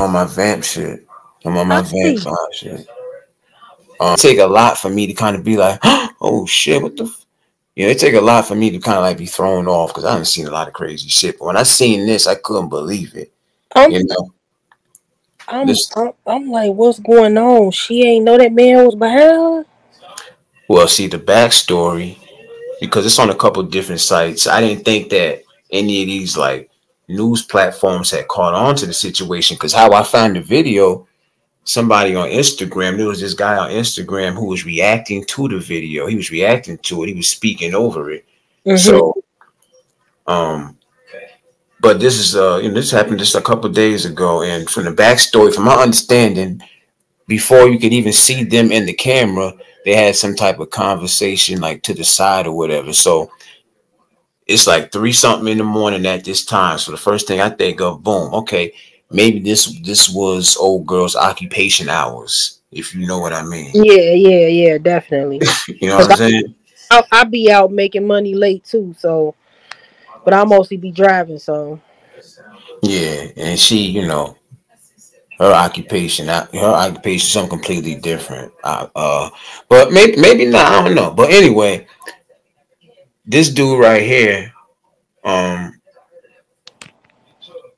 on my vamp shit. I'm on my I vamp see. side shit. It take a lot for me to kind of be like, oh shit, what the. You know, it take a lot for me to kind of like be thrown off because I haven't seen a lot of crazy shit. But when I seen this, I couldn't believe it. I'm You know, I'm this. I'm, I'm like, what's going on? She ain't know that man was behind her. Well, see the backstory because it's on a couple different sites. I didn't think that any of these like news platforms had caught on to the situation because how I found the video, somebody on Instagram, there was this guy on Instagram who was reacting to the video. He was reacting to it. He was speaking over it. Mm-hmm. So, um, but this is this happened just a couple days ago, and from the backstory, from my understanding, before you could even see them in the camera, they had some type of conversation like to the side or whatever. So it's like three something in the morning at this time. So the first thing I think of, boom, okay, maybe this was old girl's occupation hours, if you know what I mean. Yeah, definitely. You know what Cause I'm saying? I be out making money late too, so but I mostly be driving, so Yeah, and she, her occupation something completely different. But maybe not. I don't know. But anyway, this dude right here, um,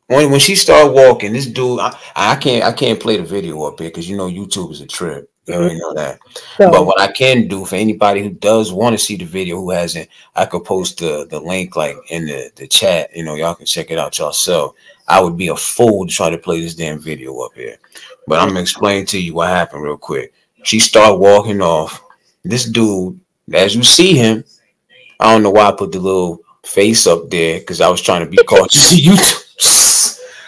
when she started walking, this dude, I can't play the video up here because YouTube is a trip. You mhm. already know that. But So what I can do for anybody who does want to see the video who hasn't, I could post the link like in the chat. Y'all can check it out yourself. I would be a fool to try to play this damn video up here. But I'm gonna explain to you what happened real quick. She started walking off. This dude, as you see him, I don't know why I put the little face up there because I was trying to be cautious.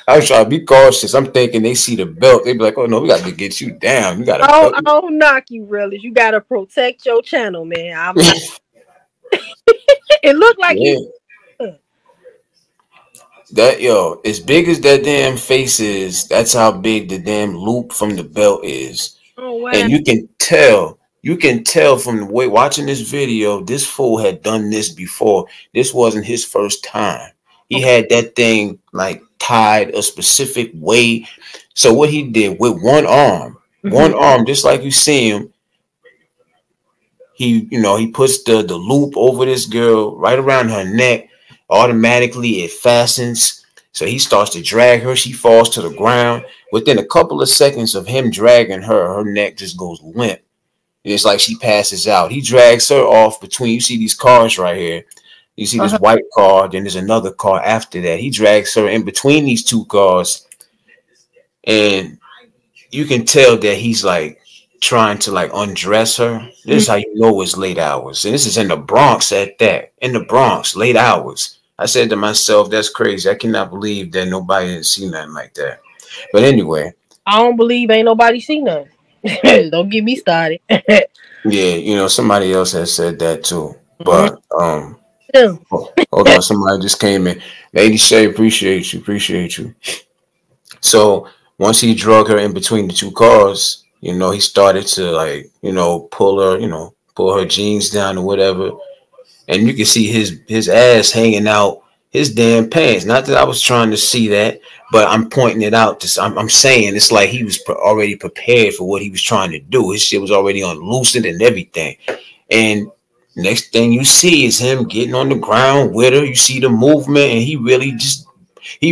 I was trying to be cautious. I'm thinking they see the belt. They be like, "Oh no, we got to get you down. You got a belt." I don't knock you, really. You gotta protect your channel, man. I'm not. It looked like he. Yeah, that as big as that damn face is, that's how big the damn loop from the belt is, Oh wow. and you can tell from the way watching this video, this fool had done this before. This wasn't his first time. He Okay. had that thing like tied a specific way. So what he did with Hmm. one arm, just like you see him, he puts the loop over this girl right around her neck. Automatically it fastens. So he starts to drag her. She falls to the ground. Within a couple of seconds of him dragging her, her neck just goes limp. It's like she passes out. He drags her off between, you see these cars right here. You see this Uh-huh. white car, then there's another car after that. He drags her in between these two cars, and you can tell that he's like trying to like undress her. This Mhm. is how you know it's late hours. And this is in the Bronx at that. In the Bronx, late hours. I said to myself, that's crazy. I cannot believe that nobody didn't see nothing like that. But anyway, I don't believe ain't nobody seen nothing. Don't get me started. yeah, somebody else has said that too. Mhm. But Yeah. hold on, somebody just came in. Lady Shay, appreciate you. So once he drug her in between the two cars, he started to like, pull her jeans down or whatever. And you can see his ass hanging out his damn pants. Not that I was trying to see that, but I'm pointing it out. I'm saying it's like he was already prepared for what he was trying to do. His shit was already unloosened and everything. And next thing you see is him getting on the ground with her. You see the movement, and he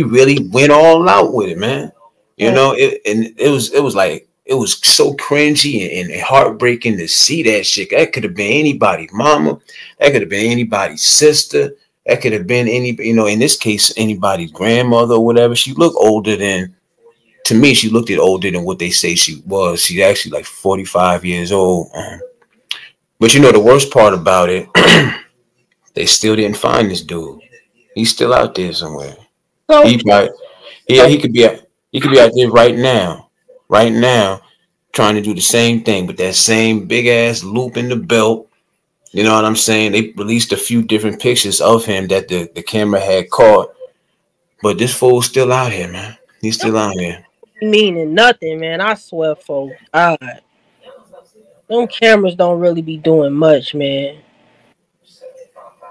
really went all out with it, man. Oh, And it was like it was so cringy and heartbreaking to see that shit. That could have been anybody's mama. That could have been anybody's sister. That could have been in this case, anybody's grandmother or whatever. She looked older than, to me, she looked older than what they say she was. She's actually like 45 years old. But the worst part about it, they still didn't find this dude. He's still out there somewhere. so He probably, yeah, so he could be out there right now, trying to do the same thing with that same big ass loop in the belt. You know what I'm saying? They released a few different pictures of him that the camera had caught, but this fool's still out here, man. He's still out here. meaning nothing, man. I swear for God. Them cameras don't really be doing much, man.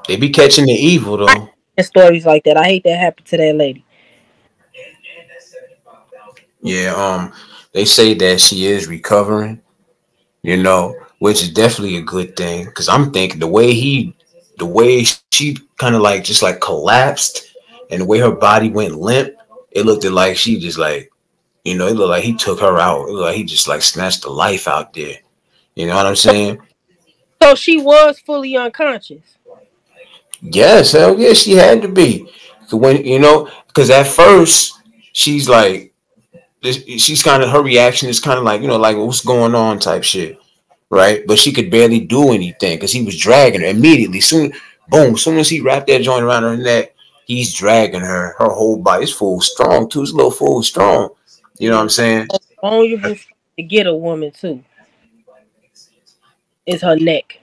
They be catching the evil I though. hate stories like that. I hate that happened to that lady. Yeah, they say that she is recovering, which is definitely a good thing. Cause I'm thinking the way she kind of like just like collapsed, and the way her body went limp, it looked like she just like, it looked like he took her out. It looked like he just like snatched the life out there. You know what I'm saying? So she was fully unconscious. Yes, hell yeah, she had to be. 'Cause when because at first she's like, she's kind of her reaction is kind of like like what's going on type shit, right? But she could barely do anything because he was dragging her immediately. Soon as he wrapped that joint around her neck, he's dragging her. Her whole body is full strong too. This little fool strong. You know what I'm saying? Vulnerable to get a woman too is her neck.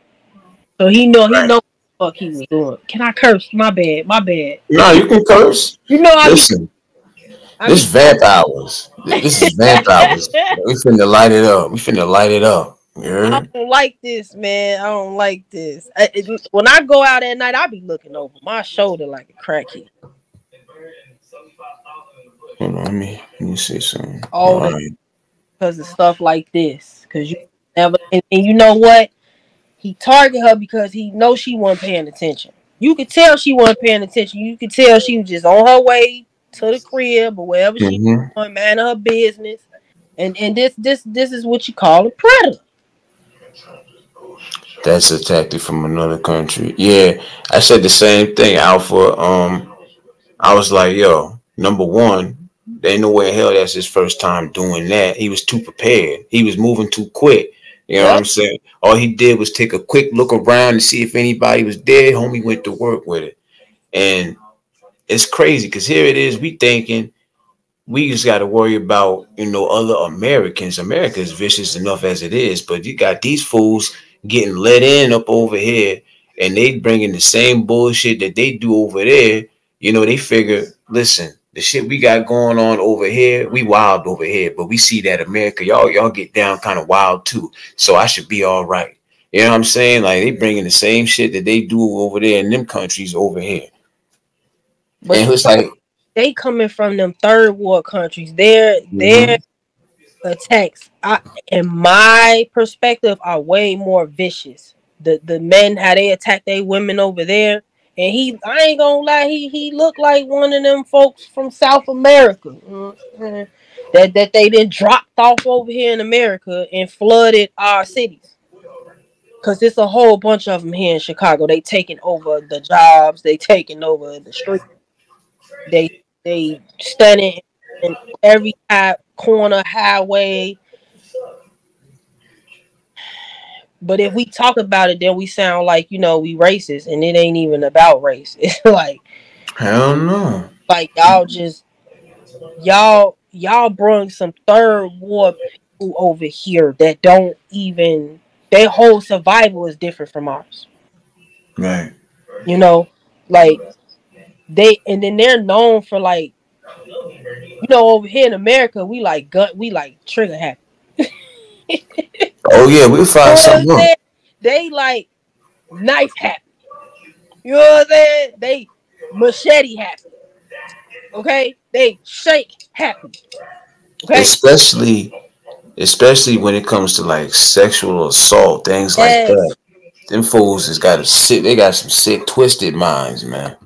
So he know what the fuck he was doing. Can I curse? My bad. My bad. No, you can curse. You know Listen, I this be vamp hours. This is vamp hours. We finna light it up. We finna light it up. I Yeah. don't like this, man. I don't like this. When I go out at night, I be looking over my shoulder like a crackhead. Hold on, let me say something. All All the right. because of stuff like this. Because you never and you know what? He target her because he knows she wasn't paying attention. You could tell she wasn't paying attention. You could tell she was just on her way to the crib or wherever she Mm-hmm. was, man, her business. And this is what you call a predator. That's a tactic from another country. Yeah, I said the same thing, Alpha. I was like, yo, number one, there ain't no way in hell that's his first time doing that. He was too prepared. He was moving too quick. You know what Yep. I'm saying? All he did was take a quick look around to see if anybody was there. Homie went to work with it. And it's crazy because here it is, we thinking we just got to worry about other Americans. America is vicious enough as it is, but you got these fools getting let in up over here, and they bringing the same bullshit that they do over there. They figure, listen, the shit we got going on over here, we wild over here, but we see that America, y'all get down kind of wild too. So I should be all right. You know what I'm saying? Like they bringing the same shit that they do over there in them countries over here, But and it's like, they coming from them third world countries. Their mhm. attacks, in my perspective, are way more vicious. The men how they attack their women over there, and I ain't gonna lie, he looked like one of them folks from South America. That they then dropped off over here in America and flooded our cities. Cause it's a whole bunch of them here in Chicago. They taking over the jobs. They taking over the street. They standing in every corner highway. But if we talk about it, then we sound like we racist, and it ain't even about race. It's Hell no. like y'all bring some third world people over here that don't even their whole survival is different from ours. Right. You know, like and then they're known for over here in America we like trigger happy. Oh yeah, we'll You know find what I'm something wrong. saying? They like knife happy. You know what I'm saying? They machete happy. Okay? They shake happy. Okay? Especially when it comes to like sexual assault, things like Yes. that. Them fools has got a sick. They got some sick, twisted minds, man.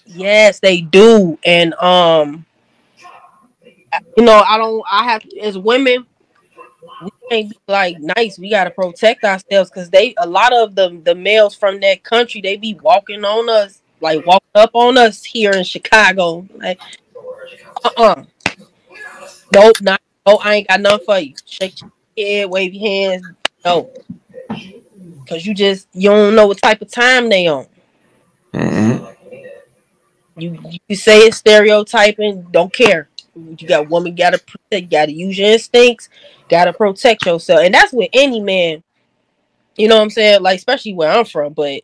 Yes, they do. And I have to, as women, we can't be like nice. We gotta protect ourselves because a lot of the males from that country, they be walking on us, like walking up on us here in Chicago. Like, nope, not no, I ain't got nothing for you. Shake your head, wave your hands. No. Cause you don't know what type of time they on. Mm-hmm. You say it's stereotyping, don't care. You got woman gotta protect, gotta use your instincts, gotta protect yourself. And that's with any man, you know what I'm saying? Like especially where I'm from, but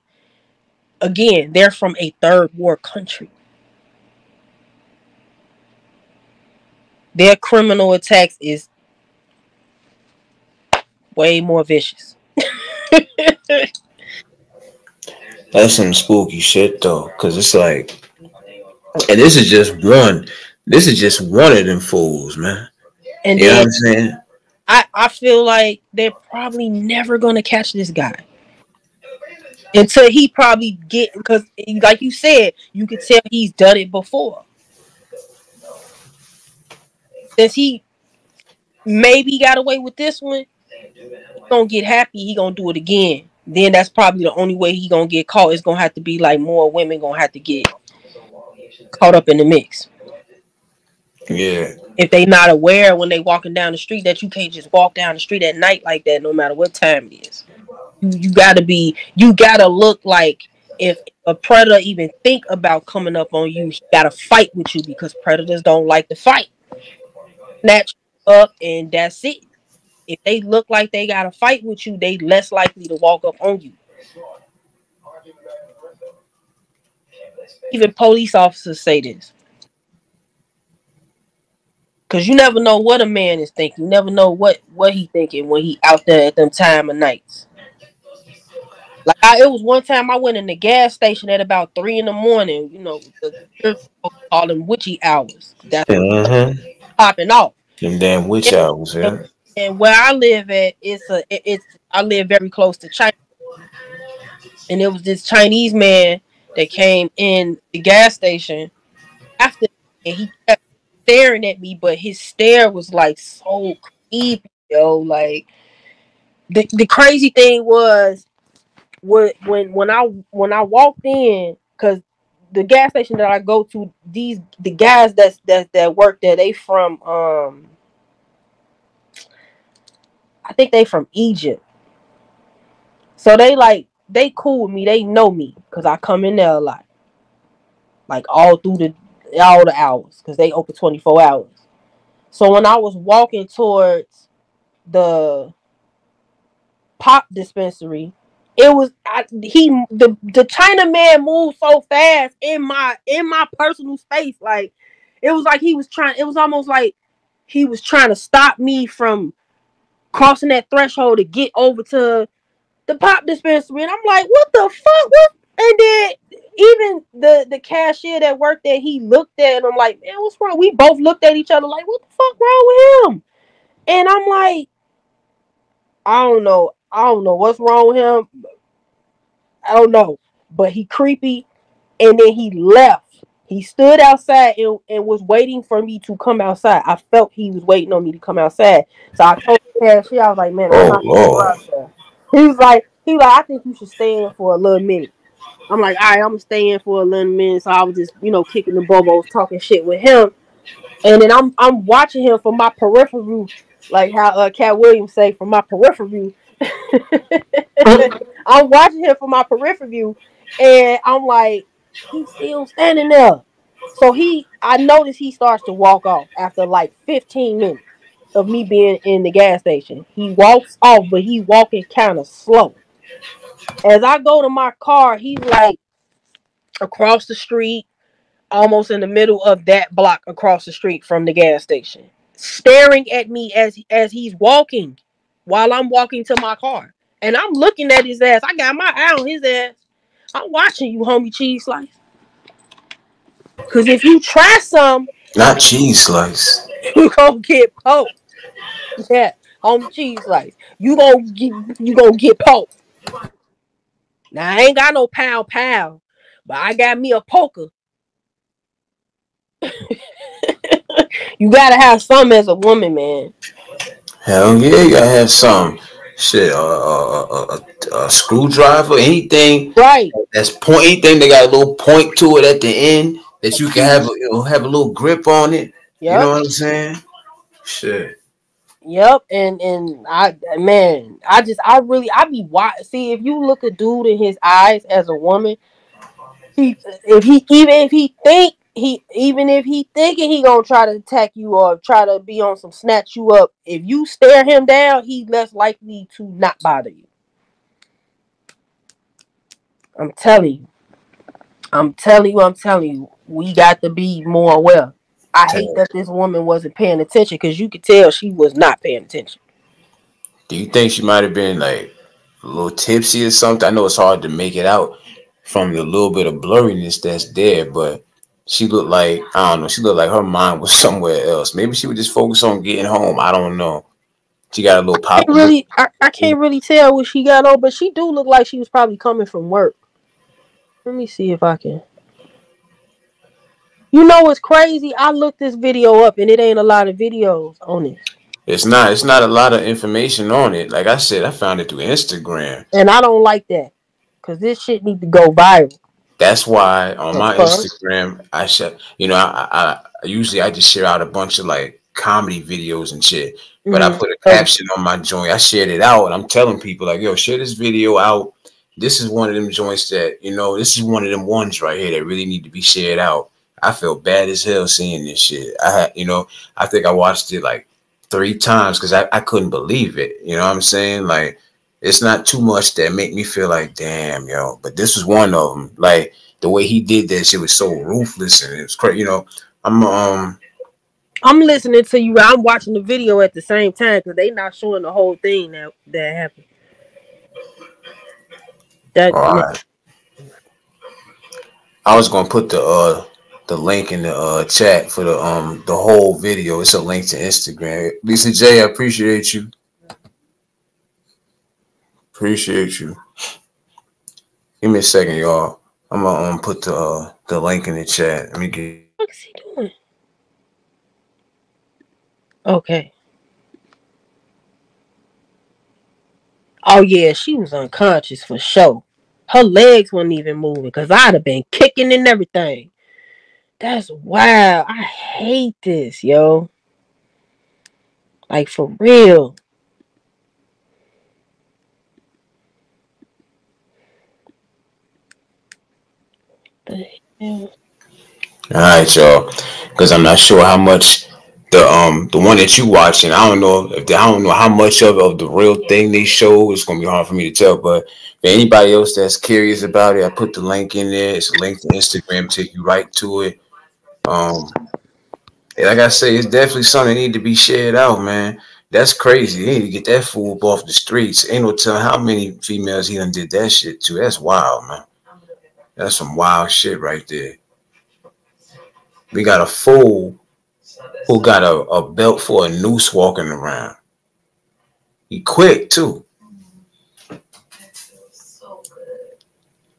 again, they're from a third world country. Their criminal attacks is way more vicious. That's some spooky shit though, cause it's like, and this is just one. This is just one of them fools, man. And You know what then I'm saying? I feel like they're probably never gonna catch this guy until he probably get, because like you said, you could tell he's done it before. Since he maybe got away with this one, he gonna get happy. He gonna do it again. Then that's probably the only way he gonna get caught. It's gonna have to be like more women gonna have to get caught up in the mix. Yeah. If they not aware when they walking down the street that you can't just walk down the street at night like that, no matter what time it is. You gotta look like, if a predator even think about coming up on you, he gotta fight with you, because predators don't like to fight. Snatch you up and that's it. If they look like they gotta fight with you, they less likely to walk up on you. Even police officers say this. Cause you never know what a man is thinking. You never know what he thinking when he out there at them time of nights. Like it was one time I went in the gas station at about 3 in the morning. You know, the call them witchy hours. That's Mm-hmm. popping off. Them damn witch hours, And, yeah. and where I live at, it's I live very close to China, and it was this Chinese man that came in the gas station after, and he kept staring at me, but his stare was like so creepy, yo. Like the crazy thing was, when I walked in, because the gas station that I go to, the guys that work there, they from I think they from Egypt. So they cool with me. They know me because I come in there a lot, like all the hours, because they open 24 hours. So when I was walking towards the pop dispensary, it was the China man moved so fast in my personal space. Like it was like he was trying. It was almost like he was trying to stop me from crossing that threshold to get over to the pop dispensary. And I'm like, what the fuck? What? And then even the cashier that worked there, he looked at it. I'm like, man, what's wrong? We both looked at each other like, what the fuck wrong with him? And I'm like, I don't know. I don't know what's wrong with him. I don't know. But he creepy. And then he left. He stood outside and was waiting for me to come outside. I felt he was waiting on me to come outside. So I told the cashier, I was like, man, I'm Oh not gonna go Lord. out there. He was like, I think you should stay in for a little minute. I'm like, all right, I'm gonna stay in for a little minute. So I was just, kicking the bobos, talking shit with him. And then I'm watching him from my peripheral view, like how Cat Williams say, from my peripheral view. I'm watching him from my peripheral view, and I'm like, he's still standing there. So I noticed he starts to walk off after like 15 minutes of me being in the gas station. He walks off, but he walking kind of slow. As I go to my car, he's like across the street, almost in the middle of that block across the street from the gas station, staring at me as he's walking while I'm walking to my car. And I'm looking at his ass. I got my eye on his ass. I'm watching you, homie cheese slice. Cause if you try some, Not cheese slice. you gonna get poked. Yeah, homie cheese slice. You gonna get poked. Now I ain't got no pow, but I got me a poker. You gotta have some as a woman, man. Hell yeah, you gotta have some shit, a screwdriver, anything Right. that's point, anything that got a little point to it at the end that you can have, have a little grip on it. You know Yep. what I'm saying? Shit. Yep. And I be see, if you look a dude in his eyes as a woman, if he think even if he thinking he gonna try to attack you or try to be on some snatch you up, if you stare him down, he's less likely to not bother you. I'm telling you. I'm telling you. We got to be more aware. I hate that this woman wasn't paying attention, because you could tell she was not paying attention. Do you think she might have been like a little tipsy or something? I know it's hard to make it out from the little bit of blurriness that's there, but she looked like, I don't know, she looked like her mind was somewhere else. Maybe she would just focus on getting home. I don't know. She got a little pop. I can't really tell what she got on, but she do look like she was probably coming from work. Let me see if I can. You know what's crazy? I looked this video up and it ain't a lot of videos on this. It's not. It's not a lot of information on it. Like I said, I found it through Instagram, and I don't like that because this shit need to go viral. That's why on my Instagram, I share. You know, I usually I just share out a bunch of like comedy videos and shit. But I put a caption on my joint. I shared it out, and I'm telling people like, "Yo, share this video out. This is one of them joints that This is one of them ones right here that really need to be shared out." I felt bad as hell seeing this shit. I think I watched it like 3 times because I couldn't believe it. You know what I'm saying? Like, it's not too much that make me feel like, damn, yo. But this was one of them. Like, the way he did that shit was so ruthless, and it was crazy. I'm listening to you. I'm watching the video at the same time because they not showing the whole thing that happened. All right. I was gonna put the link in the chat for the whole video. It's a link to Instagram. Lisa J, I appreciate you. Appreciate you. Give me a second, y'all. I'm gonna put the link in the chat. Let me get. What's he doing? Okay. Oh yeah, she was unconscious for sure. Her legs weren't even moving because I'd have been kicking and everything. That's wild. I hate this, yo. Like, for real. All right, y'all. Because I'm not sure how much the one that you watching. I don't know how much of the real thing they show. It's gonna be hard for me to tell. But for anybody else that's curious about it, I put the link in there. It's a link to Instagram, take you right to it. Like I say, it's definitely something that need to be shared out, man. That's crazy. They need to get that fool off the streets. Ain't no telling how many females he done did that shit to. That's wild, man. That's some wild shit right there. We got a fool who got a belt for a noose walking around. He quick too.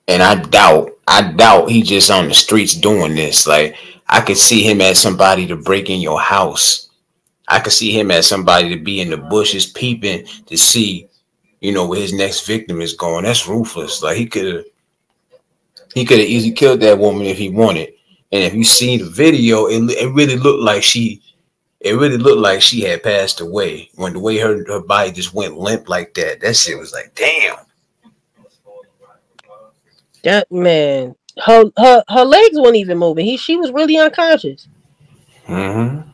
And I doubt he just on the streets doing this. Like, I could see him as somebody to break in your house. I could see him as somebody to be in the bushes peeping to see, where his next victim is going. That's ruthless. Like, he could have easily killed that woman if he wanted. And if you see the video, it really looked like she had passed away. When the way her body just went limp like that, that shit was like, damn. That man, her legs weren't even moving. She was really unconscious. Mm-hmm.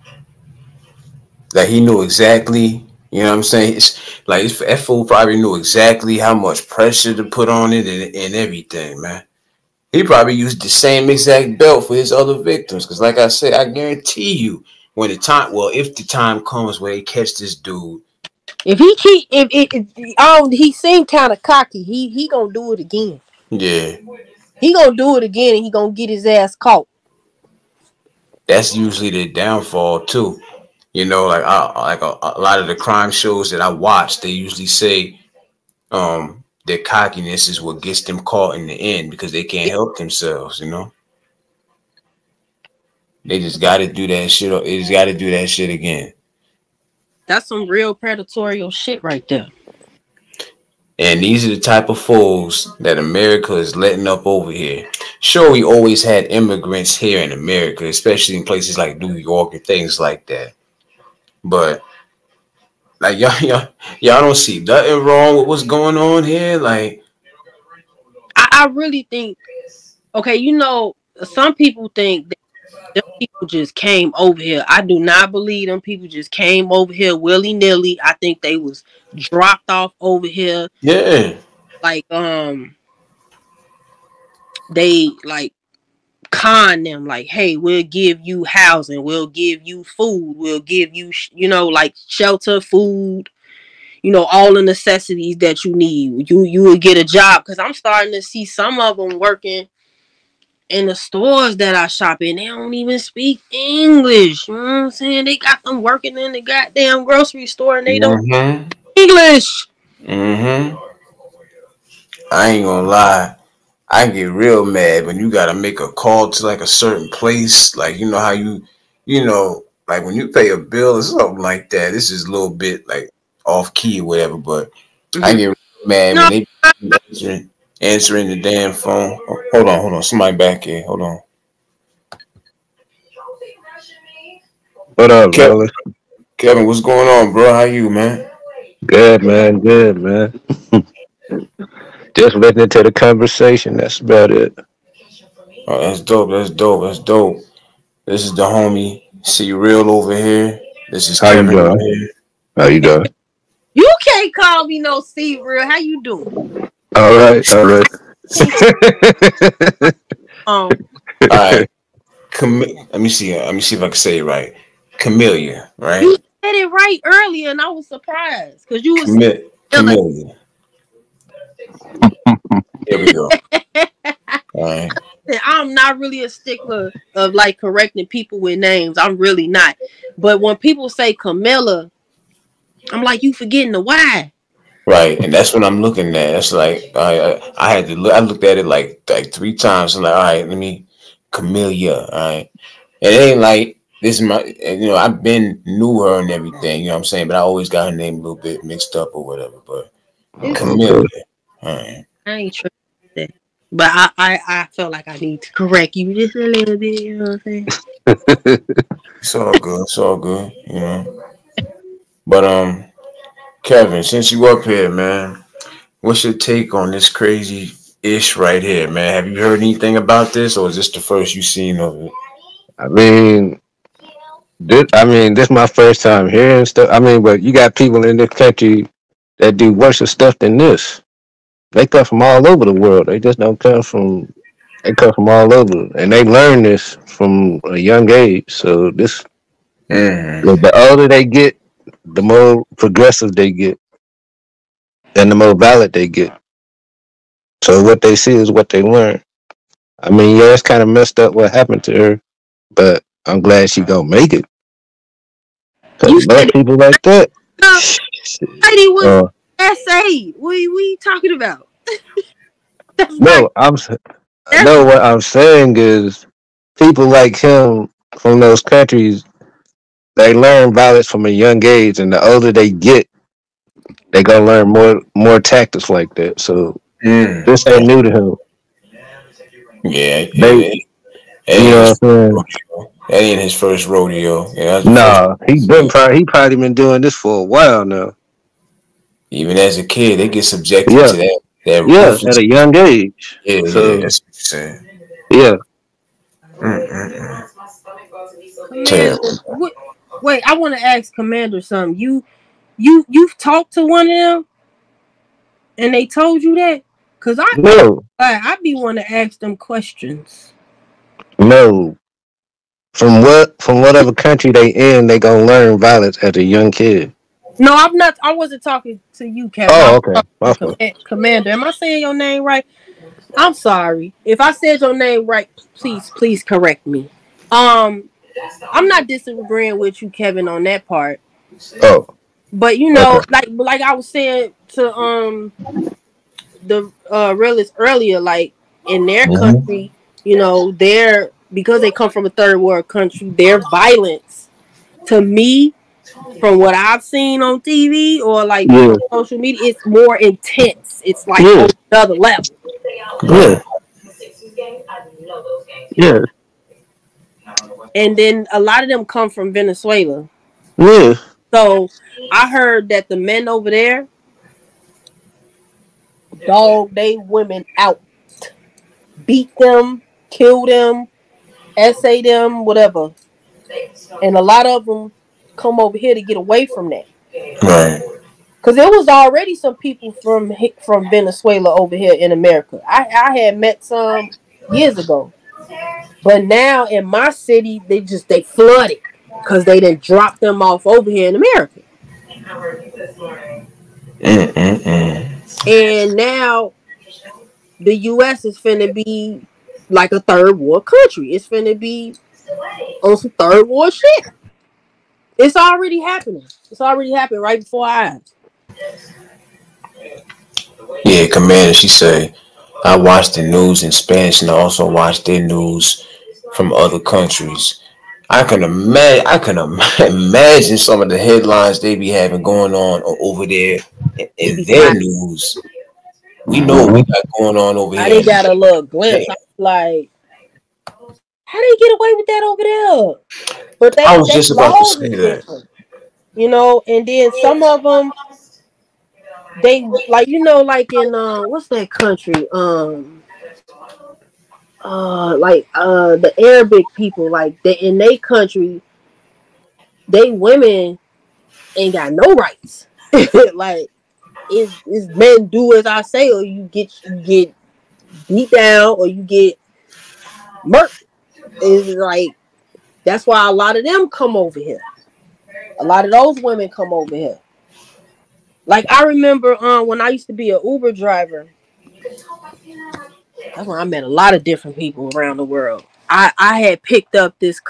Like, he knew exactly, you know what I'm saying? It's like that fool probably knew exactly how much pressure to put on it and everything, man. He probably used the same exact belt for his other victims. Because like I said, I guarantee you, if the time comes where they catch this dude. If he seemed kind of cocky, he gonna do it again. Yeah. He gonna do it again and he gonna get his ass caught. That's usually the downfall too. Like a lot of the crime shows that I watch, they usually say their cockiness is what gets them caught in the end because they can't help themselves, They just got to do that shit. They just got to do that shit again. That's some real predatory shit right there. And these are the type of fools that America is letting up over here. Sure, we always had immigrants here in America, especially in places like New York and things like that. But like y'all don't see nothing wrong with what's going on here. Like, I really think, okay, some people think that them people just came over here. I do not believe them people just came over here willy-nilly. I think they was dropped off over here. Yeah. Like, they like con them like, hey, we'll give you housing, we'll give you food, we'll give you like shelter, food, all the necessities that you need. You will get a job, because I'm starting to see some of them working And the stores that I shop in, they don't even speak English. You know what I'm saying? They got them working in the goddamn grocery store and they don't Mm-hmm. speak English. Mm-hmm. I ain't gonna lie. I get real mad when you gotta make a call to like a certain place. Like, you know how like when you pay a bill or something like that, this is a little bit like off key or whatever, but I Mm-hmm. get real mad when No, they answering the damn phone. Oh, hold on. Somebody back here. Hold on. What up, Kevin, Rolly? Kevin, what's going on, bro? How you, man? Good, man. Good, man. Just listening to the conversation. That's about it. Oh, that's dope. That's dope. That's dope. This is the homie C Real over here. This is How you Kevin doing? right here. How you doing? you can't call me no C real. How you doing? All right. All right. Um, All right. Let me see. Let me see if I can say it right. Camellia, you right? said it right earlier, and I was surprised because you was feeling. Camellia. There we go. All right. I'm not really a stickler of like correcting people with names. I'm really not. But when people say Camilla, I'm like, you forgetting the Y. Right, and that's what I'm looking at. That's like I had to look. I looked at it like three times. I'm like, all right, let me Camellia. All right, it ain't like this is my. I've been knew her and everything. You know what I'm saying, but I always got her name a little bit mixed up or whatever. But It's, Okay. Camellia. All right. I ain't tripping with that. But I felt like I need to correct you just a little bit. You know what I'm saying? It's all good. It's all good. But Kevin, since you up here, man, what's your take on this crazy ish right here, man? Have you heard anything about this, or is this the first you seen of it? I mean, this my first time hearing stuff. I mean, but you got people in this country that do worse stuff than this. They come from all over the world. They just don't come from. They come from all over, and they learn this from a young age. So this, Mm-hmm. the older they get, the more progressive they get, and the more valid they get. So what they see is what they learn. I mean, yeah, it's kind of messed up what happened to her, but I'm glad she gonna make it. Cause You said love it. people like that. The lady was Uh, SA. What are you talking about? That's not. no, That's no. What I'm saying is, people like him from those countries, they learn violence from a young age, and the older they get, they gonna learn more tactics like that. So Mm. this ain't new to him. Yeah, They, that you ain't know his what I'm saying? rodeo. That ain't his first rodeo. Yeah, that's the first Nah, time I see it. he probably been doing this for a while now. Even as a kid, they get subjected Yeah, to that yeah, at ruthless. a young age. Yeah, So that's what you're saying. yeah, Mm-mm-mm. Commander. Terrible. What? Wait, I want to ask Commander something. You've talked to one of them and they told you that? Cause no, I be want to ask them questions. no. From whatever country they in, they gonna learn violence as a young kid. No, I'm not. I wasn't talking to you, Kevin. I Oh, was okay. My talking to fault. Commander. Am I saying your name right? I'm sorry if I said your name right. Please correct me. Um, I'm not disagreeing with you, Kevin, on that part. Oh, But okay. like I was saying to the realists earlier, like in their Mm-hmm. country, they're because they come from a third world country, their violence to me, from what I've seen on TV or like Yeah, on social media, it's more intense. It's like yeah, on another level. yeah, Right. yeah, And then a lot of them come from Venezuela. yeah, So I heard that the men over there, dog, they women out, beat them, kill them, essay them, whatever. And a lot of them come over here to get away from that. Right. Cause there was already some people from Venezuela over here in America. I had met some years ago, but now in my city they flooded because they didn't drop them off over here in America, Mm-mm-mm. and now the U.S. is finna be. like a third world country. It's finna be on some third world shit. It's already happening. It's already happened right before our eyes. Yeah, Commander, she said, I watch the news in Spanish and I also watch their news from other countries. I can imagine some of the headlines they be having going on over there It in be their wild. news. We know what we got going on over I here. didn't got a little glimpse. I'm like, how they get away with that over there? But I was they just about to laws say is that. different, and then some of them they like like in what's that country the Arabic people, like they in their country, they women ain't got no rights. Like it's men do as I say, or you get beat down, or you get murked. It's like that's why a lot of them come over here. A lot of those women come over here. Like I remember when I used to be an Uber driver. That's when I met a lot of different people around the world. I had picked up this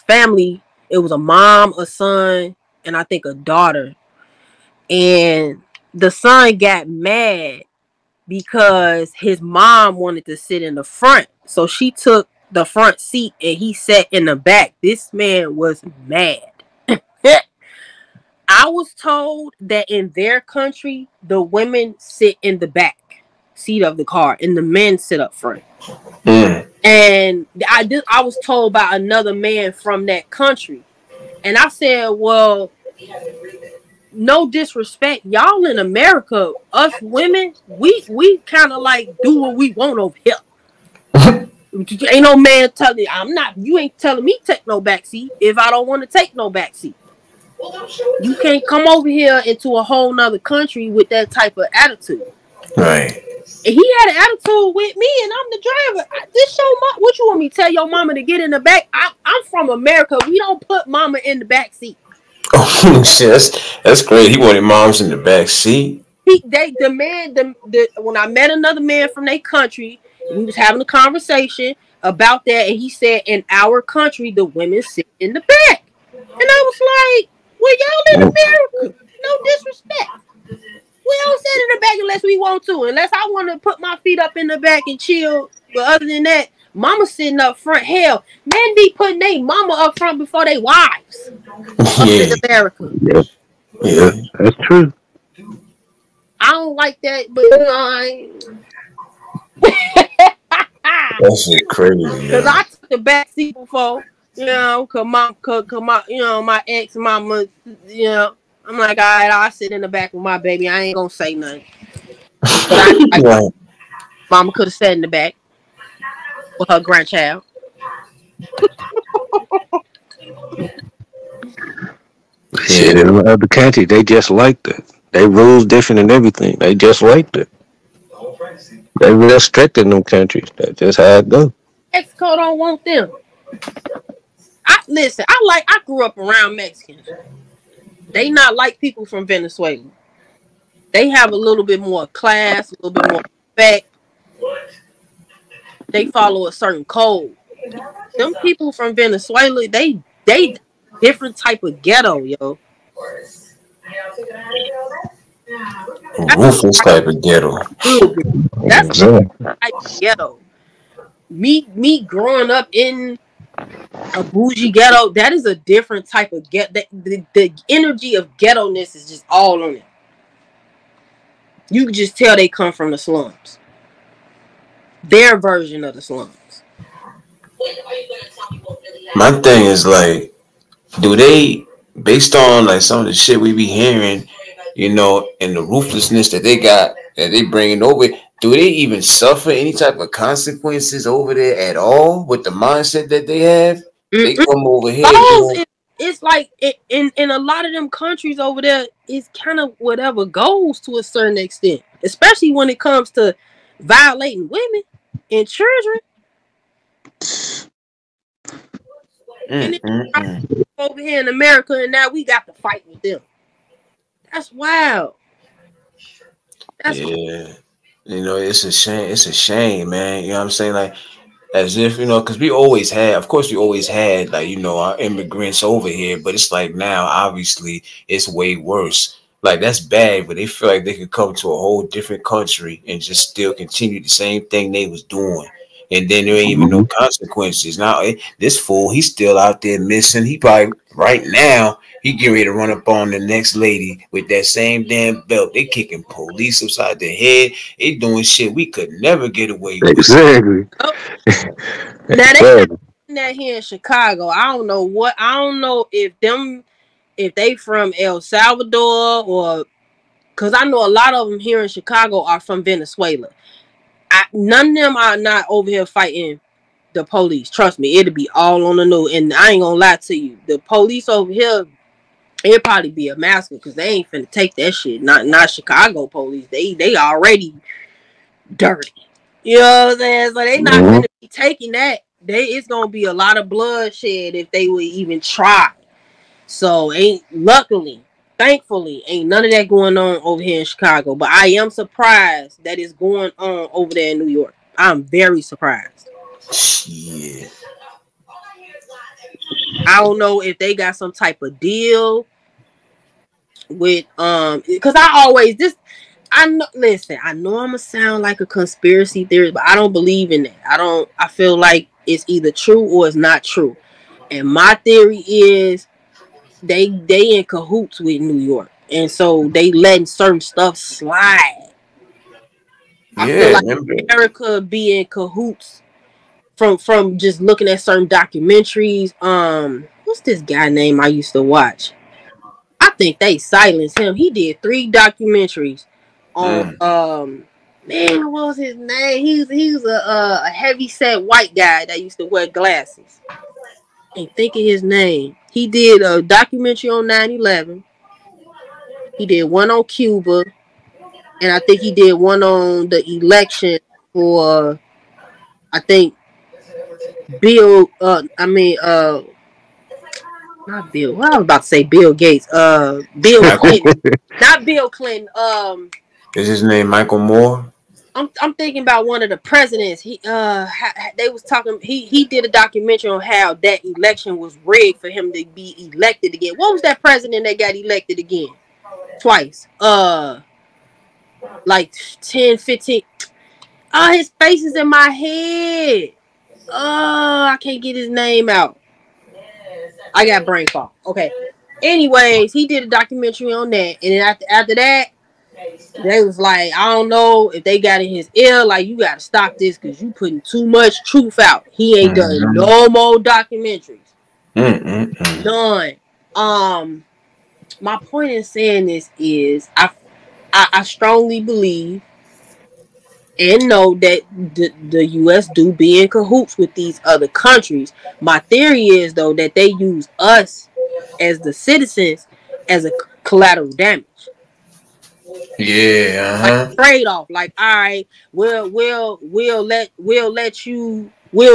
family. It was a mom, a son, and I think a daughter. And the son got mad because his mom wanted to sit in the front. So she took the front seat and he sat in the back. This man was mad. I was told that in their country, the women sit in the back seat of the car and the men sit up front. Mm. And I was told by another man from that country. And I said, well, no disrespect, y'all in America, us women, we kind of like do what we want over here. Ain't no man telling you ain't telling me take no backseat if I don't want to take no backseat. You can't come over here into a whole nother country with that type of attitude. Right. And he had an attitude with me, and I'm the driver. This your mom. What you want me to tell your mama to get in the back? I'm from America. We don't put mama in the back seat. Oh shit, that's great. He wanted moms in the back seat. When I met another man from their country, we was having a conversation about that, and he said, in our country, the women sit in the back. And I was like, well, y'all in America. No disrespect. We don't sit in the back unless we want to. Unless I want to put my feet up in the back and chill. But other than that, mama sitting up front. Hell, men be putting their mama up front before they wives. Up in Yeah. America. Yeah. That's true. I don't like that, but That shit crazy, because yeah. I took the back seat before, cause my ex mama, I'm like, all right, I'll sit in the back with my baby. I ain't gonna say nothing. But Right. mama could have sat in the back with her grandchild. Shit, in other countries, they just like that. They rules different and everything. They just like that. They real strict in them countries. That's just how it goes. Mexico don't want them. I grew up around Mexicans. They not like people from Venezuela. They have a little bit more class, a little bit more respect. They follow a certain code. Them people from Venezuela, they different type of ghetto, yo. Ruthless type of ghetto. That's Exactly. type of ghetto. Me growing up in a bougie ghetto, that is a different type of ghetto. The energy of ghetto-ness is just all on it. You can just tell they come from the slums. Their version of the slums. My thing is like, do they, based on like some of the shit we be hearing, and the ruthlessness that they got, that they bringing over, do they even suffer any type of consequences over there at all with the mindset that they have? They Mm-mm. come over here Laws, it's like in a lot of them countries over there, it's kind of whatever goes to a certain extent, especially when it comes to violating women and children. And then over here in America, and now we got to fight with them. That's wild. That's yeah. It's a shame. It's a shame, man. You know what I'm saying? Like, as if, you know, because we always had, of course, we always had, like, you know, our immigrants over here, but it's like now, obviously, it's way worse. Like, that's bad, but they feel like they could come to a whole different country and just still continue the same thing they was doing. And then there ain't even no consequences. Now, this fool, he's still out there missing. He probably, right now, he getting ready to run up on the next lady with that same damn belt. They kicking police upside the head. They doing shit we could never get away with. Exactly. Oh. Now they doing that here in Chicago. I don't know if they from El Salvador or, because I know a lot of them here in Chicago are from Venezuela. None of them are not over here fighting the police. Trust me, it'll be all on the news. And I ain't gonna lie to you, the police over here, it'll probably be a massacre because they ain't finna take that shit. Not Chicago police. They already dirty. You know what I'm saying? So they not gonna be taking that. It's gonna be a lot of bloodshed if they would even try. So thankfully, ain't none of that going on over here in Chicago. But I am surprised that it's going on over there in New York. I'm very surprised. Yeah. I don't know if they got some type of deal with because I know I'm gonna sound like a conspiracy theorist, but I don't believe in that. I feel like it's either true or it's not true. And my theory is they in cahoots with New York. And so they letting certain stuff slide. I feel like America be in cahoots from just looking at certain documentaries. What's this guy name I used to watch? I think they silenced him. He did 3 documentaries on man, what was his name? He was a heavy set white guy that used to wear glasses. Ain't thinking his name. He did a documentary on 9/11. He did one on Cuba, and I think he did one on the election for, I think, Bill. Not Bill. Well, I was about to say Bill Gates. Bill Clinton. Not Bill Clinton. Is his name Michael Moore? I'm thinking about one of the presidents. They was talking. He did a documentary on how that election was rigged for him to be elected again. What was that president that got elected again? Twice. Like 10, 15. His face is in my head. I can't get his name out. I got brain fog. Okay. Anyways, he did a documentary on that, and then after that, they was like, I don't know if they got in his ear, like, you got to stop this because you putting too much truth out. He ain't done no more documentaries. None. My point in saying this is I strongly believe and know that the U.S. do be in cahoots with these other countries. My theory is, though, that they use us as the citizens as a collateral damage. Yeah, like trade off. Like, all right, we'll let you. We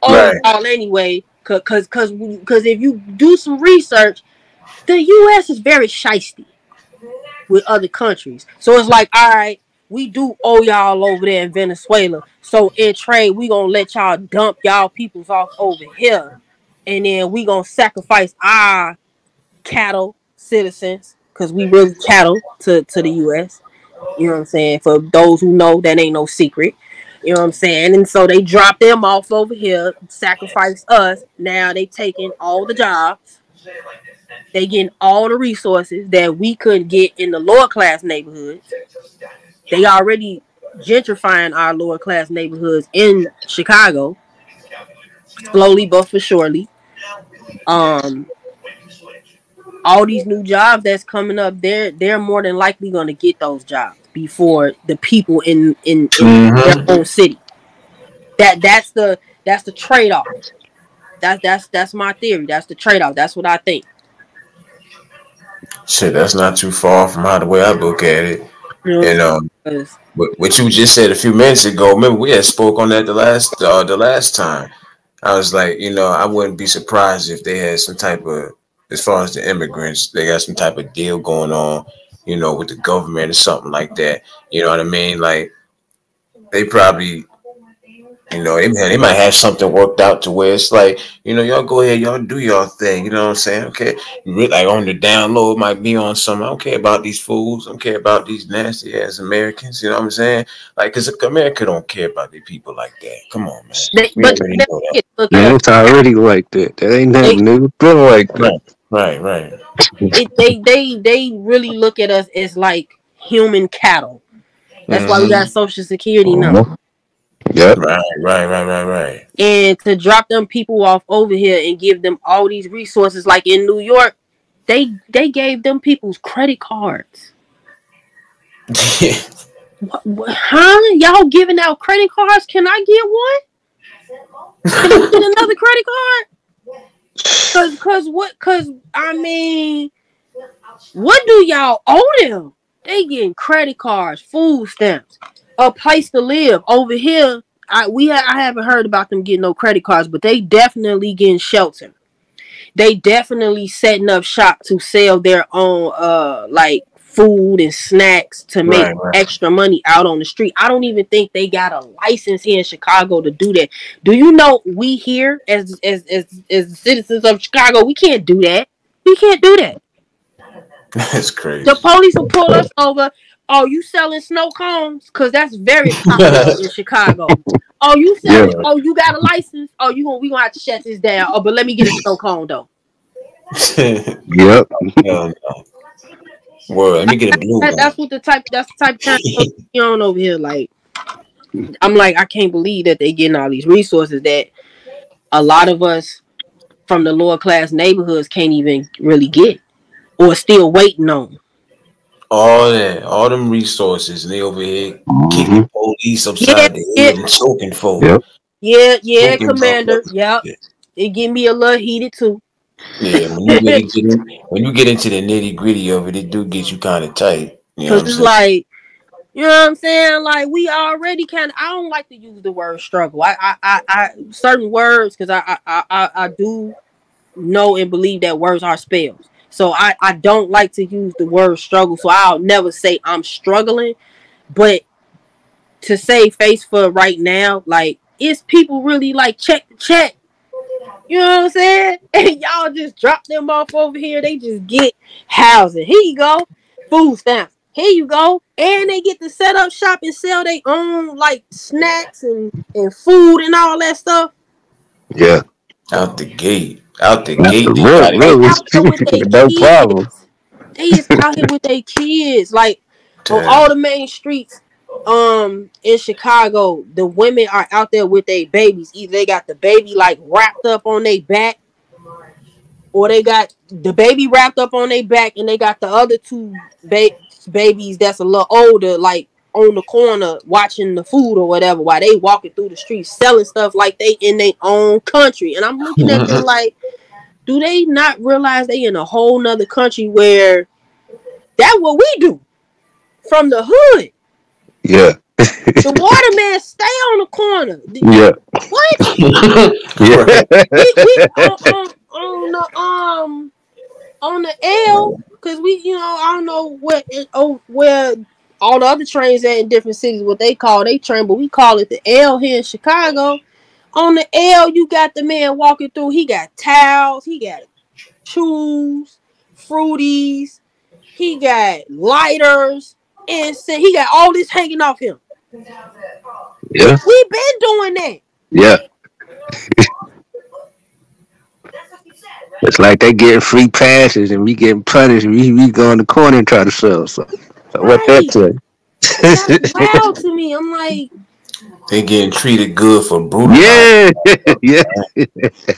owe y'all anyway. Cause if you do some research, the U.S. is very shiesty with other countries. So it's like, all right, we do owe y'all over there in Venezuela. So in trade, we gonna let y'all dump y'all peoples off over here, and then we gonna sacrifice our cattle citizens because we really cattle to the U.S. You know what I'm saying? For those who know, that ain't no secret. You know what I'm saying? And so they drop them off over here, sacrifice us. Now they taking all the jobs. They getting all the resources that we couldn't get in the lower class neighborhoods. They already gentrifying our lower class neighborhoods in Chicago. Slowly but for surely. All these new jobs that's coming up, they're more than likely going to get those jobs before the people in their own city. That's the trade-off. That's my theory. That's the trade-off. That's what I think. Shit, that's not too far from how the way I look at it. And what you just said a few minutes ago, remember we had spoke on that the last time. I was like, I wouldn't be surprised if they had some type of, as far as the immigrants, they got some type of deal going on, with the government or something like that. You know what I mean? Like they probably You know, they might have something worked out to where it's like, you know, y'all go ahead, y'all do your thing. You know what I'm saying? Okay, like on the down low, it might be on some. I don't care about these fools. I don't care about these nasty ass Americans. You know what I'm saying? Like, cause America don't care about the people like that. Come on, man. We But already they know that. look at Man, us. it's already like that. That ain't They, nothing new. It's been like that. Right. they really look at us as like human cattle. That's why we got Mm-hmm. Social Security Uh-huh. number. Yep. Right. And to drop them people off over here and give them all these resources, like in New York, they gave them people's credit cards. Huh? Y'all giving out credit cards? Can I get one? Can I get another credit card? Cause I mean, what do y'all owe them? They getting credit cards, food stamps, a place to live. Over here, I haven't heard about them getting no credit cards, but they definitely getting shelter. They definitely setting up shop to sell their own like food and snacks to make Right. extra money out on the street. I don't even think they got a license here in Chicago to do that. Do you know we here as citizens of Chicago, we can't do that. We can't do that. That's The crazy. police will pull us over. Oh, you selling snow cones? Cause that's very popular in Chicago. Oh, you Yeah. selling? Oh, you got a license? Oh, we gonna have to shut this down. Oh, but let me get a snow cone though. Yep. Hell no. Word. Let me get a blue one. That's the type of time you on over here. Like, I'm like, I can't believe that they getting all these resources that a lot of us from the lower class neighborhoods can't even really get or still waiting on. All them resources, and they over here kicking Mm-hmm. police Yeah, upside the yeah, head and choking folk. Yep. yeah, Choking Commander. motherfuckers. Yep, it get me a little heated too. Yeah, when you really when you get into the nitty gritty of it, it do get you kind of tight. You know Cause what I'm it's saying? like, you know what I'm saying? Like, we already kind of. I don't like to use the word struggle. I certain words, because I do know and believe that words are spells. So I don't like to use the word struggle. So I'll never say I'm struggling. But to say face for right now, like, it's people really like check the check. You know what I'm saying? And y'all just drop them off over here. They just get housing. Here you go. Food stamps. Here you go. And they get to set up shop and sell their own like snacks and food and all that stuff. Yeah. Out the That's the gate, they And real, got it. they real. out there with their No problem. kids. They is out here with their kids. Like on all Damn. the main streets in Chicago, the women are out there with their babies. Either they got the baby like wrapped up on their back, or they got the baby wrapped up on their back, and they got the other two babies that's a little older, like on the corner watching the food or whatever, while they walking through the streets selling stuff like they in their own country. And I'm looking at them like, do they not realize they in a whole nother country where that's what we do from the hood? Yeah. The waterman stay on the corner. Yeah. What? Yeah. We on the L, because we, I don't know where all the other trains at in different cities, what they call they train, but we call it the L here in Chicago. On the L, you got the man walking through. He got towels, he got shoes, fruities, he got lighters, and he got all this hanging off him. Yeah. We been doing that. Yeah. It's like they getting free passes and we getting punished. We go in the corner and try to sell something. So what that Right. say? That's wild to me. I'm like, They getting treated good for brutalizing. Yeah. Yeah.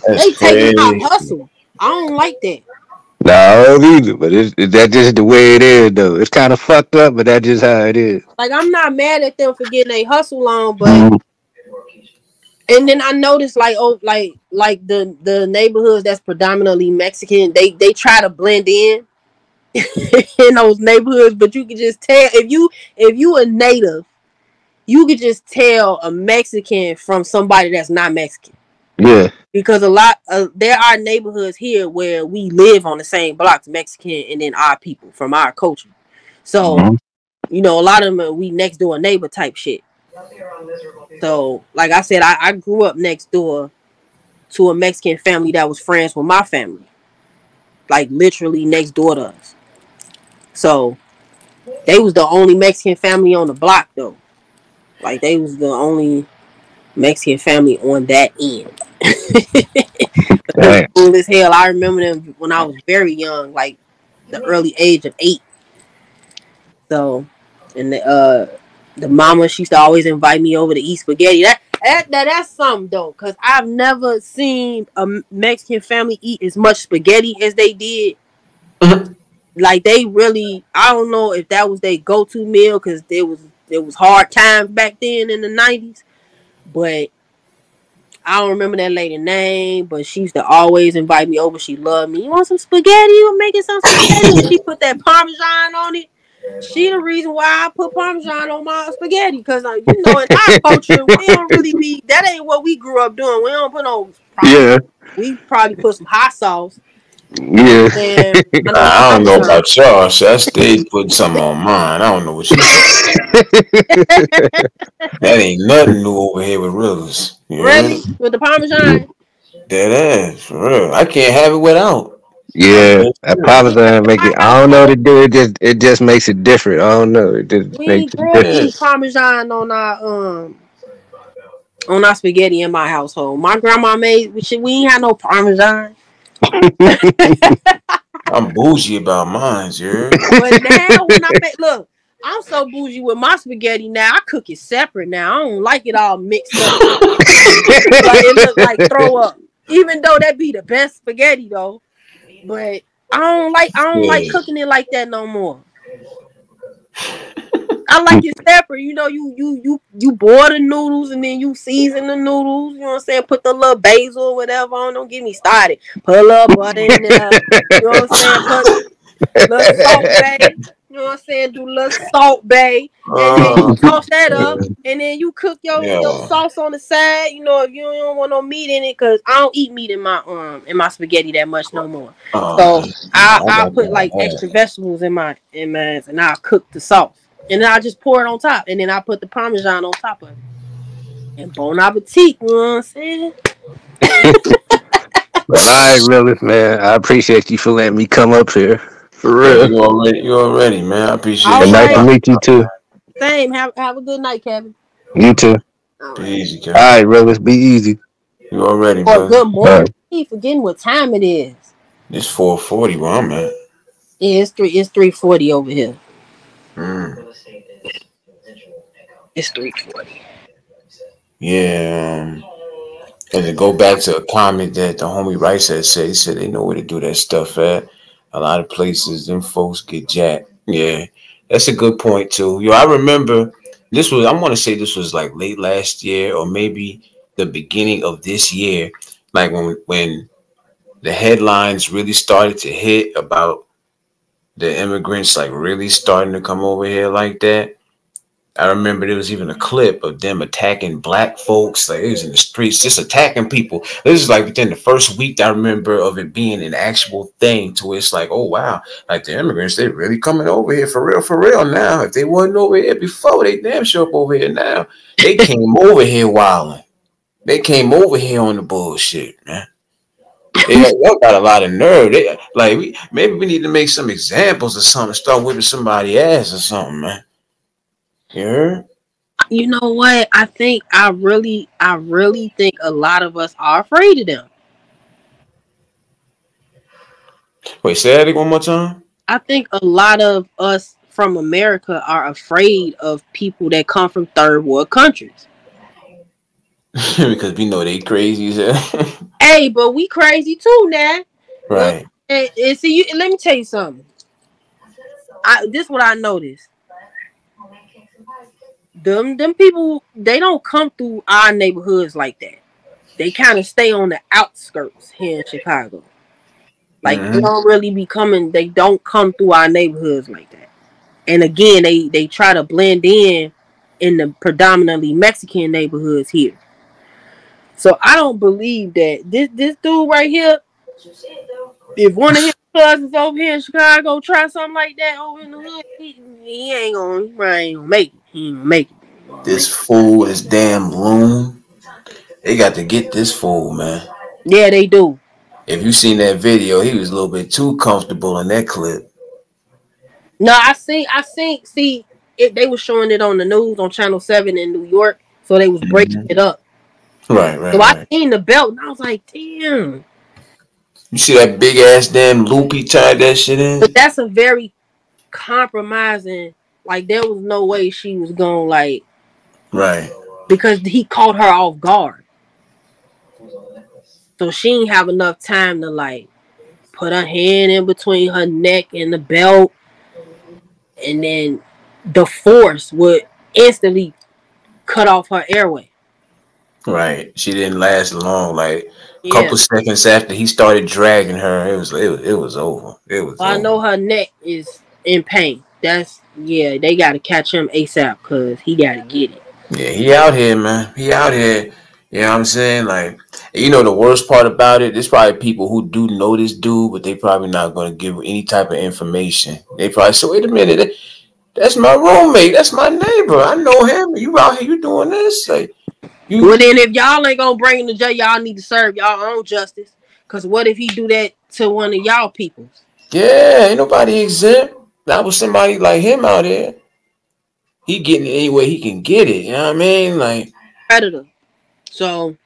That's they taking our crazy. hustle. I don't like that. No, I don't either. But that just the way it is, though. It's kind of fucked up, but that's just how it is. Like, I'm not mad at them for getting a hustle on, but Mhm. and then I noticed like, oh, like the neighborhoods that's predominantly Mexican, they try to blend in in those neighborhoods, but you can just tell if you a native, you could just tell a Mexican from somebody that's not Mexican. Yeah. Because there are neighborhoods here where we live on the same blocks, Mexican and then our people from our culture. So, Mhm. a lot of them we next door neighbor type shit. So, like I said, I grew up next door to a Mexican family that was friends with my family, like literally next door to us. So they was the only Mexican family on the block though. Like they was the only Mexican family on that end. It was Dang. cool as hell. I remember them when I was very young, like the early age of 8. So, and the mama, she used to always invite me over to eat spaghetti. That's something though, cause I've never seen a Mexican family eat as much spaghetti as they did. Like they really, I don't know if that was their go-to meal, cause there was hard times back then in the 90s. But I don't remember that lady name, but she used to always invite me over. She loved me. You want some spaghetti? You making some spaghetti? And she put that Parmesan on it. She the reason why I put Parmesan on my spaghetti. Because, in our culture, we don't really be, that ain't what we grew up doing. We don't put no Parmesan. Yeah. We probably put some hot sauce. Yeah. And I don't know Parmesan. about y'all. So I stayed putting something on mine. I don't know what you That ain't nothing new over here with Rivers. You heard? Really? With the Parmesan? Dead ass, for real. I can't have it without. I'm Yeah. dead That serious. Parmesan make My it. I don't know what household, to do. It just makes it different. I don't know. It just we makes ain't it grew up different. eating Yes. Parmesan on our spaghetti in my household. My grandma made shit. We ain't had no Parmesan. I'm bougie about mine, you heard? But now when I make look, I'm so bougie with my spaghetti now. I cook it separate now. I don't like it all mixed up. Like it look like throw up. Even though that be the best spaghetti though. But I don't like Yeah. cooking it like that no more. I like it separate. You boil the noodles and then you season the noodles. You know what I'm saying? Put the little basil or whatever on. Don't get me started. Put a little butter in there. You know what I'm saying? Put little salt bay. You know what I'm saying? Do little salt bay. And then you Uh, toss that up. yeah. And then you cook your Yeah. sauce on the side. If you don't want no meat in it, cause I don't eat meat in my spaghetti that much no more. So Yeah, I I got put like that. extra vegetables in mine, and I'll cook the sauce. And then I just pour it on top. And then I put the Parmesan on top of it. And bon appetit, you know what I'm saying? All right, realist man. I appreciate you for letting me come up here. For Yeah, real. you already, man. I All appreciate And you, nice to right. bro. meet you too. Same. Have a good night, Kevin. You too. All Be right. easy, All Kel. right, realist. Be easy. You already, Or brother. good All morning. right. I keep forgetting what time it is. It's 4:40 where I'm at. Yeah, it's 3:40 over here. Mm. It's 3:40. Yeah. And to go back to a comment that the homie Rice had said, he said they know where to do that stuff at. A lot of places, them folks get jacked. Yeah, that's a good point too. Yo, I remember I want to say this was like late last year or maybe the beginning of this year, like when the headlines really started to hit about the immigrants like really starting to come over here like that. I remember there was even a clip of them attacking black folks. Like it was in the streets, just attacking people. This is like within the first week I remember of it being an actual thing. To where it's like, oh wow, like the immigrants, they really coming over here for real now. If they wasn't over here before, they damn sure up over here now. They came over here wilding. They came over here on the bullshit, man. Y'all got a lot of nerve. Maybe we need to make some examples or something. Start whipping somebody ass or something, man. You heard? You know what? I really think a lot of us are afraid of them. Wait, say that one more time. I think a lot of us from America are afraid of people that come from third world countries. Because we know they crazy as hell. Hey, but we crazy too now. Uh, Right. and see, let me tell you something. This what I noticed. Them people, they don't come through our neighborhoods like that. They kind of stay on the outskirts here in Chicago. Like they Mm-hmm. don't really be coming. They don't come through our neighborhoods like that. And again, they try to blend in the predominantly Mexican neighborhoods here. So I don't believe that this dude right here, if one of his cousins over here in Chicago try something like that over in the hood, he ain't gonna make it. He ain't gonna make it. This fool, this damn room. They got to get this fool, man. Yeah, they do. If you seen that video, he was a little bit too comfortable in that clip. No, I seen. See, they were showing it on the news on Channel 7 in New York, so they was breaking it up. Right. So I seen the belt, and I was like, damn. You see that big ass damn loop he tied that shit in? But that's a very compromising. Like, there was no way she was going, like, right, because he caught her off guard. So she didn't have enough time to, like, put her hand in between her neck and the belt. And then the force would instantly cut off her airway. Right. She didn't last long. Like a couple seconds after he started dragging her, it was over. It was. I know her neck is in pain. They got to catch him ASAP because he got to get it. Yeah, he out here, man. He out here. You know what I'm saying? Like, you know, the worst part about it, there's probably people who do know this dude, but they probably not going to give any type of information. They probably say, wait a minute, that's my roommate. That's my neighbor. I know him. You out here, you doing this? Like, well, then if y'all ain't going to bring him to jail, y'all need to serve y'all own justice. Because what if he do that to one of y'all people? Yeah, ain't nobody exempt. Not with somebody like him out there. He getting it any way he can get it. You know what I mean? Like, predator. So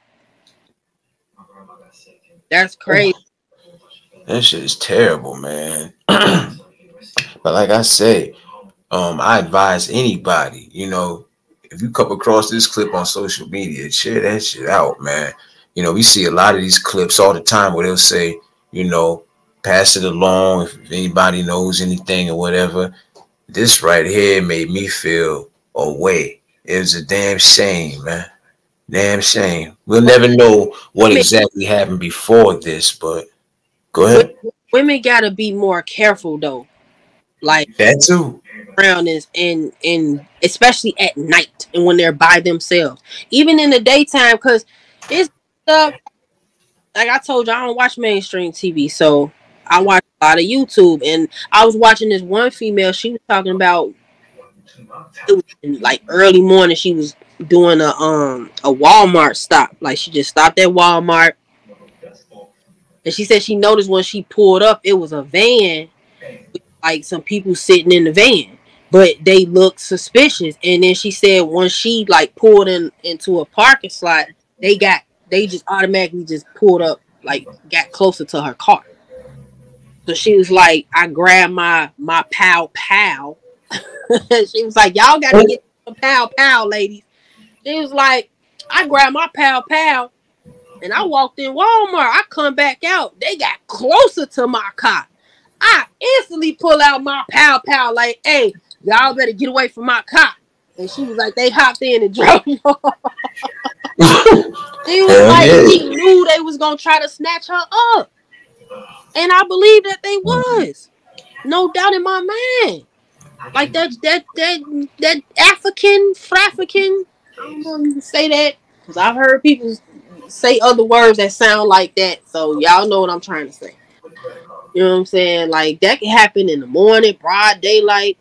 that's crazy. That shit is terrible, man. But like I say, I advise anybody, you know, if you come across this clip on social media, share that shit out, man. You know, we see a lot of these clips all the time where they'll say, you know, pass it along if anybody knows anything or whatever. This right here made me feel away. It was a damn shame, man. Damn shame. We'll never know what exactly happened before this, but go ahead. Women gotta be more careful though. Like that too. Around is and especially at night and when they're by themselves. Even in the daytime, because it's stuff like I told you, I don't watch mainstream TV, so I watch a lot of YouTube. And I was watching this one female, she was talking about it was in like early morning, she was doing a Walmart stop. Like she just stopped at Walmart. And she said she noticed when she pulled up, it was a van with like some people sitting in the van, but they looked suspicious. And then she said when she like pulled into a parking slot, they just automatically just pulled up, like got closer to her car. So she was like, I grabbed my pow. She was like, y'all got to get some pow, ladies. She was like, I grabbed my pow, and I walked in Walmart. I come back out. They got closer to my car. I instantly pull out my pow, like, hey, y'all better get away from my car. And she was like, they hopped in and drove off. She was like, she knew they was going to try to snatch her up. And I believe that they was. No doubt in my mind. Like that African, I don't know if you can say that, because I've heard people say other words that sound like that. So y'all know what I'm trying to say. You know what I'm saying? Like that can happen in the morning, broad daylight.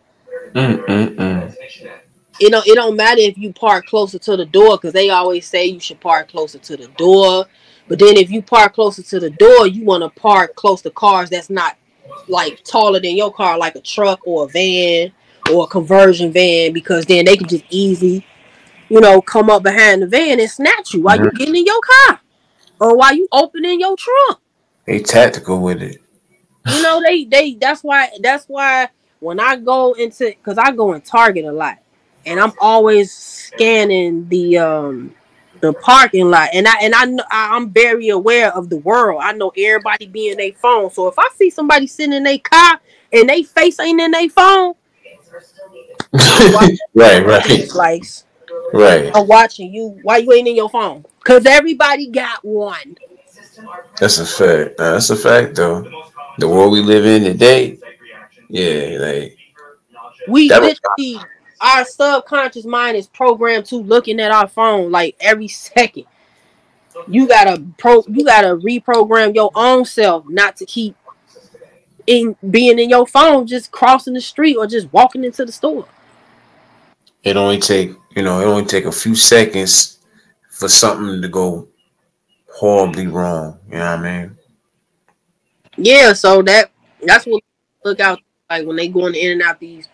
You know, it don't matter if you park closer to the door, because they always say you should park closer to the door. But then if you park closer to the door, you want to park close to cars that's not like taller than your car, like a truck or a van or a conversion van, because then they can just easily, you know, come up behind the van and snatch you while you're getting in your car or while you opening your trunk. They tactical with it. You know, that's why when I go into, because I go in Target a lot, and I'm always scanning the parking lot, and I'm very aware of the world. I know everybody be in their phone, so if I see somebody sitting in their car and they face ain't in their phone, right. I'm watching you. Why you ain't in your phone? Because everybody got one. That's a fact. That's a fact, though. The world we live in today, yeah, like we literally, our subconscious mind is programmed to looking at our phone like every second. You gotta reprogram your own self not to keep being in your phone, just crossing the street or just walking into the store. It only take a few seconds for something to go horribly wrong. You know what I mean? Yeah, so that's what look out like when they going in and out these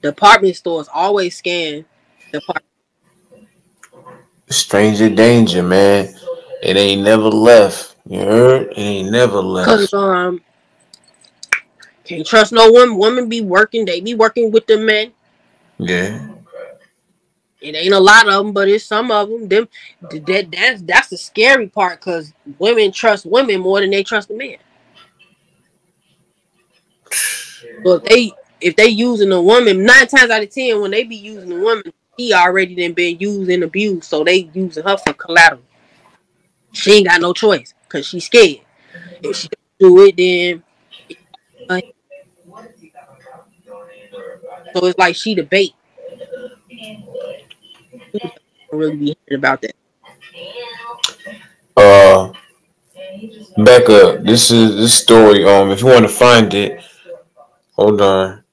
department stores. Always scan the part. Stranger danger, man. It ain't never left. You heard? It ain't never Cause left. can't trust no woman. Women be working. They be working with the men. Yeah. It ain't a lot of them, but it's some of them. That's the scary part. Cause women trust women more than they trust the men. So if they using a woman, 9 times out of 10, when they be using a woman, he already done been used and abused. So they using her for collateral. She ain't got no choice because she's scared. If she don't do it, then so it's like she the bait. People don't really be hearing about that. Becca, this story. If you want to find it, hold on.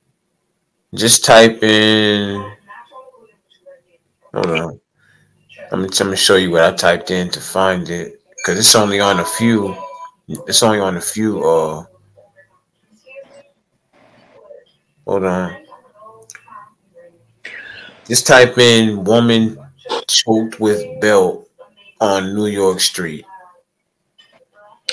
Just type in. Hold on. I'm gonna show you what I typed in to find it because it's only on a few. It's only on a few. Hold on. Just type in "woman choked with belt on New York Street."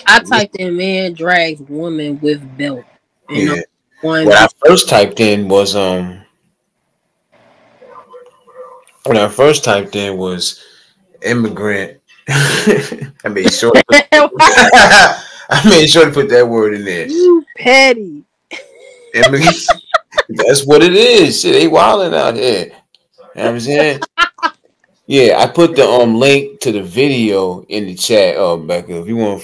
I typed in man drags woman with belt. And Yeah. one What I first typed in was When I first typed in was immigrant. I made sure. I made sure to put that word in there. You petty. Immigrant. That's what it is. Shit, they wilding out here. You know what I'm saying? Yeah, I put the link to the video in the chat, Becca. If you want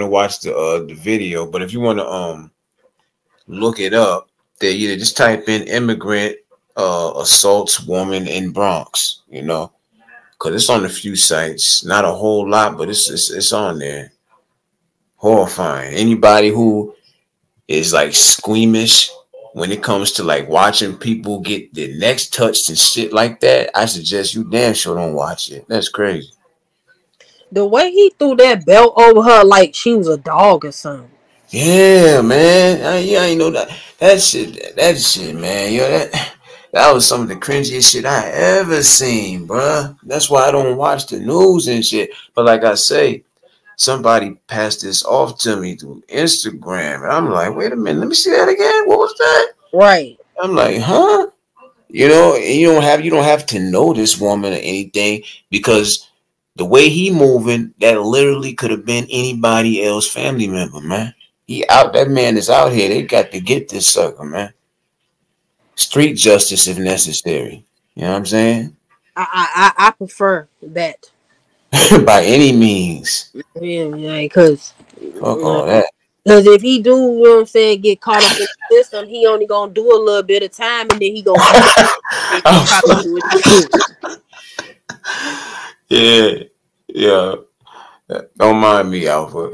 to watch the video, but if you want to look it up, they either just type in immigrant assaults woman in Bronx, because it's on a few sites, not a whole lot, but it's on there. Horrifying. Anybody who is like squeamish when it comes to like watching people get their necks touched and shit like that, I suggest you damn sure don't watch it. That's crazy. The way he threw that belt over her like she was a dog or something. Yeah, man. I know that shit, man. That was some of the cringiest shit I ever seen, bruh. That's why I don't watch the news and shit. But like I say, somebody passed this off to me through Instagram, and I'm like, wait a minute, let me see that again. What was that? Right. I'm like, huh? You don't have to know this woman or anything because the way he moving, that literally could have been anybody else family member, man. That man is out here. They got to get this sucker, man. Street justice if necessary. You know what I'm saying? I prefer that. By any means. Yeah, because Fuck all that. Because if he do, you know what I'm saying, get caught up in the system, he only gonna do a little bit of time and then he gonna Yeah. Don't mind me, Alpha.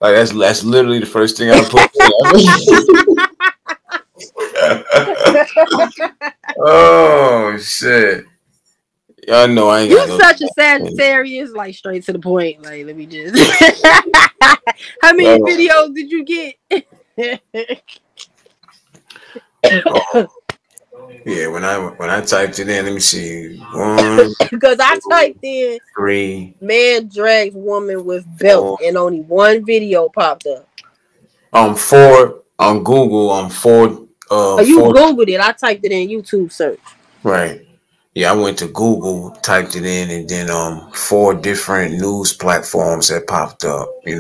That's literally the first thing I put. Oh shit! Y'all know I ain't. You such a Sagittarius, like straight to the point. Like, let me just. How many videos did you get? Yeah, when I typed it in, let me see. 1, because I typed in 3. Man drags woman with belt, 4. And only one video popped up. 4 on Google. 4. You Googled it. I typed it in YouTube search. Right. Yeah, I went to Google, typed it in, and then 4 different news platforms that popped up. They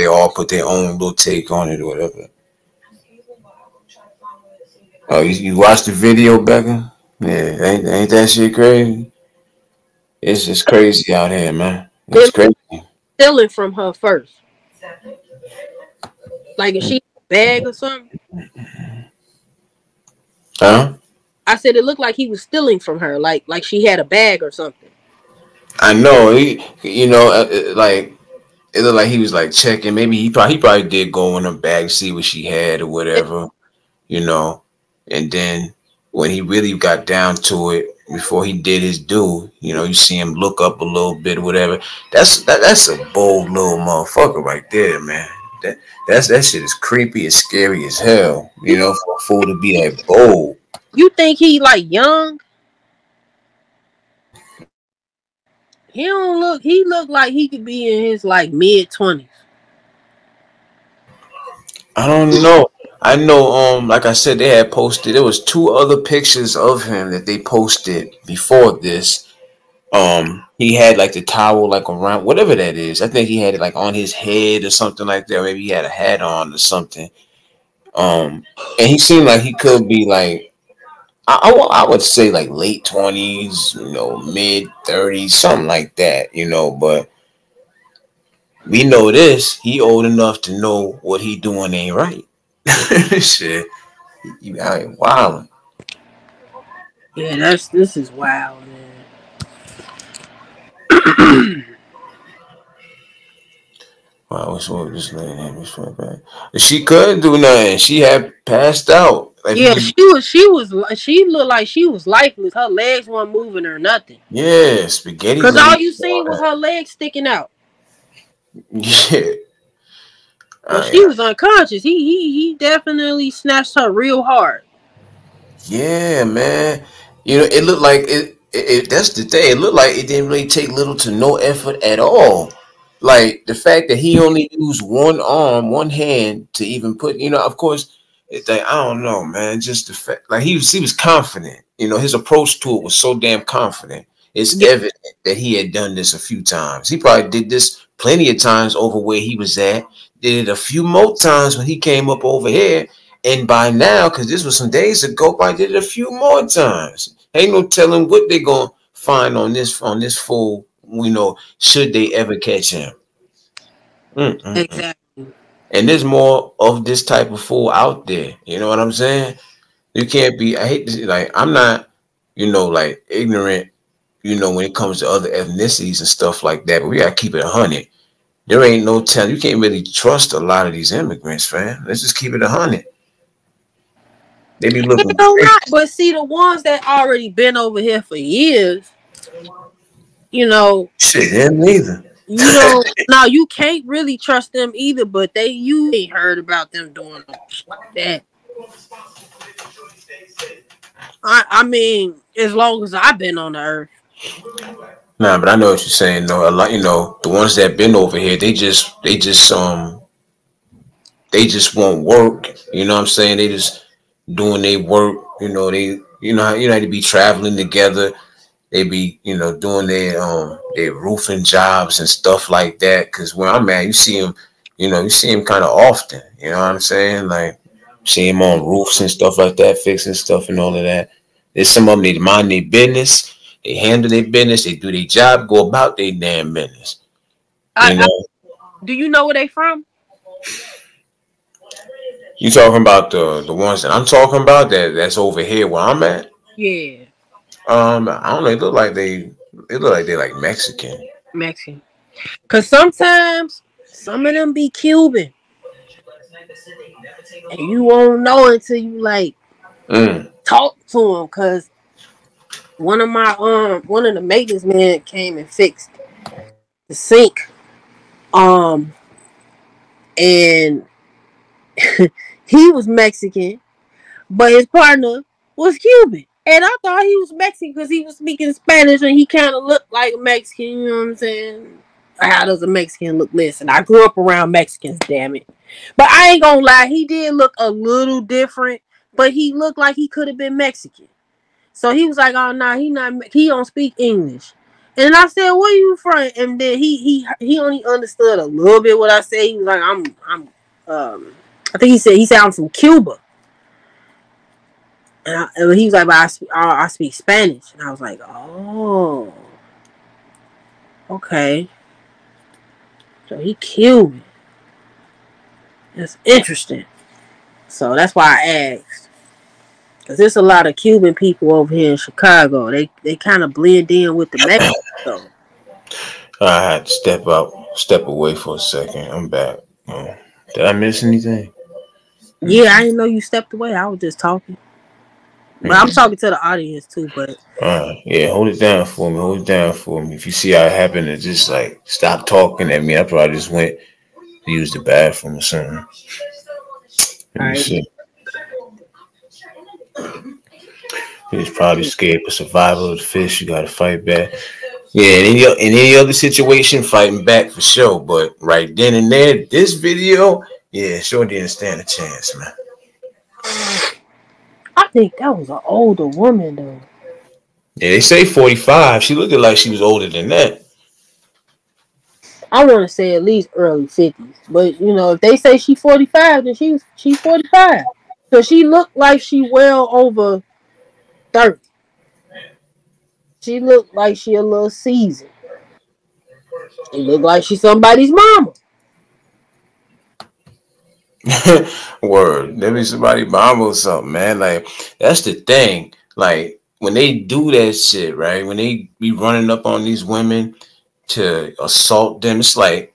all put their own little take on it or whatever. Oh, you watched the video, Becca? Yeah, ain't that shit crazy? It's just crazy out here, man. It's crazy. Stealing from her first. Like if she bag or something. Huh? I said it looked like he was stealing from her, like she had a bag or something. I know. Like it looked like he was like checking. Maybe he probably did go in her bag, see what she had or whatever, And then when he really got down to it, before he did his do. You know, you see him look up a little bit, whatever. That's a bold little motherfucker right there, man. That shit is creepy and scary as hell. You know, for a fool to be that bold. You think he like young? He don't look. He look like he could be in his like mid-20s. I don't know. I know, like I said, they had posted. There was two other pictures of him that they posted before this. He had like the towel like around whatever that is. I think he had it like on his head or something like that. Or maybe he had a hat on or something. And he seemed like he could be like I would say like late 20s, you know, mid 30s, something like that, you know. But we know this. He old enough to know what he doing ain't right. Shit, you out here wilding. Yeah, this is wild, man. Wow, what's wrong with this lady? She couldn't do nothing. She had passed out. Like, yeah, she looked like she was lifeless. Her legs weren't moving or nothing. Yeah, spaghetti. Because all you seen was her legs sticking out. Yeah. But she was unconscious. He definitely snatched her real hard. Yeah, man. You know, it looked like it. That's the thing. It looked like it didn't really take little to no effort at all. Like the fact that he only used one arm, one hand to even put. You know, of course, it's like I don't know, man. Just the fact, like he was confident. You know, his approach to it was so damn confident. It's evident that he had done this a few times. He probably did this plenty of times over where he was at. Did it a few more times when he came up over here. And by now, because this was some days ago, probably did it a few more times. Ain't no telling what they're gonna find on this fool. You know, should they ever catch him? Exactly. And there's more of this type of fool out there. You know what I'm saying? You can't be. I hate to say, like I'm not, you know, like ignorant. You know, when it comes to other ethnicities and stuff like that, but we gotta keep it 100. There ain't no telling. You can't really trust a lot of these immigrants, fam. Let's just keep it 100. They be looking. But see, the ones that already been over here for years, you know, shit, them neither. You know, now you can't really trust them either. But you ain't heard about them doing shit like that. I mean, as long as I've been on the earth. Nah, but I know what you're saying. No, a lot. You know, the ones that been over here, they just won't work. You know what I'm saying? They just doing their work. You know, they be traveling together. They be, you know, doing their roofing jobs and stuff like that. Cause where I'm at, you see them kind of often. You know what I'm saying? Like, see them on roofs and stuff like that, fixing stuff and all of that. There's some of them, they mind their business. They handle their business. They do their job. Go about their damn business. Do you know where they from? You talking about the ones that I'm talking about that's over here where I'm at? Yeah. I don't know. It look like they're like Mexican. Mexican. Cause sometimes some of them be Cuban, and you won't know until you like talk to them. Cause one of the maintenance men came and fixed the sink, and he was Mexican, but his partner was Cuban. And I thought he was Mexican because he was speaking Spanish and he kind of looked like a Mexican, you know what I'm saying? How does a Mexican look? Listen, I grew up around Mexicans, damn it. But I ain't gonna lie, he did look a little different, but he looked like he could have been Mexican. So he was like, oh, nah, he don't speak English. And I said, where you from? And then he only understood a little bit what I said. He was like, I think he said I'm from Cuba. And he was like, but I speak Spanish. And I was like, oh, okay. So he Cuban. That's interesting. So that's why I asked. Because there's a lot of Cuban people over here in Chicago. They kind of blend in with the Mexicans. I had to step away for a second. I'm back. Did I miss anything? Yeah, I didn't know you stepped away. I was just talking. But I'm talking to the audience too. But Yeah, hold it down for me. Hold it down for me. If you see how it happened, and just like stop talking at me, I probably just went to use the bathroom or something. Let all me right. see. He's probably scared for survival of the fish. You got to fight back. Yeah, in any other situation, fighting back for sure. But right then and there, this video, yeah, sure didn't stand a chance, man. I think that was an older woman though. Yeah, they say 45. She looked like she was older than that. I want to say at least early 50s. But you know, if they say she 45, then she 45. So she looked like she well over 30. She looked like she a little seasoned. She looked like she somebody's mama. Word. Maybe somebody bomb or something, man. Like, that's the thing. Like, when they do that shit, right? When they be running up on these women to assault them, it's like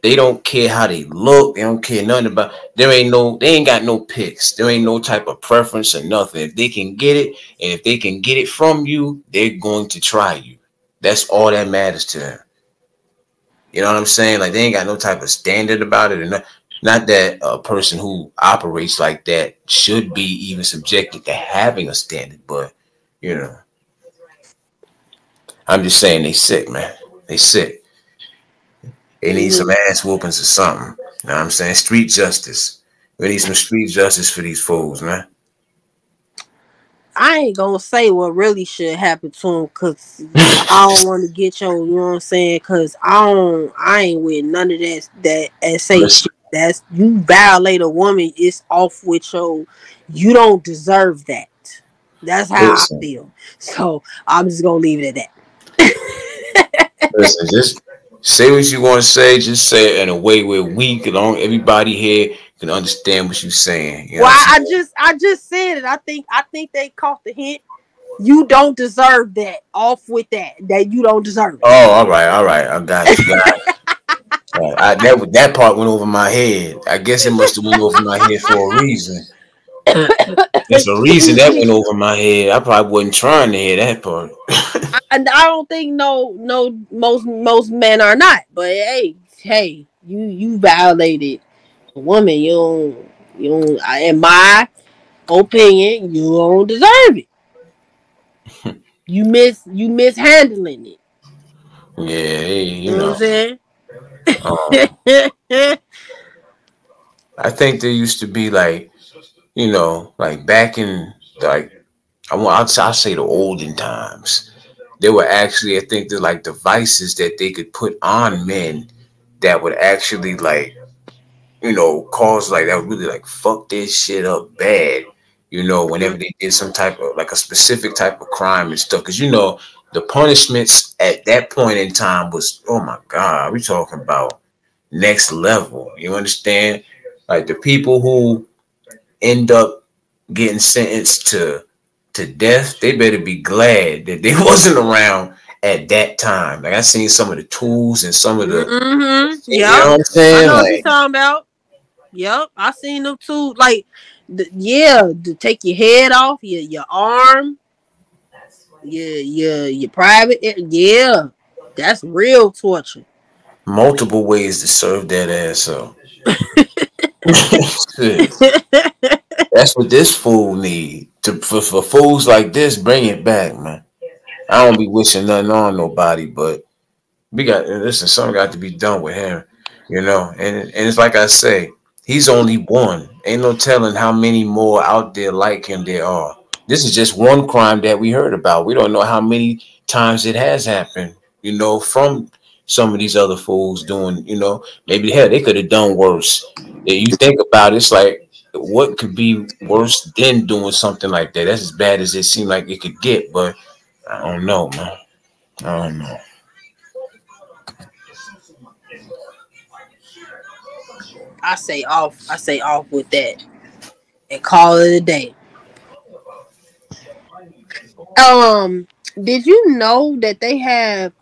they don't care how they look. They don't care nothing about. They ain't got no picks. There ain't no type of preference or nothing. If they can get it, and if they can get it from you, they're going to try you. That's all that matters to them. You know what I'm saying? Like, they ain't got no type of standard about it, or not that a person who operates like that should be even subjected to having a standard, but you know, I'm just saying they sick, man. They sick. They need some ass whoopings or something. You know what I'm saying? Street justice. We need some street justice for these fools, man. I ain't gonna say what really should happen to him because I don't want to get your, you know what I'm saying? Because I ain't with none of that say Listen, shit. That's you violate a woman. It's off with your. You don't deserve that. That's how I listen, feel. So I'm just gonna leave it at that. listen. Just say what you want to say. Just say it in a way where we can, everybody here can understand what you're saying. You know Well, what I'm I saying? just said it. I think they caught the hint. You don't deserve that. Off with that. That you don't deserve it. Oh, all right. I got you. That part went over my head. I guess it must have went over my head for a reason. There's a reason Excuse that me. went over my head. I probably wasn't trying to hear that part. I don't think no most men are not. But hey, you violated a woman. You don't. In my opinion, you don't deserve it. You mishandling it. Yeah, hey, You know what I'm saying? um, I think there used to be like, like back in like I'll say the olden times. There were actually, I think, there like devices that they could put on men that would actually like cause like that would really like fuck this shit up bad. Whenever they did some type of like a specific type of crime and stuff, because the punishments at that point in time was, oh my god, we talking about next level. You understand? Like the people who end up getting sentenced to death, they better be glad that they wasn't around at that time. Like I seen some of the tools and some of the, Mm-hmm. you know Yep. what I'm I saying? know what you're Like, talking about. Yep. I seen them too. Like, to take your head off, your arm, your private. Yeah, that's real torture. multiple ways to serve that ass up. Shit. That's what this fool need. For fools like this, bring it back, man. I don't be wishing nothing on nobody, but we got listen. Something got to be done with him, And it's like I say, he's only one. Ain't no telling how many more out there like him there are. This is just one crime that we heard about. We don't know how many times it has happened. From some of these other fools doing. Maybe hell they could have done worse. If you think about it, it's like what could be worse than doing something like that? That's as bad as it seemed like it could get. But I don't know, man. I don't know. I say off with that and call it a day. Um, did you know that they have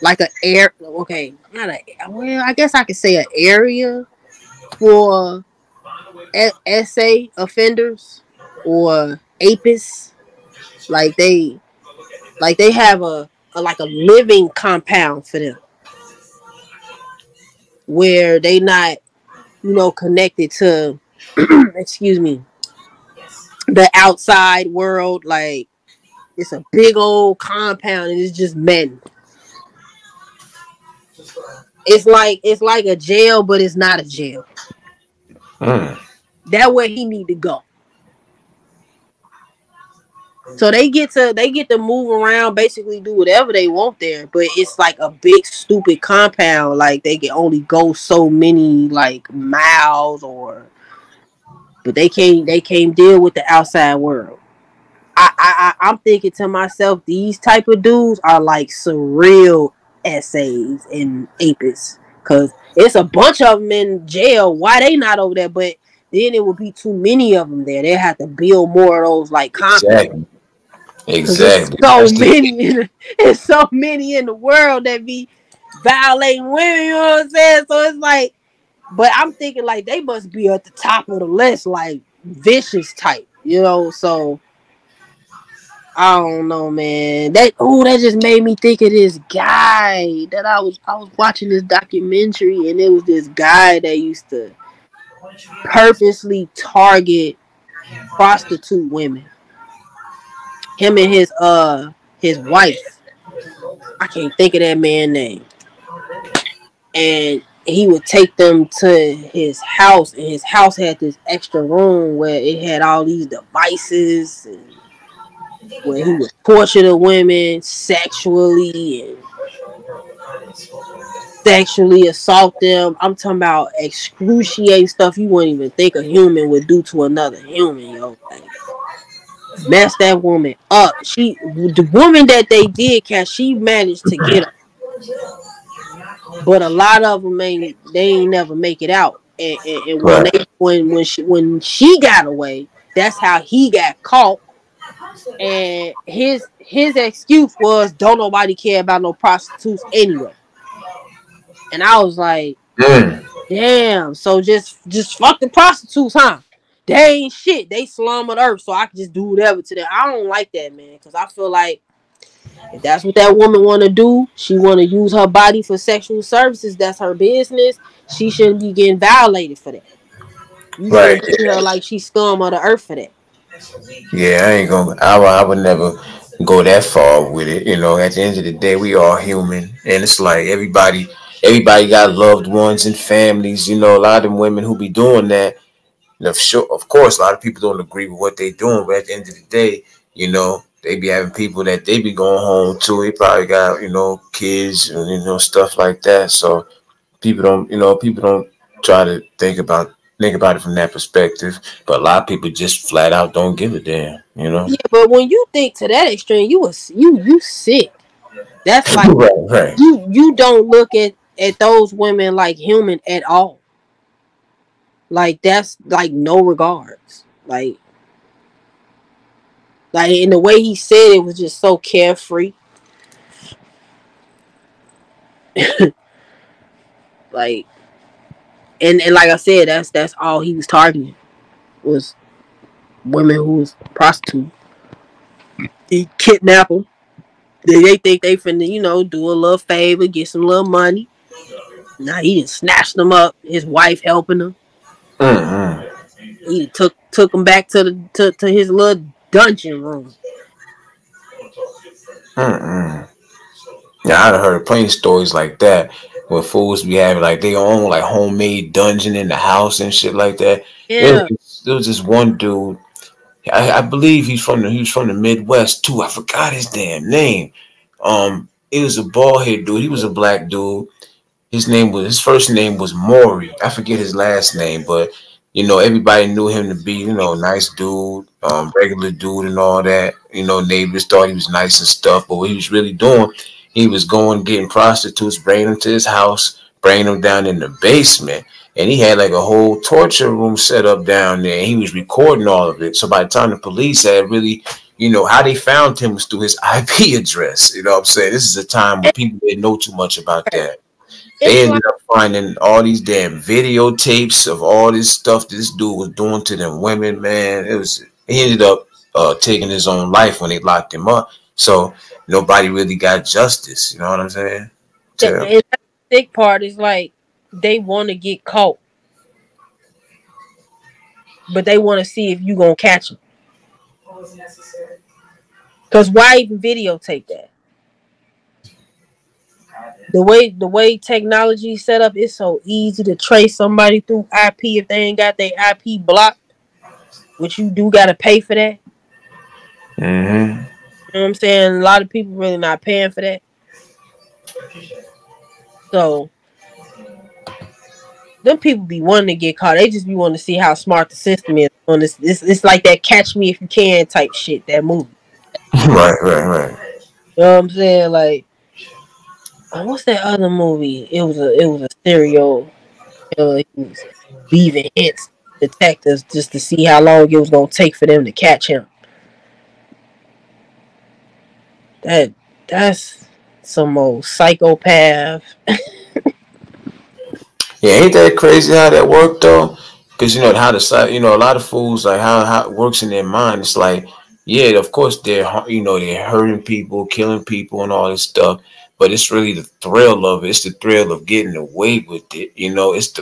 like a air? Okay, not a. Well, I guess I could say an area for SA offenders. or Apis. Like they have a like a living compound for them where they not, connected to excuse me, the outside world. Like it's a big old compound and it's just men. It's like a jail, but it's not a jail. Mm. That where he need to go. So they get to move around, basically do whatever they want there, but it's like a big stupid compound. Like they can only go so many like miles, but they can't deal with the outside world. I'm thinking to myself, these type of dudes are like surreal essays in Apis, because it's a bunch of them in jail. Why they not over there? But then it would be too many of them there. They have to build more of those like complexes. Exactly. Cause it's Exactly. so That's the many, it's so many in the world that be violating women. You know what I'm saying? So it's like, but I'm thinking like they must be at the top of the list, like vicious type. So I don't know, man. That just made me think of this guy that I was watching this documentary, and it was this guy that used to purposely target prostitute women. Him and his wife. I can't think of that man's name. And he would take them to his house, and his house had this extra room where it had all these devices, and where he would torture the women sexually and sexually assault them. I'm talking about excruciating stuff you wouldn't even think a human would do to another human, yo. Like, mess that woman up. The woman that they did catch, she managed to get her, but a lot of them ain't never make it out. And when right. she got away, that's how he got caught. And his excuse was, don't nobody care about no prostitutes anyway. And I was like, Mm. damn, so just fuck the prostitutes, huh? They ain't shit. They slum on earth, so I can just do whatever to them. I don't like that, man, because I feel like if that's what that woman want to do, she want to use her body for sexual services, that's her business. She shouldn't be getting violated for that. You Right. shouldn't treat her like she's scum of the earth for that. Yeah, I ain't gonna. I would never go that far with it. At the end of the day, we are human, and it's like everybody got loved ones and families. A lot of them women who be doing that. Sure, of course, a lot of people don't agree with what they doing, but at the end of the day, they be having people that they be going home to. They probably got kids and stuff like that. So people don't try to think about it from that perspective. But a lot of people just flat out don't give a damn. Yeah, but when you think to that extreme, you sick. That's like Right, right. you don't look at those women like human at all. Like that's like no regards. Like in the way he said it was just so carefree. Like and like I said, that's all he was targeting was women who was prostitute. He kidnap them. They think they finna, do a little favor, get some little money. Nah, he just snatched them up. His wife helping him. Mm-hmm. He took him back to his little dungeon room. Mm-hmm. Yeah, I've heard plenty of stories like that where fools be having like their own like homemade dungeon in the house and shit like that. Yeah. There was this one dude. I believe he was from the Midwest too. I forgot his damn name. It was a bald head dude. He was a black dude. His first name was Maury. I forget his last name, but everybody knew him to be, nice dude, regular dude and all that. Neighbors thought he was nice and stuff, but what he was really doing, he was going getting prostitutes, bringing them to his house, bringing them down in the basement, and he had like a whole torture room set up down there, and he was recording all of it. So by the time the police had really, how they found him was through his IP address. You know what I'm saying? This is a time when people didn't know too much about that. They ended up finding all these damn videotapes of all this stuff this dude was doing to them women, man. It was He ended up taking his own life when they locked him up. So nobody really got justice. You know what I'm saying? And the sick part is like they want to get caught, but they want to see if you gonna catch them. Because why even videotape that? The way technology is set up, it's so easy to trace somebody through IP if they ain't got their IP blocked, which you do gotta pay for that. Mm-hmm. You know what I'm saying? A lot of people really not paying for that. So them people be wanting to get caught. They just be wanting to see how smart the system is on this. It's like that Catch Me If You Can type shit. That movie. Right. You know what I'm saying? Like, what's that other movie? It was a serial killer. He was leaving hints to detectives just to see how long it was gonna take for them to catch him. That's some old psychopath. Yeah, ain't that crazy how that worked though? Because you know how a lot of fools like how it works in their mind. It's like, yeah, of course they're hurting people, killing people, and all this stuff. But it's really the thrill of it. It's the thrill of getting away with it. You know, it's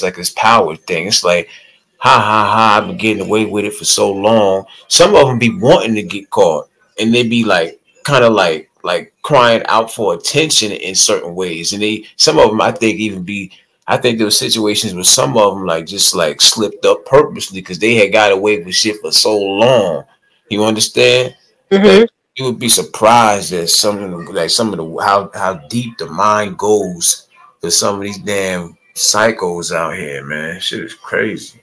like this power thing. It's like, ha ha ha, I've been getting away with it for so long. Some of them be wanting to get caught, and they be like, kind of like crying out for attention in certain ways. And some of them, I think there were situations where some of them just slipped up purposely because they had got away with shit for so long. You understand? Mm-hmm. That you would be surprised at some of the how deep the mind goes for some of these damn psychos out here, man. Shit is crazy.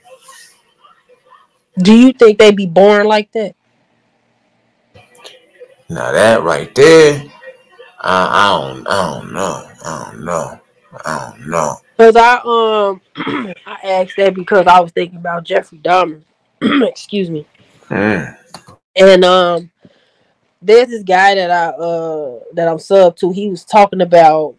Do you think they be born like that? Now that right there, I don't know. I don't know. I don't know. Cause I asked that because I was thinking about Jeffrey Dahmer. Excuse me. Mm. And there's this guy that I'm sub to. He was talking about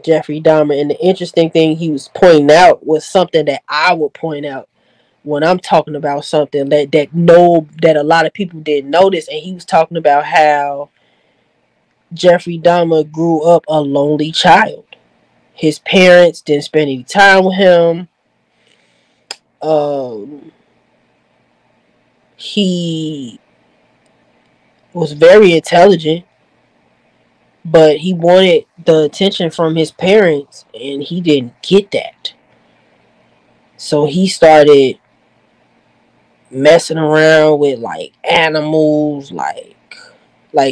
Jeffrey Dahmer, and the interesting thing he was pointing out was something that I would point out when I'm talking about something that a lot of people didn't notice. And he was talking about how Jeffrey Dahmer grew up a lonely child. His parents didn't spend any time with him. He was very intelligent, but he wanted the attention from his parents, and he didn't get that. So he started messing around with like animals, like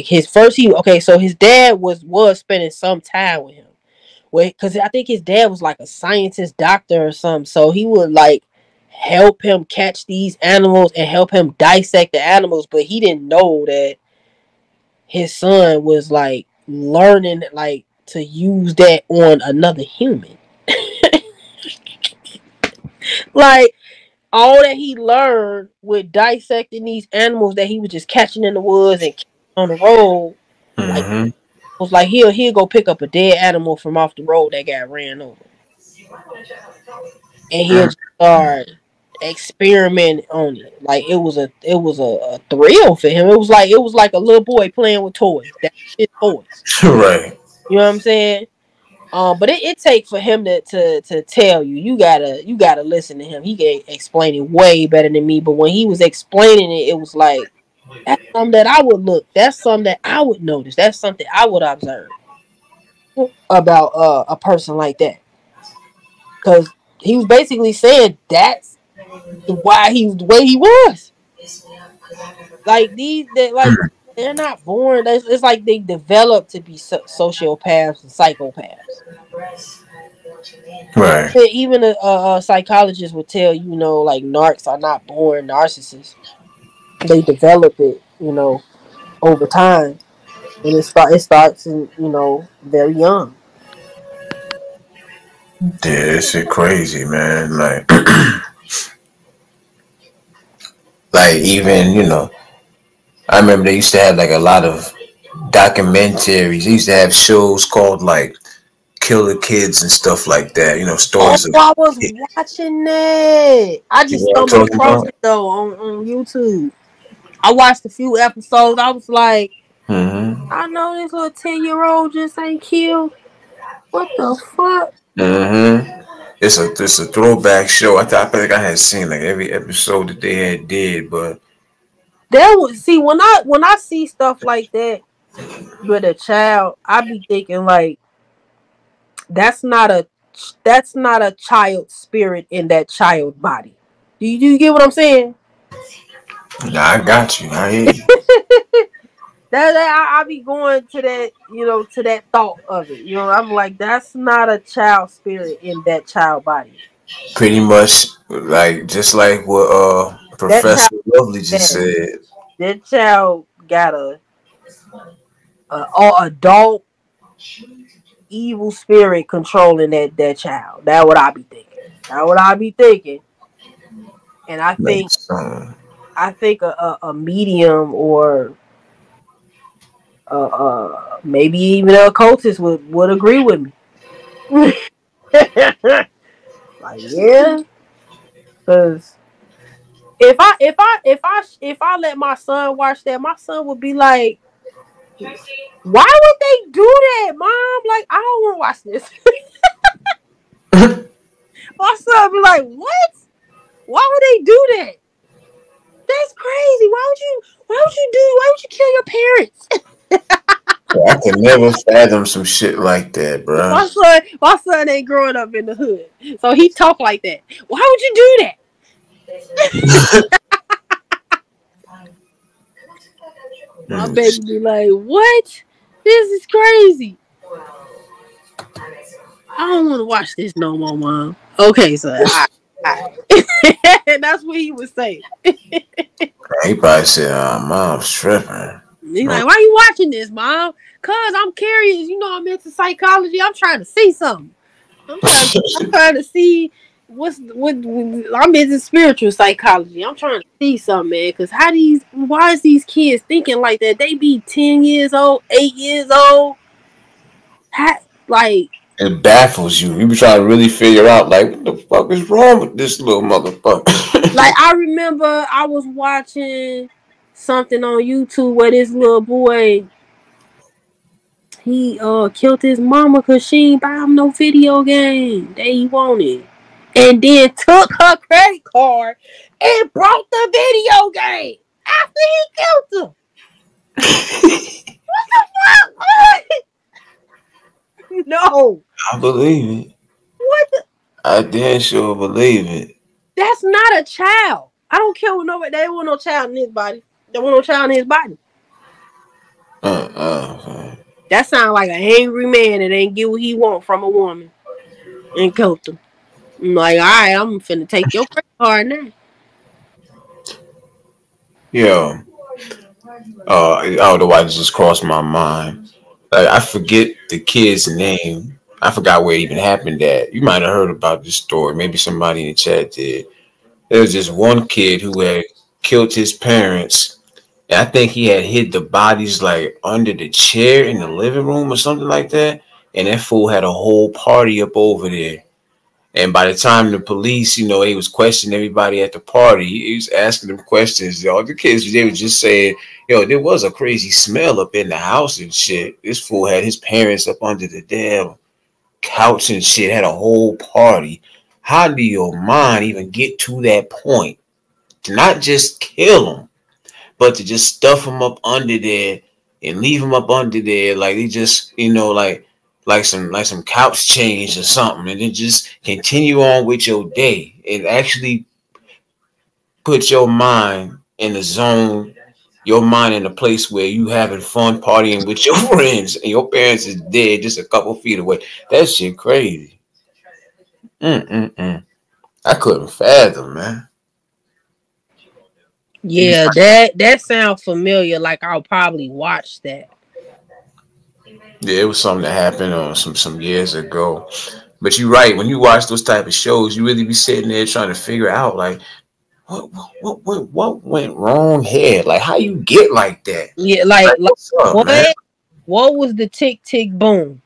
his first so his dad was spending some time with him. Wait, because I think his dad was like a scientist doctor or something. So he would like help him catch these animals and help him dissect the animals, but he didn't know that his son was like learning like to use that on another human. Like all that he learned with dissecting these animals that he was just catching in the woods and on the road, like Mm-hmm. was like he'll go pick up a dead animal from off the road that got ran over, and he'll just start experimenting on it. Like it was a thrill for him. It was like a little boy playing with toys. That's his toys. Right. You know what I'm saying? But it takes for him to tell you. You gotta listen to him. He can explain it way better than me. But when he was explaining it, it was like that's something that I would look. That's something that I would notice. That's something I would observe about a person like that. Because he was basically saying that's why he was the way he was. Like they're not born. It's like they develop to be sociopaths and psychopaths. Right. Even a psychologist would tell you, like narcs are not born narcissists. They develop it, over time, and it starts in very young. Yeah, this shit crazy, man. Like even I remember they used to have like a lot of documentaries. They used to have shows called like killer kids and stuff like that. You know, Oh, stories of I was watching that. I you just know what I'm stumbled talking across about. it though on YouTube. I watched a few episodes. I was like, Mm-hmm. I know this little 10-year-old just ain't killed. What the fuck? Mm-hmm. It's a throwback show. I think I had seen like every episode that they had did, but There was see when I see stuff like that with a child, I be thinking like that's not a that's not a child spirit in that child body. Do you get what I'm saying? nah, I got you. I hear you. That I be going to that, to that thought of it. I'm like, that's not a child spirit in that child body. Pretty much like just like what That child, Professor Lovely just yeah, said. that child got a adult evil spirit controlling that child. That what I be thinking. That what I be thinking. And I Like, think a medium or maybe even a occultist would agree with me. Like, yeah, because if I let my son watch that, my son would be like, why would they do that, mom? Like, I don't want to watch this. My son would be like, what? Why would they do that? That's crazy. Why would you kill your parents? I can never fathom some shit like that, bruh. My son ain't growing up in the hood, so he talk like that. Why would you do that? My baby be like, what? This is crazy. I don't want to watch this no more, mom. Okay, so that's what he would say. He probably said, mom's tripping. He's like, why you watching this, mom? Cause I'm curious. I'm into psychology. I'm trying to see something. I'm trying to see what I'm into spiritual psychology. I'm trying to see something, man. Cause why is these kids thinking like that? They be 10 years old, 8 years old. Like, It baffles you. You be trying to really figure out, like, what the fuck is wrong with this little motherfucker? like I remember I was watching something on YouTube where this little boy, he killed his mama because she ain't buy him no video game that he wanted. And then took her credit card and brought the video game after he killed her. What the fuck? No. I believe it. What the? I damn sure believe it. That's not a child. I don't care what nobody. They want no child in his body. They want no child in his body. That sounds like an angry man that ain't get what he want from a woman and killed him. I'm like, all right, I'm finna take your credit card now. Yo, I don't know why it just crossed my mind. Like, I forget the kid's name. I forgot where it even happened at. You might have heard about this story. Maybe somebody in the chat did. There was just one kid who had killed his parents. And I think he had hid the bodies like under the chair in the living room or something like that. And that fool had a whole party up over there. And by the time the police, he was questioning everybody at the party. He was asking them questions. Yo, the kids, they were just saying, yo, there was a crazy smell up in the house and shit. This fool had his parents up under the damn couch and shit, had a whole party. How do your mind even get to that point? To not just kill them, but to just stuff them up under there and leave them up under there like they just, like some couch change or something, and then just continue on with your day and actually put your mind in a zone, your mind in a place where you having fun partying with your friends and your parents is dead just a couple feet away. That shit crazy. I couldn't fathom, man. Yeah, that sounds familiar. Like I'll probably watch that. Yeah, it was something that happened some years ago. But you're right. When you watch those type of shows, you really be sitting there trying to figure out like what went wrong here. Like how you get like that? Yeah, like What's up, man? what was the tick tick boom?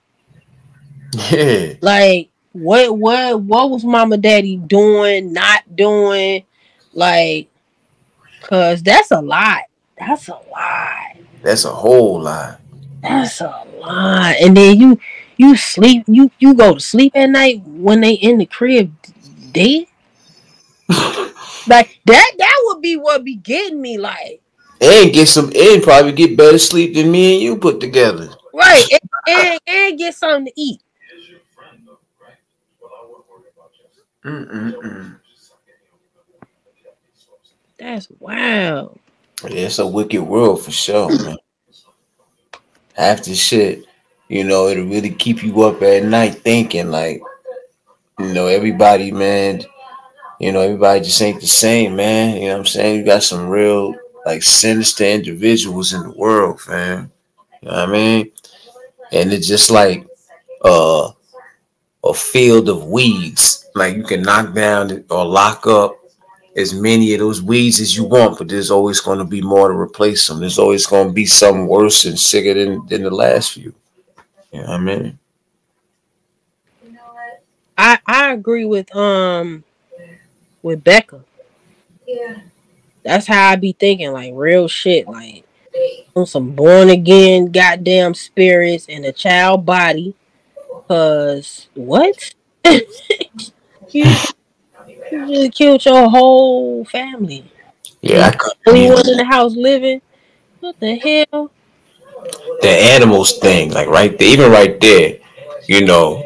Yeah, Like, what was mama daddy doing, not doing? Like, cause that's a lot. That's a lot. that's a whole lot. That's a lot. And then you sleep, you go to sleep at night when they in the crib dead. Like that would be what be getting me. Like, And probably get better sleep than me and you put together. right, and get something to eat. Mm-mm-mm. That's wow. Yeah, it's a wicked world for sure, man. Half the shit, it'll really keep you up at night thinking like, everybody, man, everybody just ain't the same, man. You know what I'm saying? You got some real like sinister individuals in the world, fam. You know what I mean? And it's just like uh a field of weeds. Like you can knock down or lock up as many of those weeds as you want, but there's always going to be more to replace them. There's always going to be something worse and sicker than the last few. You know what I mean? I agree with Becca. That's how I be thinking, like real shit, like on some born again goddamn spirits in a child body. Cause what? you, you just killed your whole family. And Yeah, I you couldn't the only even. one in the house living. What the hell? The animals thing, like right there, even right there,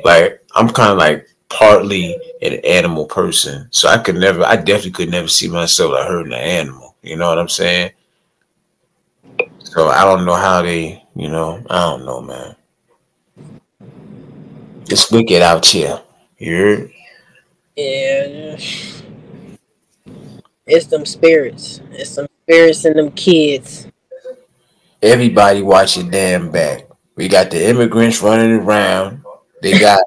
like I'm kind of like partly an animal person, so I definitely could never see myself like hurting an animal. You know what I'm saying? So I don't know how I don't know, man. It's wicked out here. You heard? Yeah, it's them spirits. It's some spirits in them kids. Everybody watch your damn back. We got the immigrants running around. They got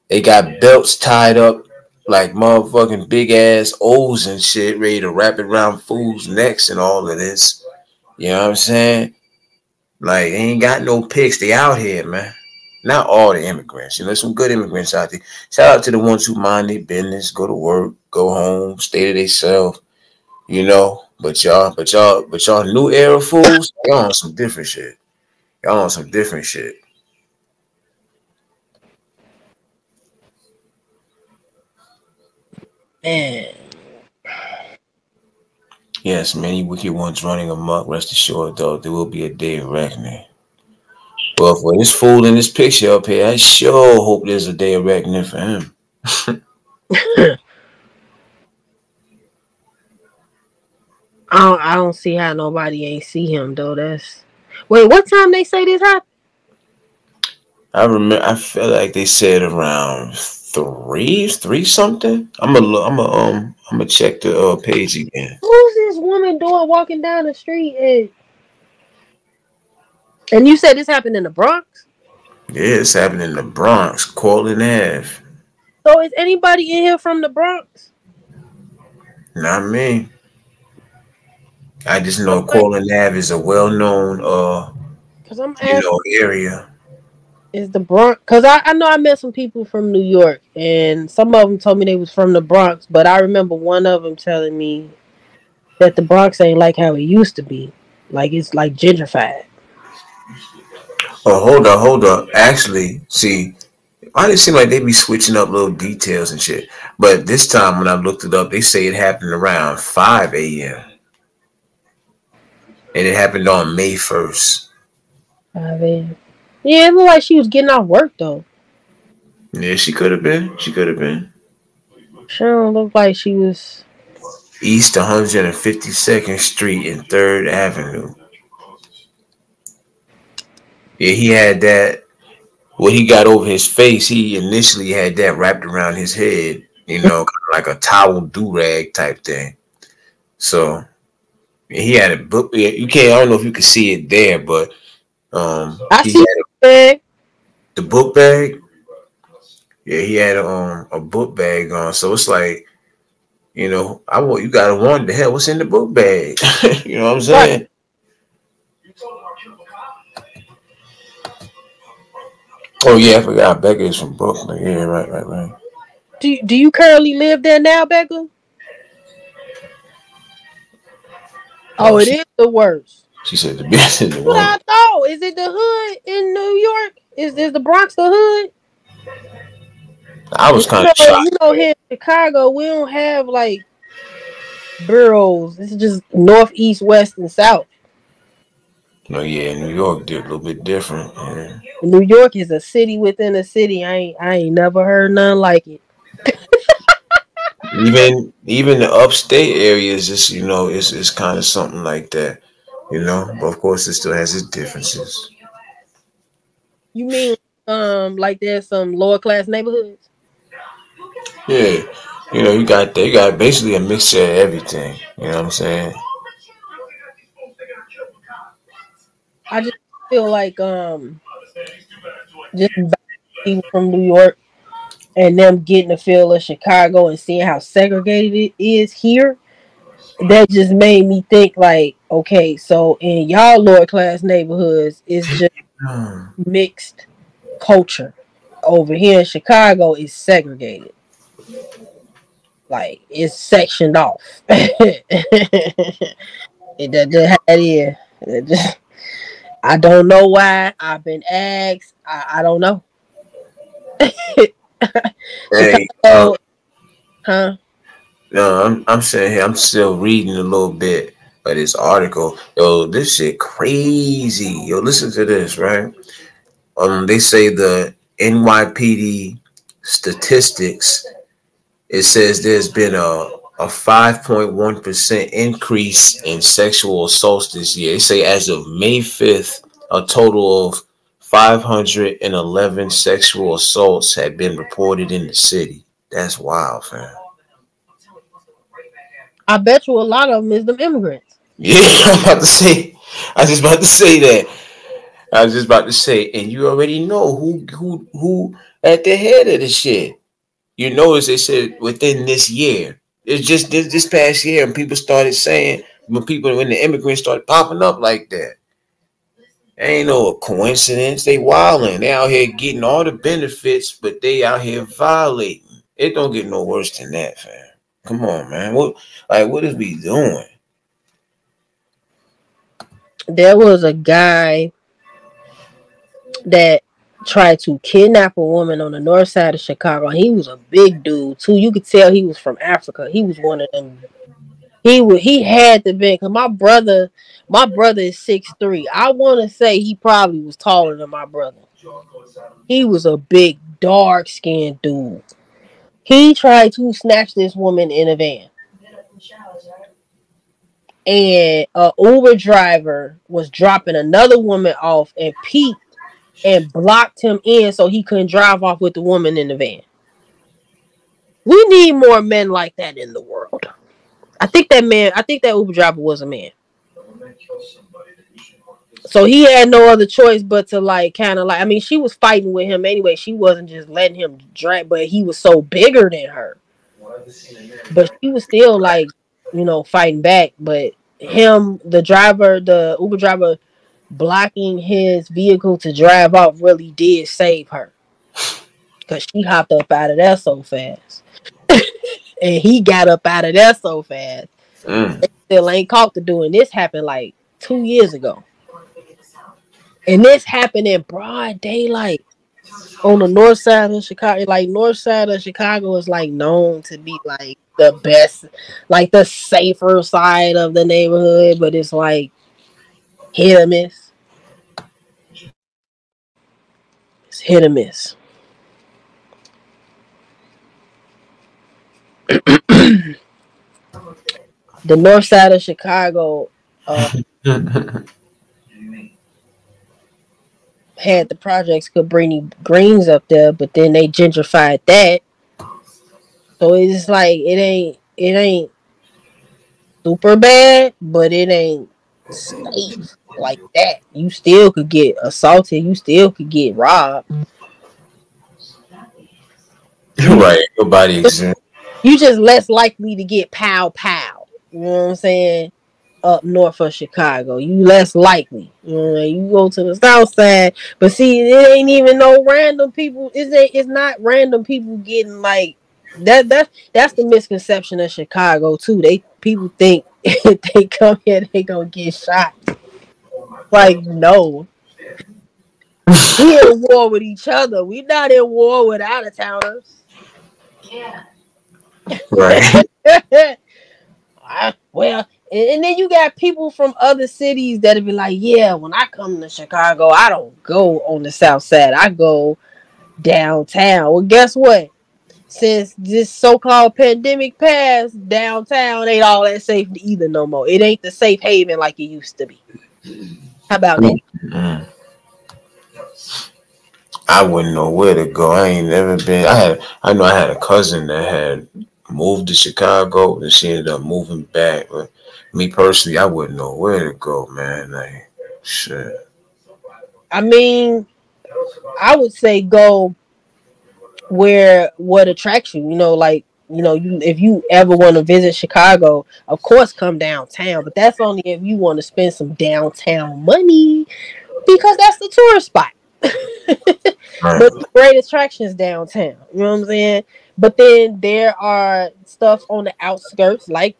They got belts tied up like motherfucking big ass O's and shit, ready to wrap it around fools' necks and all of this. You know what I'm saying? Like, they ain't got no picks. They out here, man. Not all the immigrants. Some good immigrants out there. Shout out to the ones who mind their business, go to work, go home, stay to themselves, But y'all new era fools, y'all on some different shit. Y'all on some different shit. Man, Yes, many wicked ones running amok. Rest assured, though, there will be a day of reckoning. Well, for this fool in this picture up here, I sure hope there's a day of reckoning for him. I don't see how nobody ain't see him though. That's wait, what time they say this happened? I remember. I feel like they said around three something. I'm gonna check the page again. Who's this woman doing walking down the street? And you said this happened in the Bronx. Yeah, it's happening in the Bronx, Cortland Ave. So is anybody in here from the Bronx? Not me. I just I'm know like, Cortland Ave is a well-known cause I'm asking, area. is the Bronx? Cause I know I met some people from New York, and some of them told me they was from the Bronx. But I remember one of them telling me that the Bronx ain't like how it used to be. Like it's like gentrified. Oh, hold on. Actually, see, why does it seem like they be switching up little details and shit? But this time when I looked it up, they say it happened around 5 a.m. and it happened on May 1st. I mean, yeah, it looked like she was getting off work though. Yeah, she could have been. She could have been. She don't look like she was. East 152nd Street and 3rd Avenue. Yeah, he had that. What he got over his face, he initially had that wrapped around his head, kind of like a towel do rag type thing. So he had a book. Yeah, you can't. I don't know if you can see it there, but I he see had bag. the book bag. Yeah, he had a book bag on. So it's like, I want you gotta wonder the hell what's in the book bag. You know what I'm Right. saying? Oh yeah, I forgot. Becca is from Brooklyn. Yeah, right. Do you currently live there now, Becca? Oh, Oh, it is the worst. she said the best in the What world. I thought. Is it the hood in New York? Is the Bronx the hood? I was 'Cause kind of you shocked. know, here in Chicago, we don't have like boroughs. This is just north, east, west, and south. No, yeah, New York did a little bit different. Yeah. New York is a city within a city. I ain't never heard none like it. Even the upstate areas, is it's kind of something like that. But of course, it still has its differences. You mean like there's some lower class neighborhoods? Yeah, you got basically a mixture of everything. You know what I'm saying? I just feel like just people from New York and them getting the feel of Chicago and seeing how segregated it is here. That just made me think like, okay, so in y'all lower class neighborhoods, it's just Hmm. mixed culture. Over here in Chicago, it's segregated. Like it's sectioned off. That is. I don't know why. I've been asked. I don't know. Hey, Chicago, huh? no, I'm saying here. I'm still reading a little bit of this article. Yo, this shit crazy. Yo, listen to this, right? They say the NYPD statistics. It says there's been a 5.1% increase in sexual assaults this year. They say as of May 5th, a total of 511 sexual assaults had been reported in the city. That's wild, fam. I bet you a lot of them is them immigrants. Yeah, I'm about to say. I was just about to say that. I was just about to say, and you already know who at the head of the shit. You notice they said within this year. It's just this past year, and people started saying when the immigrants started popping up like that. Ain't no coincidence. They wilding. They out here getting all the benefits, but they out here violating. It don't get no worse than that, fam. Come on, man. What is we doing? There was a guy that tried to kidnap a woman on the north side of Chicago. He was a big dude too. You could tell he was from Africa. He was one of them. He had to be because my brother is 6'3". I want to say he probably was taller than my brother. He was a big dark skinned dude. He tried to snatch this woman in a van, and a Uber driver was dropping another woman off and peeped and blocked him in so he couldn't drive off with the woman in the van. We need more men like that in the world. I think that Uber driver was a man. So he had no other choice but to like kind of like, I mean, she was fighting with him anyway. She wasn't just letting him drag, but he was so bigger than her. But she was still like, fighting back. But him, the Uber driver blocking his vehicle to drive off really did save her. Because she hopped up out of there so fast. And he got up out of there so fast. Mm. They still ain't caught the doing. This happened like 2 years ago. And this happened in broad daylight on the north side of Chicago. Like north side of Chicago is like known to be like the best, like the safer side of the neighborhood, but it's like hit or miss. It's hit or miss. The north side of Chicago had the projects Cabrini Greens up there, but then they gentrified that. So it's like it ain't super bad, but it ain't safe like that. You still could get assaulted. You still could get robbed. You Right. Nobody exempt. you just less likely to get pow pow. You know what I'm saying? up north of Chicago. You less likely. You know, you go to the south side, but see, it ain't even no random people. It's not random people getting like that. That's the misconception of Chicago too. People think if they come here, they gonna get shot. Like no, we in war with each other. We not in war with out of towners. Right. Well, and then you got people from other cities that'll be like, yeah, when I come to Chicago, I don't go on the south side. I go downtown. Well, guess what? Since this so-called pandemic passed, downtown ain't all that safe either no more. It ain't the safe haven like it used to be. How about that? Mm. I wouldn't know where to go. I ain't never been. I know I had a cousin that had moved to Chicago and she ended up moving back. But me personally, I wouldn't know where to go, man. Like shit. I mean, I would say go where what attracts you. You know, like you if you ever want to visit Chicago, of course come downtown. But that's only if you want to spend some downtown money because that's the tourist spot. Right. But the great attractions downtown. You know what I'm saying? But then there are stuff on the outskirts, like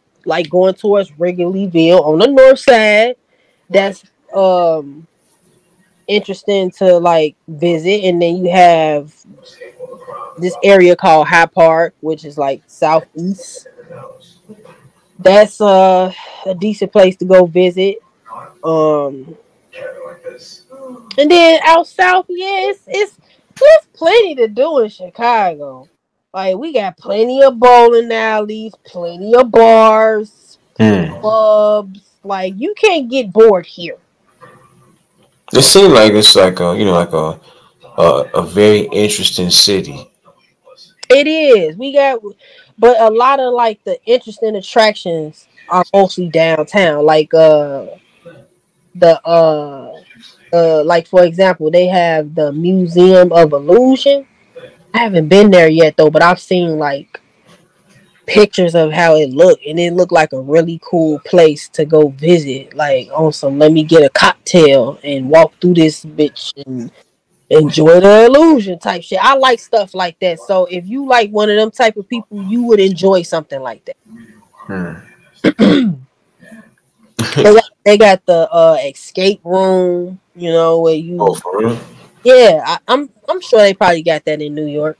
going towards Wrigleyville on the north side. That's um interesting to like visit, and then you have this area called High Park, which is like southeast. That's a decent place to go visit. Um, and then out south, yeah, there's plenty to do in Chicago. Like we got plenty of bowling alleys, plenty of bars, Hmm. clubs. Like you can't get bored here. It seemed like it's like a very interesting city. It is. We got, but a lot of like the interesting attractions are mostly downtown. Like the like for example, they have the Museum of Illusion. I haven't been there yet though, but I've seen like pictures of how it looked, and it looked like a really cool place to go visit. Like on some, let me get a cocktail and walk through this bitch and enjoy the illusion type shit. I like stuff like that. So if you like one of them type of people, you would enjoy something like that. Hmm. They got the escape room, where Oh, you for real? yeah, I'm sure they probably got that in New York.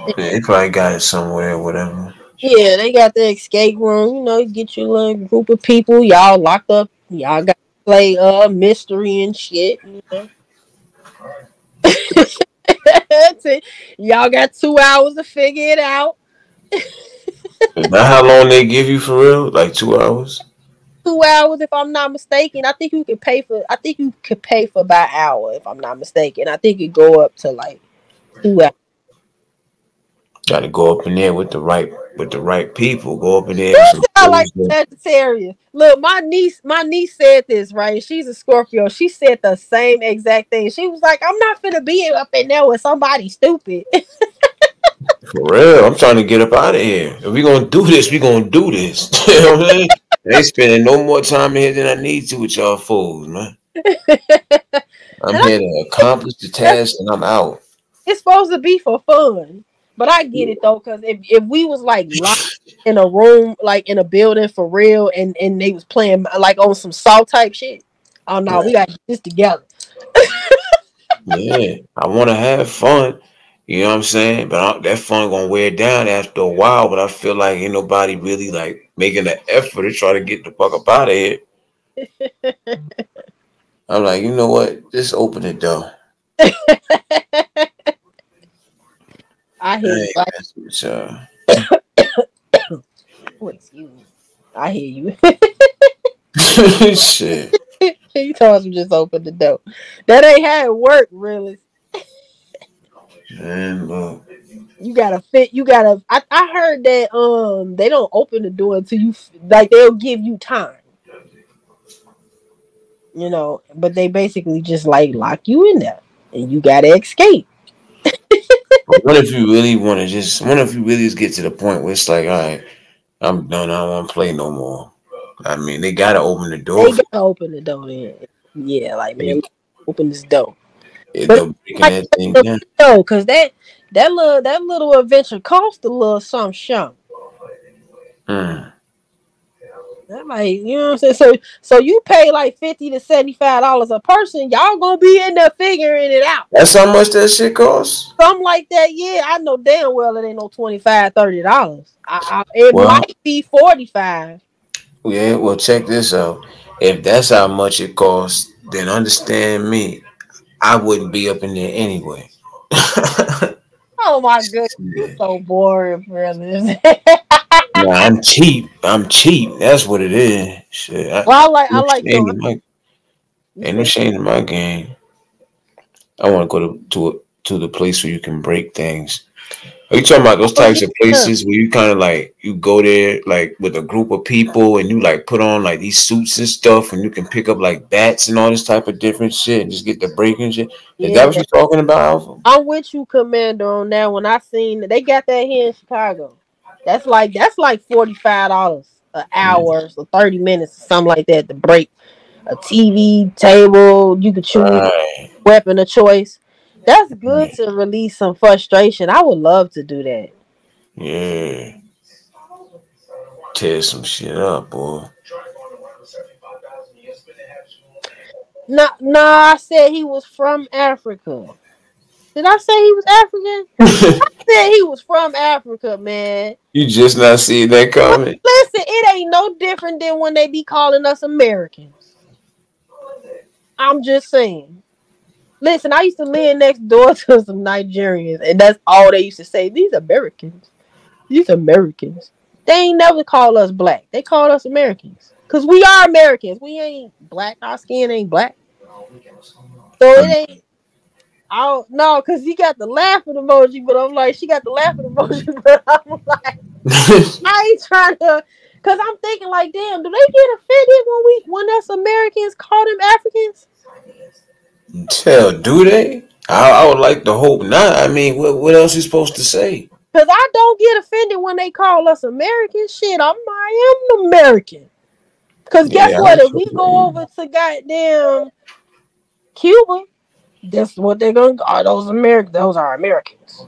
Yeah, they probably got it somewhere, whatever. Yeah, they got the escape room. You get your little group of people, y'all locked up. Y'all got to play mystery and shit. Y'all got 2 hours to figure it out. Is that how long they give you for real? Like 2 hours? 2 hours, if I'm not mistaken. I think you could pay for. I think you could pay for about an hour, if I'm not mistaken. I think it go up to like 2 hours. Got to go up in there with the right people. Go up in there You with some sound like clothes on. Sagittarius. Look, my niece said this, right? She's a Scorpio. She said the same exact thing. She was like, "I'm not finna be up in there with somebody stupid." For real, I'm trying to get up out of here. If we gonna do this, we gonna do this. You know what I mean? I ain't spending no more time in here than I need to with y'all fools, man. I'm And here to accomplish the task and I'm out. it's supposed to be for fun. But I get it though, because if we was like locked in a room, like in a building for real, and they was playing like on some Saw type shit, oh no, we got to get this together. Yeah, I want to have fun. You know what I'm saying? But that fun gonna wear down after a while. But I feel like ain't nobody really like making an effort to try to get the fuck up out of here. I'm like, you know what? Just open the door. I I hear you. ain't messing with y'all. Excuse me. I hear you. Shit, He told us to just open the door. That ain't how it work, really. man. Look, You gotta fit. You gotta. I heard that they don't open the door until like they'll give you time. But they basically just like lock you in there, and you gotta escape. what if you really want to just? What if you really just get to the point where it's like, all right, I'm done. I don't want to play no more. I mean, they gotta open the door. They gotta open the door then. Yeah, like man, open this door. They're breaking that thing down. No, cause that little adventure cost a little something. That like, you know what I'm saying? So you pay like $50 to $75 a person, y'all gonna be in there figuring it out. That's how much that shit costs? Something like that, yeah. I know damn well it ain't no $25, $30. It might be $45. Yeah, well check this out. If that's how much it costs, then understand me. I wouldn't be up in there anyway. Oh my goodness, you're so boring, brothers. Nah, I'm cheap. That's what it is. Shit. Well, I like ain't no shame in my game. I want to go to the place where you can break things. Are you talking about those types of places where you kind of like you go there like with a group of people and you like put on like these suits and stuff and you can pick up like bats and all this type of different shit and just get the breaking shit? Is that what you're talking about, Alpha? I'm with you, Commander, on that. When I seen they got that here in Chicago, that's like $45 an hour, so 30 minutes or something like that to break a TV table. You could choose weapon of choice. That's good to release some frustration. I would love to do that. Yeah. Tear some shit up, boy. No, I said he was from Africa. Did I say he was African? I said he was from Africa, man. You just not seeing that coming. Listen, it ain't no different than when they be calling us Americans. I'm just saying. Listen, I used to live next door to some Nigerians, and that's all they used to say. These Americans. These Americans. They ain't never call us black. They call us Americans. Because we are Americans. We ain't black. Our skin ain't black. So it ain't. I don't know, because he got the laughing emoji, but I'm like, she got the laughing emoji, but I'm like, I ain't trying to, because I'm thinking like, damn, do they get offended when us Americans call them Africans? Hell, do they? I would like to hope not. I mean, what else you supposed to say? Because I don't get offended when they call us Americans. Shit, I am American. Because guess what? If we go over to goddamn Cuba, that's what they're going to call those Americans. Those are Americans.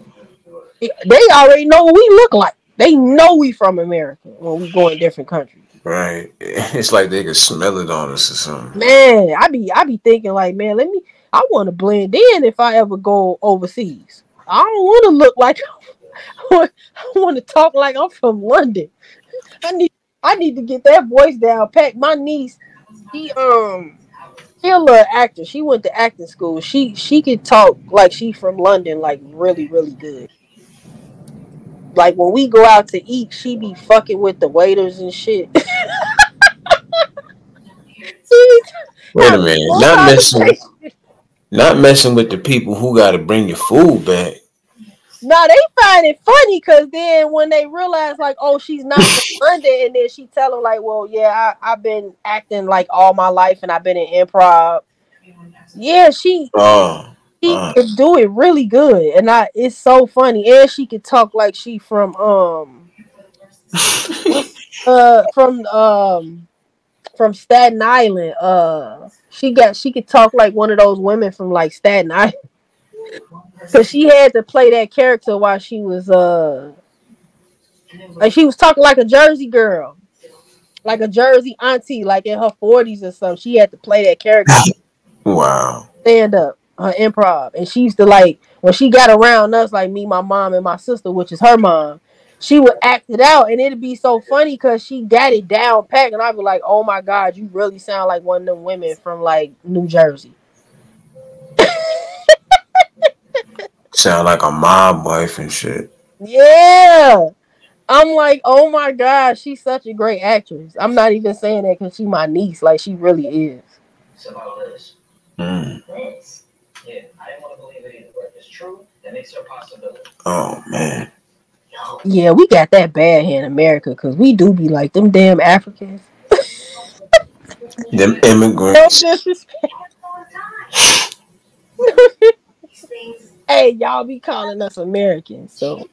They already know what we look like. They know we from America when we go in different countries. Right. It's like they can smell it on us or something. Man, I be thinking like, man, I want to blend in if I ever go overseas. I don't want to look like I want to talk like I'm from London. I need to get that voice down pat. My niece, she a little actor. She went to acting school. She could talk like she from London, like really, really good. Like when we go out to eat, she be fucking with the waiters and shit. Wait a minute, not messing with the people who got to bring your food back. No, they find it funny because then when they realize like, oh, she's not from London, and then she tell them like, well, yeah, I've been acting like all my life and I've been in improv. Yeah, she could do it really good, and it's so funny, and she could talk like she from Staten Island. She could talk like one of those women from like Staten Island. So she had to play that character while she was like she was talking like a Jersey girl, like a Jersey auntie, like in her 40s or something. She had to play that character. Wow. Stand up, her improv, and she used to like when she got around us, like me, my mom, and my sister, which is her mom. She would act it out, and it'd be so funny because she got it down packed, and I'd be like, "Oh my God, you really sound like one of them women from like New Jersey." Sound like a mob wife and shit. Yeah. I'm like, oh my God, she's such a great actress. I'm not even saying that because she's my niece. Like, she really is. Oh, man. Yeah, we got that bad here in America because we do be like them damn Africans. Them immigrants. No disrespect. Hey, y'all be calling us Americans, so.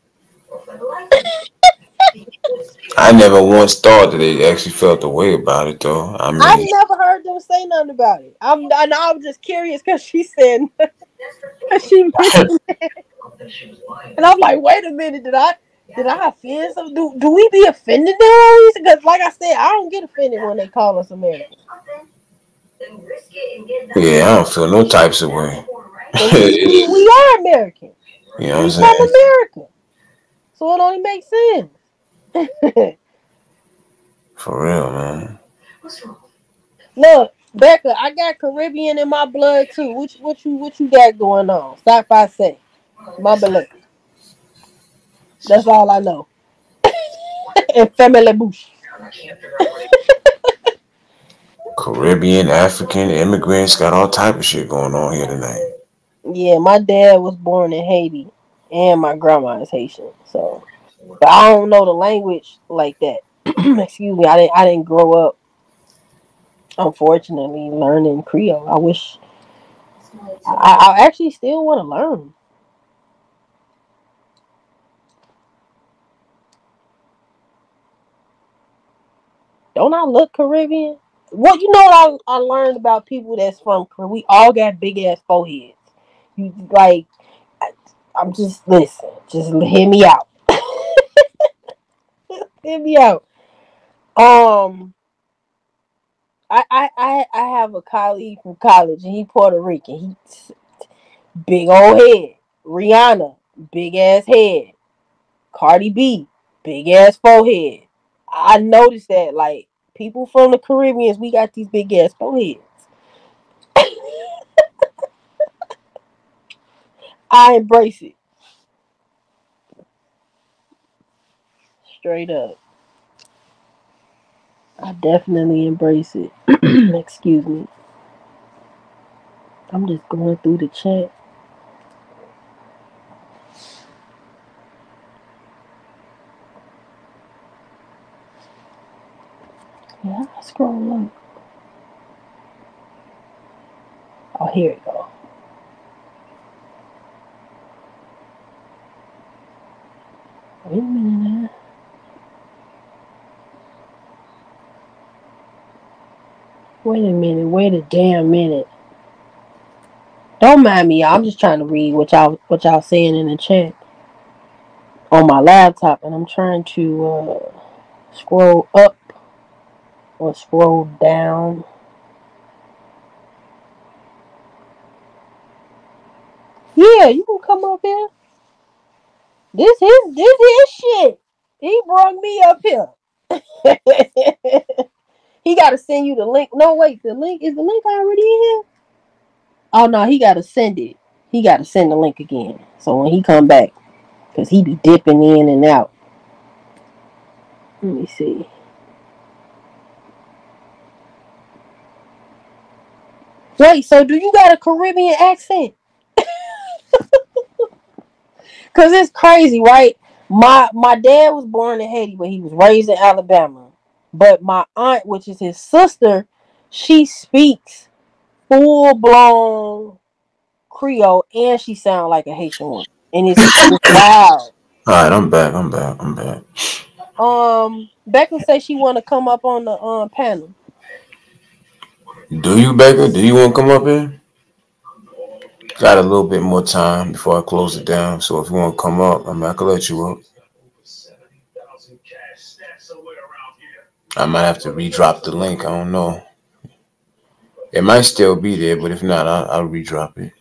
I I never once thought that they actually felt the way about it, though. I I've mean, never heard them say nothing about it. I'm just curious because she said she mentioned it, and I'm like, wait a minute, did I offend some? Do we be offended now? Because like I said, I don't get offended when they call us American. yeah, I don't feel no types of way. Because we are American. You know what I'm We from saying? America. So it only makes sense. For real, man. Look, Becca, I got Caribbean in my blood too. What you got going on? Stop by say. My beloved. That's all I know. And family bush. Caribbean, African, immigrants got all type of shit going on here tonight. Yeah, my dad was born in Haiti and my grandma is Haitian. So but I don't know the language like that. Excuse me, I didn't grow up unfortunately learning Creole. I wish I actually still want to learn. Don't I look Caribbean? Well, you know what I learned about people that's from Caribbean? We all got big ass foreheads. You like, I, I'm just listen. Just hear me out. Hear me out. Um, I have a colleague from college, and he Puerto Rican. He big old head. Rihanna, big ass head. Cardi B, big ass forehead. I noticed that like people from the Caribbeans, we got these big ass foreheads. I embrace it straight up. I definitely embrace it. Excuse me. I'm just going through the chat. Yeah, I scroll up. Oh, here it go. Wait a minute now. Wait a minute. Wait a damn minute. Don't mind me. I'm just trying to read what y'all saying in the chat on my laptop, and I'm trying to scroll up or scroll down. Yeah, you can come up here. This his shit. He brought me up here. He got to send you the link. No, wait, the link is the link already in here? Oh no, he got to send it. He got to send the link again. So when he come back, cause he be dipping in and out. Let me see. Wait, so do you got a Caribbean accent? Cause it's crazy, right? My dad was born in Haiti, but he was raised in Alabama. But my aunt, which is his sister, she speaks full blown Creole, and she sounds like a Haitian woman, and it's wild. All right, I'm back. I'm back. I'm back. Becca says she want to come up on the panel. Do you, Baker? Do you want to come up here? Got a little bit more time before I close it down. So if you want to come up, I can let you up. I might have to redrop the link. I don't know. It might still be there, but if not, I'll redrop it.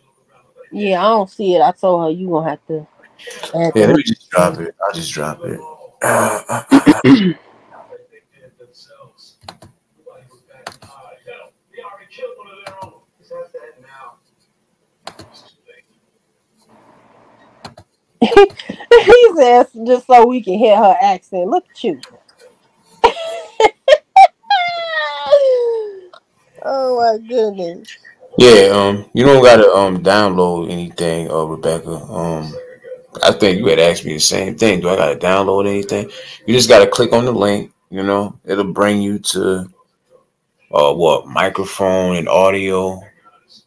Yeah, I don't see it. I told her you gonna have to add Yeah, the let me link. just drop it. I'll just drop it. He says just so we can hear her accent. Look at you. Oh my goodness. Yeah, you don't gotta download anything, Rebecca. I think you had asked me the same thing. Do I gotta download anything? You just gotta click on the link. You know, it'll bring you to what microphone and audio.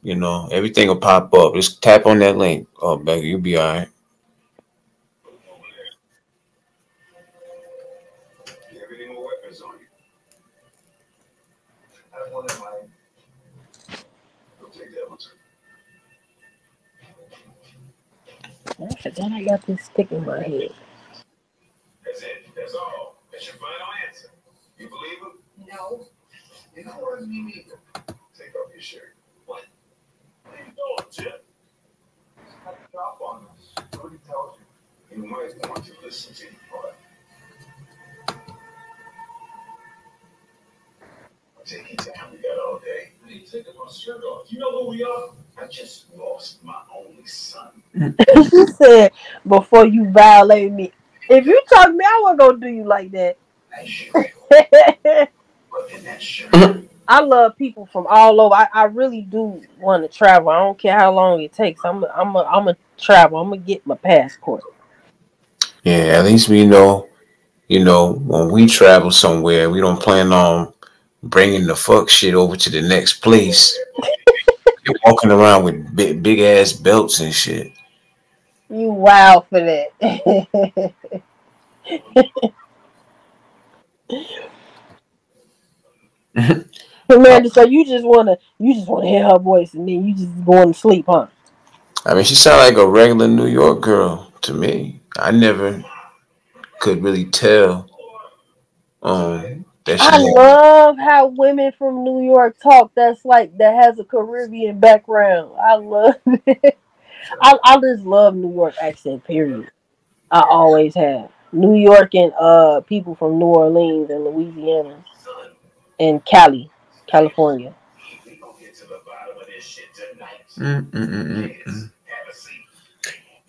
You know, everything will pop up. Just tap on that link. Oh, Becca, you'll be all right. Then I got this stick in my head. She said, before you violate me. If you talk to me, I wasn't gonna do you like that. I love people from all over. I really do want to travel. I don't care how long it takes. I'm a travel. I'm gonna get my passport. Yeah, at least we know. When we travel somewhere, we don't plan on bringing the fuck shit over to the next place. You're walking around with big ass belts and shit. You wild for that. Amanda, so you just wanna hear her voice and then you just going to sleep, huh? I mean, she sounded like a regular New York girl to me. I never could really tell. That I she had. love how women from New York talk. That has a Caribbean background. I love it. I just love New York accent. Period. I always have. New York and people from New Orleans and Louisiana and California. Mm-mm-mm-mm.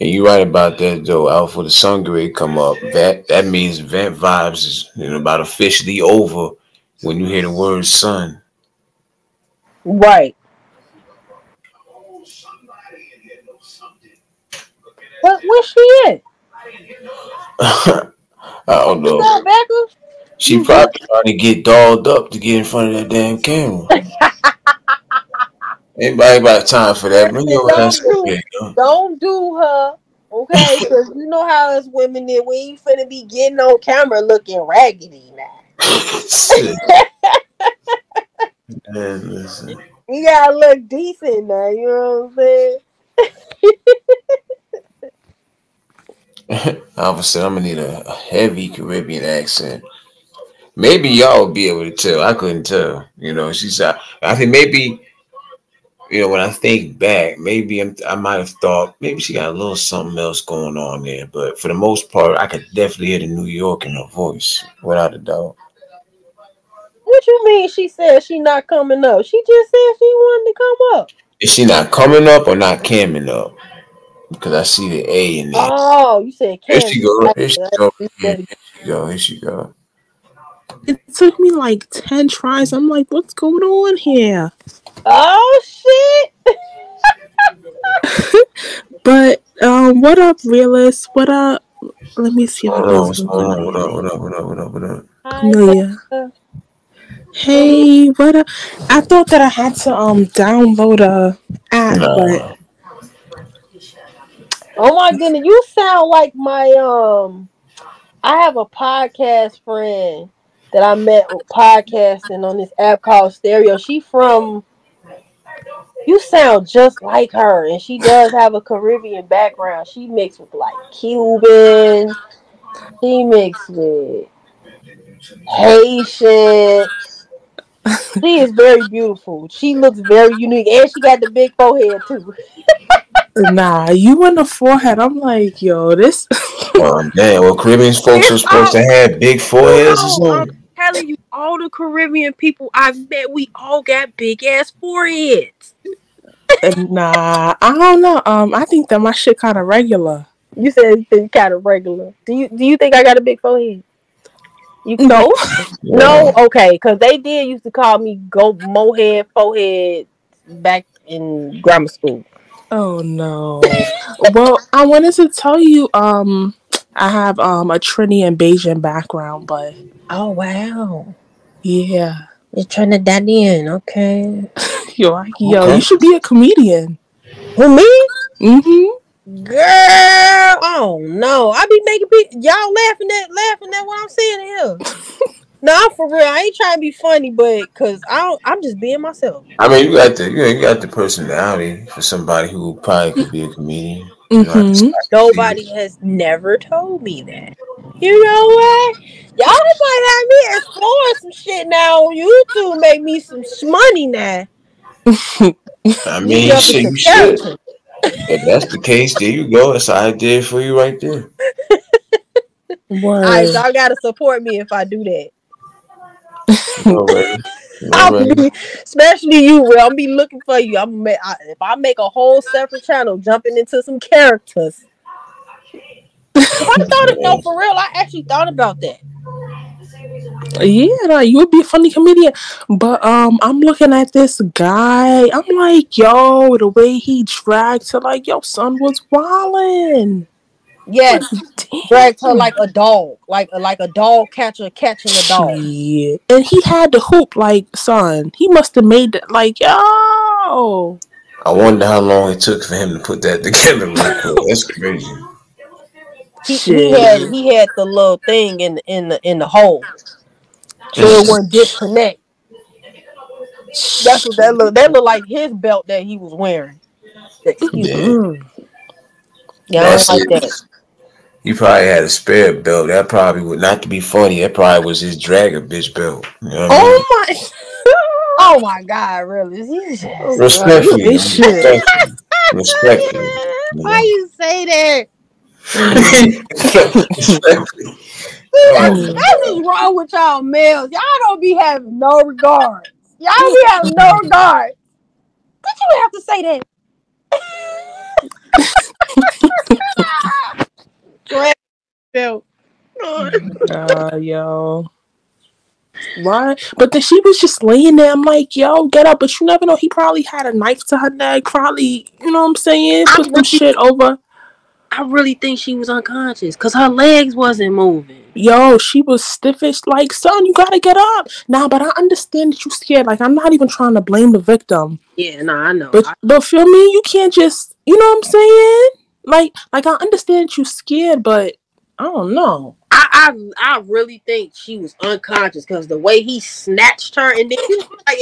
And you're right about that though. Out for the sun grade come up. That means vent vibes is about officially over when you hear the word sun. Right. Where's she at? I don't know. Becca? She probably trying to get dolled up to get in front of that damn camera. Anybody got time for that? Bring your ass up here, yo. Don't do her. Okay, because you know how us women is. We ain't finna be getting on camera looking raggedy now. Shit. Man, listen. You gotta look decent now, you know what I'm saying? All of a sudden, I'm gonna need a heavy Caribbean accent. Maybe y'all would be able to tell. I couldn't tell. She's. I think maybe. When I think back, maybe I might have thought maybe she got a little something else going on there. But for the most part, I could definitely hear the New York in her voice, without a doubt. What you mean? She said she not coming up. She just said she wanted to come up. Is she not coming up or not camming up? Because I see the A in there. Oh, you said Here Cam. she go. Here she go. Here she go. Here she go. It took me like 10 tries. I'm like, what's going on here? Oh shit! But what up, realist? What up? Let me see if I can What's zoom going in on? on What up? you. What up? What up? What up? What up? Amelia. Hey, what up? I thought that I had to download a app, but Oh my goodness, you sound like my I have a podcast friend that I met podcasting on this app called Stereo. You sound just like her, and she does have a Caribbean background. She mixed with like Cuban, she mixed with Haitian. She is very beautiful. She looks very unique, and she got the big forehead too. nah, you in the forehead. I'm like, yo, this. Oh damn! Well, Caribbean folks are supposed to have big foreheads or something. Telling you, all the Caribbean people I've met, we all got big ass foreheads. Nah, I don't know. I think that my shit kind of regular. You said it's kind of regular. Do you think I got a big forehead? No. No, okay, because they did used to call me go mohead forehead back in grammar school. Oh no. Well, I wanted to tell you, I have a Trini and Bayesian background, but Oh wow, yeah. you're Trinidadian, okay? Yo, Okay. you should be a comedian. Who me? Mm-hmm. Girl, oh no, I be making people y'all laughing at what I'm saying here. Nah, for real. I ain't trying to be funny, but cause I'm just being myself. I mean, you got the personality for somebody who probably could be a comedian. You know, Mm-hmm. Nobody has never told me that. You know what? Y'all might have me exploring some shit now on YouTube. Make me some money now. I Me mean, jumping shit, to you should. character. If that's the case, there you go. That's an idea for you right there. Alright, Word. y'all gotta support me if I do that. You already. You I'll already. be, especially you, Will. I'm be looking for you. If I make a whole separate channel jumping into some characters. I thought it no Yeah. for real. I actually thought about that. Yeah, like you would be a funny comedian. But I'm looking at this guy. I'm like, yo, the way he dragged to like, yo, son was wildin'. Like, Yes, dragged her damn. like a dog, like a dog catcher catching a dog. Shit. And he had the hoop, like, son. He must have made that, like, yo. I wonder how long it took for him to put that together real quick. That's crazy. Shit. He had the little thing in the hole, so it Mm. wouldn't disconnect. That's what that look. That looked like his belt that he was wearing. Excuse me. Yeah, Mm. Yeah, I don't that's like it. that. He probably had a spare belt. That probably would not to be funny. That probably was his dragger bitch belt. You know what I mean? Oh my. Oh my God, really? He's Oh just... god, you Respectfully, ain't man. shit. Respectfully. You Why know. you say that? Respectfully. That's Oh, Mm. what's wrong with y'all males. Y'all don't be having no regard. Y'all be having no regard. Did you have to say that? Drag belt. Yo. Why? But then she was just laying there. I'm like, yo, get up. But you never know. He probably had a knife to her neck. Probably, you know what I'm saying? I Put some really, shit over. I really think she was unconscious because her legs wasn't moving. Yo, she was stiffish. Like, son, you gotta get up. Nah, but I understand that you scared. Like, I'm not even trying to blame the victim. Yeah, no, I know. But feel me? You can't just, you know what I'm saying? Like I understand that you scared, but I don't know. I really think she was unconscious because the way he snatched her, and then you know, like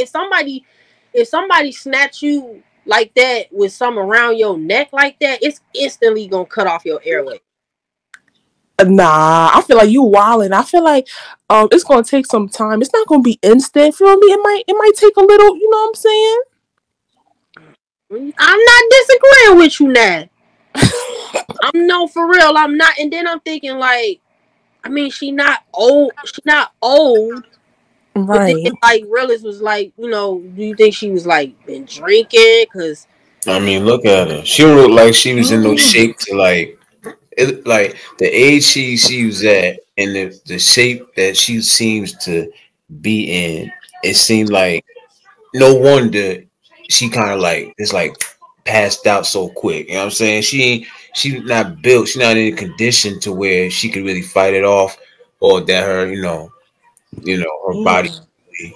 if somebody snatch you like that with some around your neck like that, it's instantly gonna cut off your airway. Nah, I feel like you wildin'. I feel like it's gonna take some time. It's not gonna be instant. Feel me? It might take a little. You know what I'm saying? I'm not disagreeing with you now. I'm no for real. I'm not. And then I'm thinking like, I mean, she not old. She not old. But then Right. like Realist was like, you know, do you think she was like been drinking? Cause I mean, look at her. She don't look like she was in no shape to like the age she was at and the shape that she seems to be in. It seemed like no wonder she kind of like it's like passed out so quick. You know what I'm saying? She's not built. She's not in a condition to where she could really fight it off, or that her her body. Yeah.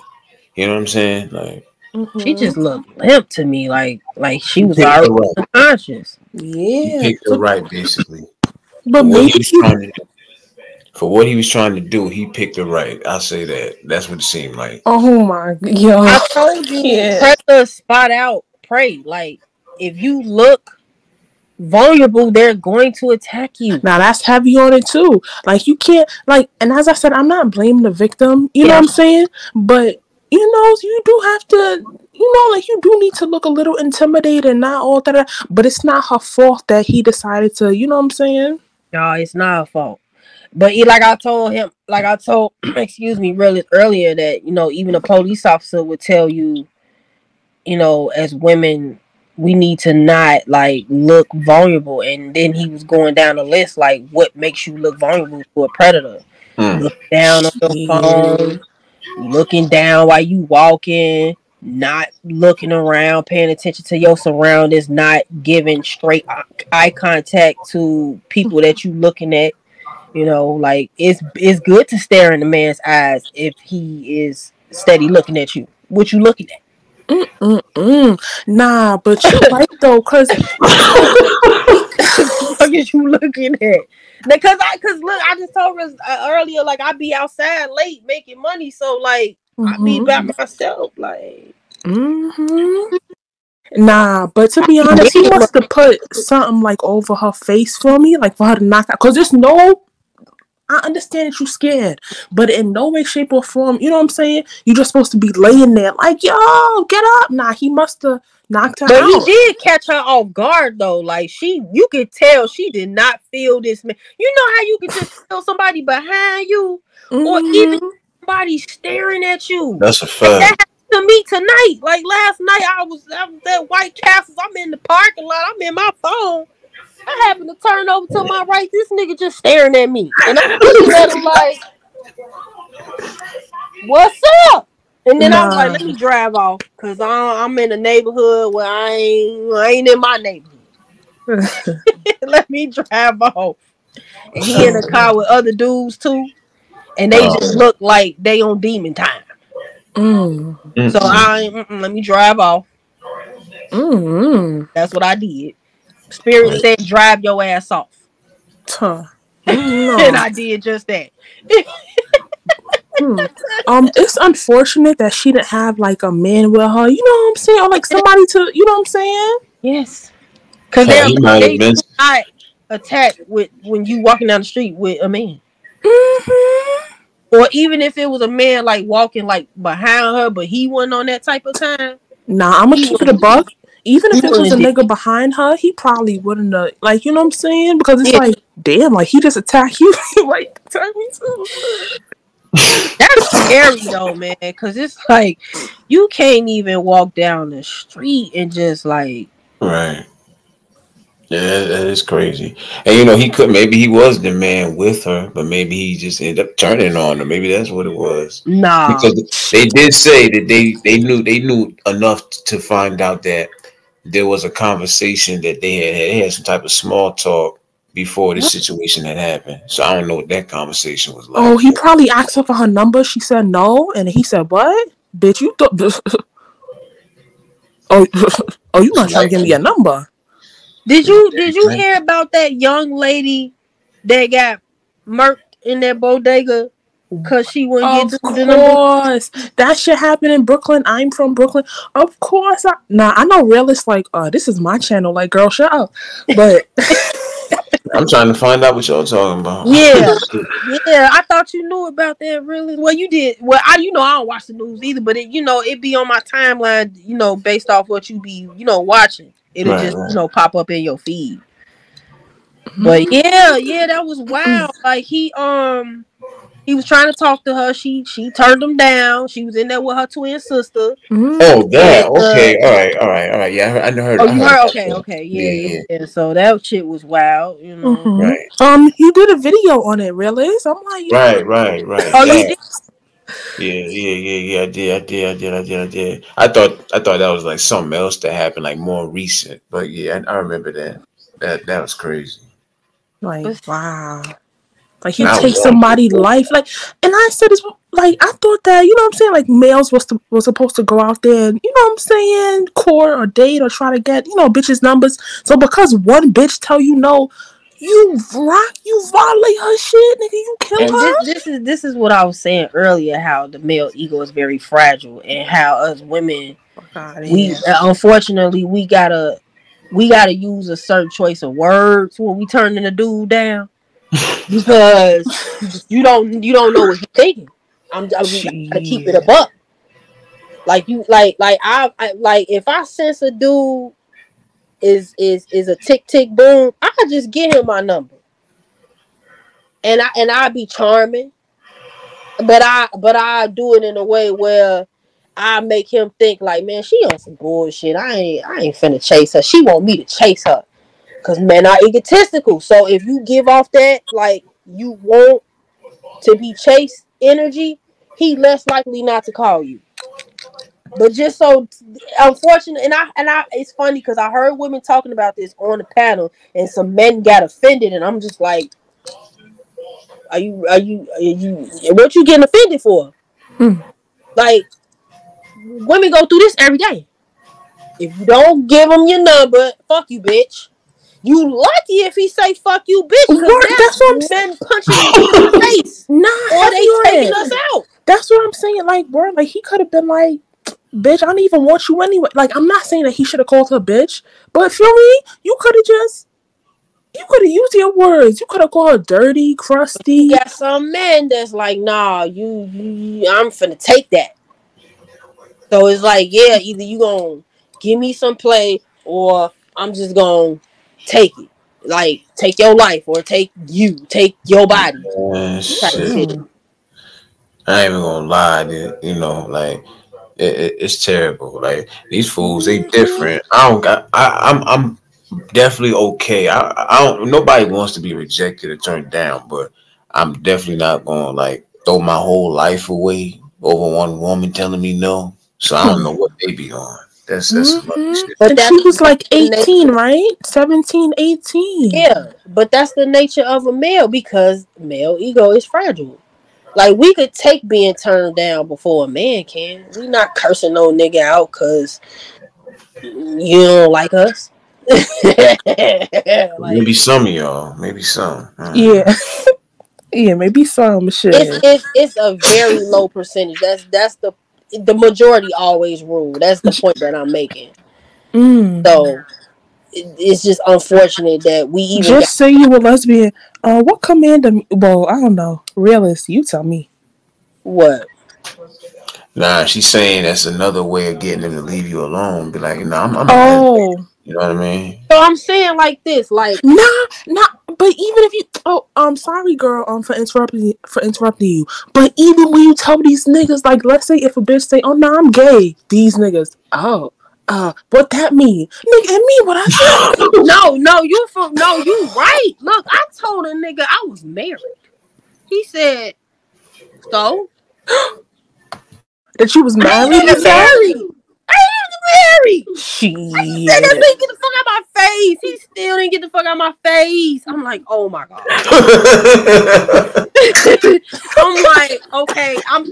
You know what I'm saying? Like she Mm-hmm. just looked limp to me, like she you was picked already her right. unconscious. You Yeah. picked her right, basically. But For what he maybe was trying to for what he was trying to do, he picked it right. I'll say that. That's what it seemed like. oh my yo, I I told you, can't. predators spot out prey. Like if you look vulnerable, they're going to attack you. Now that's heavy on it too. Like you can't like, and as I said, I'm not blaming the victim. You know Yeah, what I'm saying? But you do have to. Like you do need to look a little intimidated, and not all that. But it's not her fault that he decided to. You know what I'm saying? no, it's not a fault. But like I told him, like I told, excuse me, really earlier that even a police officer would tell you, as women, we need to not like look vulnerable. And then he was going down the list like what makes you look vulnerable to a predator. Hmm. Look down on your Shit. phone, looking down while you walking, not looking around, paying attention to your surroundings, not giving straight eye contact to people that you looking at. Like it's good to stare in the man's eyes if he is steady looking at you. What you looking at? Nah, but you're right though, cause What are you looking at? Cause look, I just told her earlier, like I be outside late making money, so like I be by myself, like. Nah, but to be honest, he must have put something like over her face for me, like for her to knock out. Cause there's no, I understand that you're scared, but in no way, shape, or form, you know what I'm saying? You're just supposed to be laying there, like, yo, get up. Nah, he must have knocked her But out. he did catch her off guard though. Like you could tell she did not feel this man. You know how you could just feel somebody behind you, or even somebody staring at you. That's a That fact. happened to me tonight. Like last night, I was at White Castles. I'm in the parking lot. I'm in my phone. I happened to turn over to my right. This nigga just staring at me, and I'm looking at him like, "What's up?" And then I was like, "Let me drive off, cause I'm in a neighborhood where I ain't in my neighborhood. Let me drive off." And he in the car with other dudes too, and they just look like they on demon time. So let me drive off. That's what I did. Spirit said, "Drive your ass off." And I did just that. It's unfortunate that she didn't have like a man with her. You know what I'm saying? Or like somebody to, you know what I'm saying? Yes. Because they not attack with when you walking down the street with a man. Or even if it was a man like walking like behind her, but he wasn't on that type of time. Nah, I'm gonna keep it a buck. Even if it was a nigga behind her, he probably wouldn't have, like, you know what I'm saying? Because it's like, damn, like he just attacked you, like attack me too. That's scary though, man. Because it's like you can't even walk down the street and just like, right. Yeah, that is crazy. And you know, maybe he was the man with her, but maybe he just ended up turning on her. Maybe that's what it was. Nah, because they did say that they knew enough to find out that there was a conversation that they had some type of small talk before the situation had happened. So I don't know what that conversation was like. Oh, he probably asked her for her number. She said no, and he said, "What, bitch? You thought? You not trying to give me a number?" Did you hear about that young lady that got murked in that bodega because she wouldn't get the number? Of course, that shit happened in Brooklyn. I'm from Brooklyn. Of course, I know realists like, this is my channel. Like, girl, shut up. But I'm trying to find out what y'all talking about. Yeah, I thought you knew about that. Really? Well, you did. Well, I don't watch the news either, but it be on my timeline. Based off what you be watching. It'll just pop up in your feed. But yeah, that was wild. Like he was trying to talk to her. She turned him down. She was in there with her twin sister. Oh, that okay. All right. Yeah, I heard. Oh, you heard? Okay. Yeah. So that shit was wild. Right. He did a video on it. Realist. I'm like, right. Oh, you did? Yeah. I did. I thought that was like something else that happened, like more recent. But yeah, I remember that. That was crazy. Like, wow. Like he takes somebody's life. Like, and I said this, like, I thought that, you know what I'm saying, like males was supposed to go out there and, you know what I'm saying, court or date or try to get, bitches' numbers. So because one bitch tell you no, you violate her shit, nigga, you kill her. This is what I was saying earlier, how the male ego is very fragile and how us women, unfortunately we gotta use a certain choice of words when we turning a dude down. Because you don't know what he's thinking. I'm gotta keep it a buck. Like I if I sense a dude is a tick boom, I could just get him my number. And I be charming. But I do it in a way where I make him think like, man, she on some bullshit. I ain't finna chase her. She want me to chase her. Because men are egotistical. So if you give off that, like, you want to be chased energy, he less likely not to call you. But just so unfortunate, and I it's funny because I heard women talking about this on the panel, and some men got offended, and I'm just like, are you what you getting offended for? Like, women go through this every day. If you don't give him your number, fuck you, bitch. You lucky if he say fuck you, bitch, because that's what I'm saying. Men punching niggas in the face, Nah, or they taking us out. That's what I'm saying. Like, bro, like he could have been like, bitch, I don't even want you anyway. Like, I'm not saying that he should have called her bitch, but feel me, you could have used your words. You could have called her dirty, crusty. You got some men that's like, nah, you I'm finna take that. So it's like, yeah, either you gonna give me some play, or I'm just gonna take it. Like, take your life, or take your body. Shit. I ain't even gonna lie, dude. You know, like it's terrible. Like these fools, they different. I'm definitely okay. I don't. Nobody wants to be rejected or turned down, but I'm definitely not gonna like throw my whole life away over one woman telling me no. So I don't know what they be on. That's shit. But she was like 18, right? 17, 18. Yeah, but that's the nature of a male, because male ego is fragile. Like, we could take being turned down before a man can. We not cursing no nigga out because you don't like us. Like, maybe some of y'all, maybe some. Yeah. Yeah, maybe some shit. It's a very low percentage. That's the majority always rule. That's the point that I'm making. So it's just unfortunate that we even just say you were lesbian. What commander? Well, I don't know. Realist, you tell me. What? Nah, she's saying that's another way of getting them to leave you alone. Be like, nah, I'm you know what I mean? So I'm saying like this, like nah. But even if you, sorry, girl, for interrupting you. But even when you tell these niggas, like, let's say if a bitch say, oh, nah, I'm gay, these niggas, what that mean? Nigga, it mean what I said. No, you right. Look, I told a nigga I was married. He said, so? That you was married? I ain't married. Shit. He said that nigga get the fuck out my face. He still didn't get the fuck out my face. I'm like, oh my god. I'm like, okay, I'm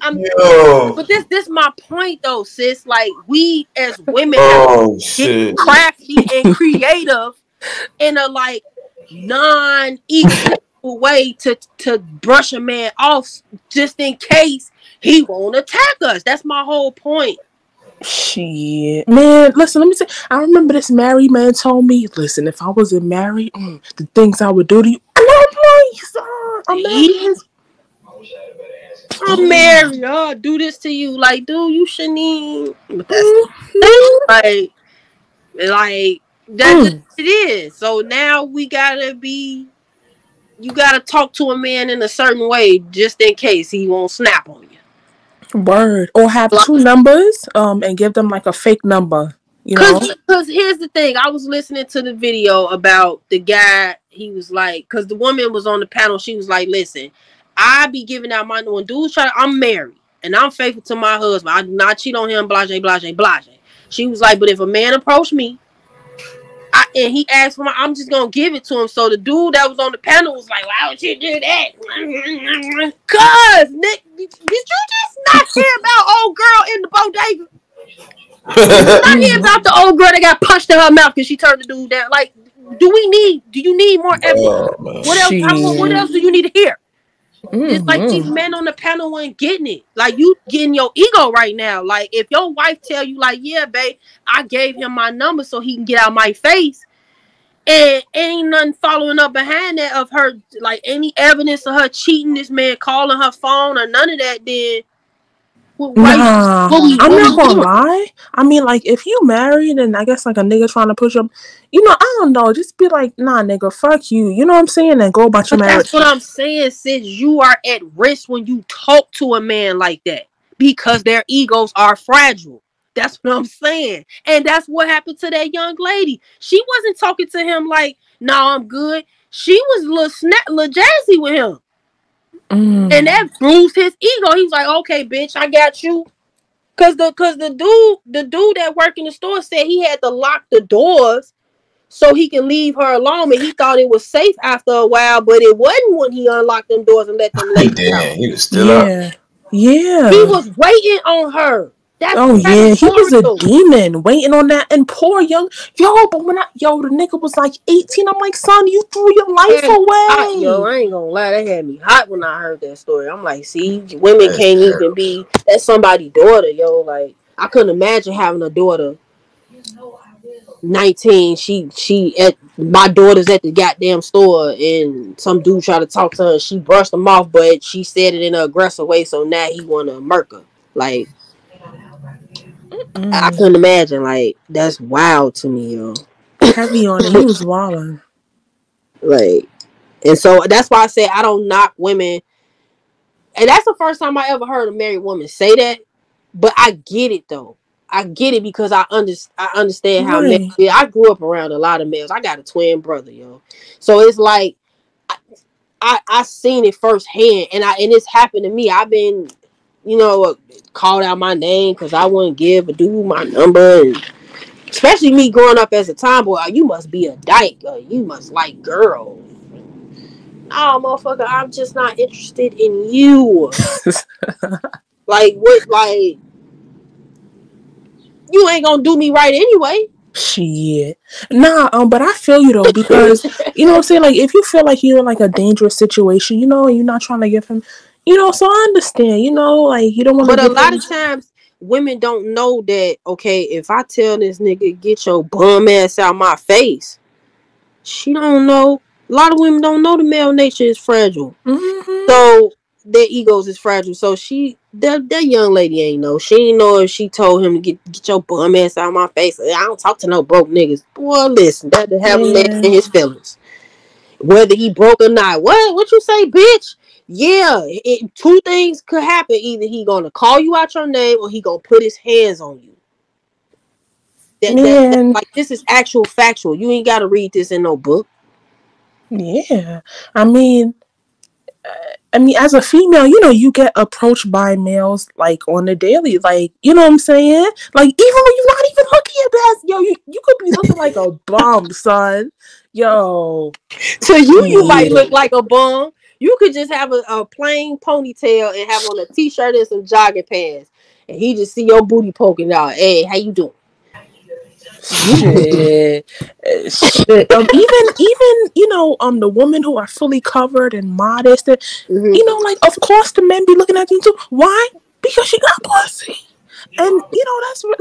but this my point though, sis. Like, we as women have to get crafty and creative in a like non-equal way to brush a man off just in case he won't attack us. That's my whole point. Shit, man. Listen, let me say. I remember this married man told me, "Listen, if I wasn't married, the things I would do to you." I'm married. Oh, do this to you, like, dude, you shouldn't even. Like that's it is. So now we gotta be. You gotta talk to a man in a certain way, just in case he won't snap on you. Word. Or have two numbers, and give them like a fake number, you know? Because here's the thing. I was listening to the video about the guy. He was like, because the woman was on the panel. She was like, listen, I be giving out my, when dudes try, I'm married and I'm faithful to my husband. I do not cheat on him, blase, blase, blase. She was like, but if a man approached me, and he asked for I'm just going to give it to him. So the dude that was on the panel was like, why would you do that? Cuz, Nick, did you just not hear about old girl in the bodega? Not hear about the old girl that got punched in her mouth because she turned the dude down. Like, do you need more evidence? What else do you need to hear? It's like these men on the panel ain't getting it. Like, you getting your ego right now. Like, if your wife tell you, like, yeah, babe, I gave him my number so he can get out my face, and ain't nothing following up behind that of her, like, any evidence of her cheating, this man calling her phone or none of that, then I'm not gonna lie. I mean, like, if you married and I guess like a nigga trying to push up, you know, I don't know, just be like, nah, nigga, fuck you. You know what I'm saying? And go about your marriage. That's what I'm saying, sis. You are at risk when you talk to a man like that because their egos are fragile. That's what I'm saying. And that's what happened to that young lady. She wasn't talking to him like, nah, I'm good. She was a little jazzy with him. And that bruised his ego. He's like, okay, bitch, I got you. Cause the dude that worked in the store said he had to lock the doors so he can leave her alone, and he thought it was safe after a while, but it wasn't when he unlocked them doors and let them ladies out. He was still up. Yeah. He was waiting on her. Oh That's yeah, he was a horrible. demon waiting on that and poor young but when the nigga was like 18, I'm like, son, you threw your life And yo, away. I ain't gonna lie, that had me hot when I heard that story. I'm like, see, women That's can't even terrible. be that's somebody's daughter, yo. Like, I couldn't imagine having a daughter 19. She at my daughter's at the goddamn store and some dude tried to talk to her. She brushed him off, but she said it in an aggressive way. So now he wanna murk her. Like, I Mm, couldn't imagine. Like, that's wild to me, yo. heavy on it. He was wilding. Like, and so that's why I say I don't knock women. And that's the first time I ever heard a married woman say that. But I get it though. I get it because I understand how men. Right. Yeah, I grew up around a lot of males. I got a twin brother, yo. So it's like I seen it firsthand, and it's happened to me. I've been, called out my name because I wouldn't give a dude my number, and especially me growing up as a tomboy. Oh, you must be a dyke. You must like girls. No, motherfucker, I'm just not interested in you. Like what? Like you ain't gonna do me right anyway. Shit. Nah, but I feel you though, because you know what I'm saying, like if you feel like you're in like a dangerous situation, and you're not trying to give him, so I understand, like you don't want to But a give lot him. of times women don't know that, okay, if I tell this nigga get your bum ass out my face, she don't know. A lot of women don't know the male nature is fragile. Mm-hmm. So their egos is fragile. So that young lady ain't know. She ain't know if she told him to get your bum ass out my face. I don't talk to no broke niggas. Boy, listen, that to have a man in Man. his feelings. Whether he broke or not. What you say, bitch? Yeah, two things could happen. Either he gonna call you out your name or he gonna put his hands on you. That Man. like this is actual factual. You ain't gotta read this in no book. Yeah. I mean, as a female, you get approached by males like on the daily, like you know what I'm saying. Like even when you're not even looking your best, you could be looking like a bum, son. Yo, To you might yeah, look like a bum. You could just have a plain ponytail and have on a t-shirt and some jogging pants, and he just see your booty poking out. Hey, how you doing? shit, shit. Even the women who are fully covered and modest, and Mm-hmm. like of course the men be looking at you too. Why? Because she got pussy, and that's what.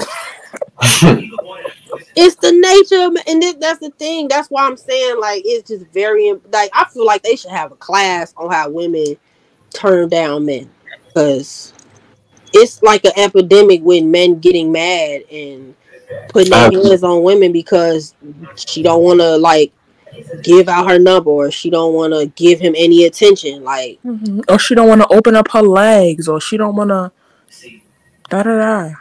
It's the nature, and that's the thing. That's why I'm saying, like, it's just very like I feel like they should have a class on how women turn down men, because it's like an epidemic with men getting mad and putting their I, hands on women because she don't want to like give out her number or she don't want to give him any attention. Like, Mhm. Or she don't want to open up her legs, or she don't want to da da da.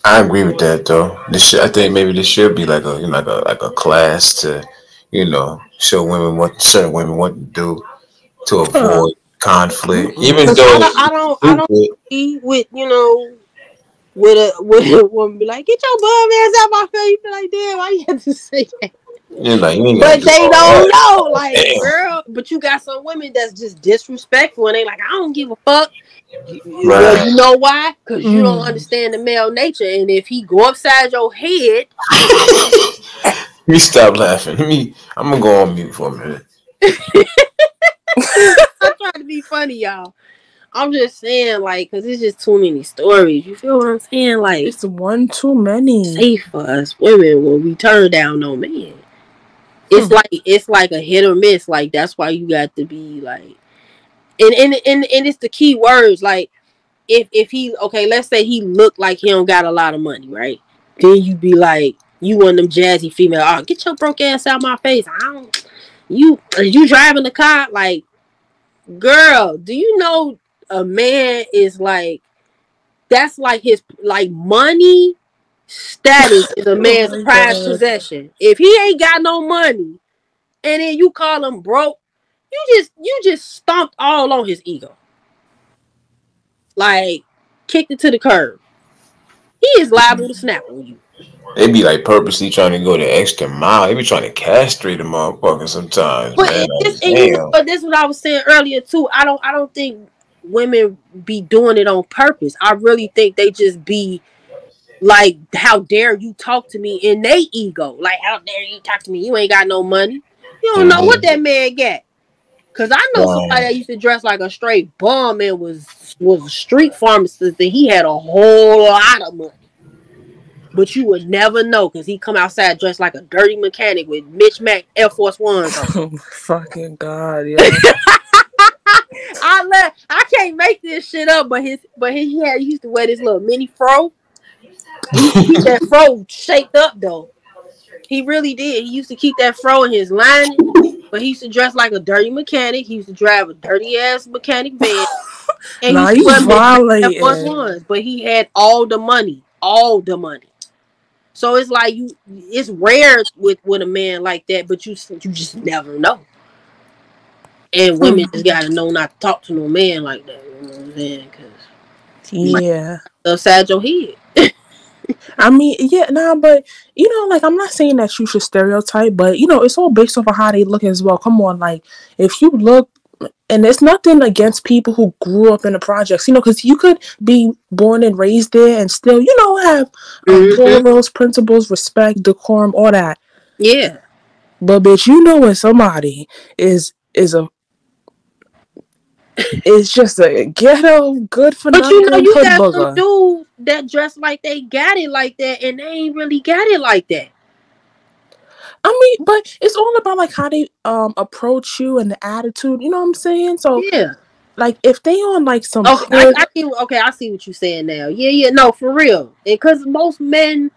I agree with that though. I think maybe this should be like a like a class to, show women what certain women what to do to Huh. avoid conflict, Mm-mm. even cause though I it's don't stupid. see with a woman be like, get your bum ass out my face. You be like, damn, why you have to say that? You're like you ain't gotta But do they all don't that. know, like, Damn. girl. But you got some women that's just disrespectful, and they like, I don't give a fuck. Well, Right. you know why? Because you don't Mm. understand the male nature, and if he go upside your head, Let me stop laughing. I'm gonna go on mute for a minute. I'm trying to be funny, y'all. I'm just saying, like, because it's just too many stories. You feel what I'm saying? Like, It's one too many. safe for us women when we turn down no man. Hmm. It's like a hit or miss. Like, that's why you got to be like, and it's the key words. Like, if he okay, let's say he looked like he don't got a lot of money, right? Then you be like, you one of them jazzy female. Oh, get your broke ass out my face. I don't. You driving the car like, girl? Do you know a man is like that's like his like money status is a Oh man's my prized god. possession. If he ain't got no money and then you call him broke, you just stomped all on his ego. Like kicked it to the curb. He is liable to snap on you. They be like purposely trying to go the extra mile. They be trying to castrate a motherfucker sometimes, But man. Like, this and damn. but this is what I was saying earlier too. I don't think women be doing it on purpose. I really think they just be like, how dare you talk to me in their ego? Like, how dare you talk to me? You ain't got no money. You don't know what that man got. Cause I know somebody that used to dress like a straight bum and was a street pharmacist, and he had a whole lot of money. But you would never know, because he come outside dressed like a dirty mechanic with Mitch Mac Air Force Ones on. Oh fucking God, yeah. I can't make this shit up, but he used to wear this little mini fro. He used to keep that fro shaped up though. He really did. He used to keep that fro in his lining, but he used to dress like a dirty mechanic. He used to drive a dirty ass mechanic van. And nah, he he's violating. Air Force Ones, but he had all the money. So it's like it's rare with a man like that, but you just never know. And women just gotta know not to talk to no man like that. You know what I'm saying? Yeah, upside your head. I mean, yeah, nah, but you know, like, I'm not saying that you should stereotype, but you know, it's all based off of how they look as well. Come on, like, if you look, and there's nothing against people who grew up in the projects, you know, because you could be born and raised there and still, you know, have morals, principles, respect, decorum, all that. Yeah. But bitch, you know, when somebody is just a ghetto, good for nothing. But you know, you got some dudes that dress like they got it like that, and they ain't really got it like that. I mean, but it's all about like how they approach you and the attitude. You know what I'm saying? So yeah, like if they on like some I see what you're saying now. Yeah, no, for real. And because most men,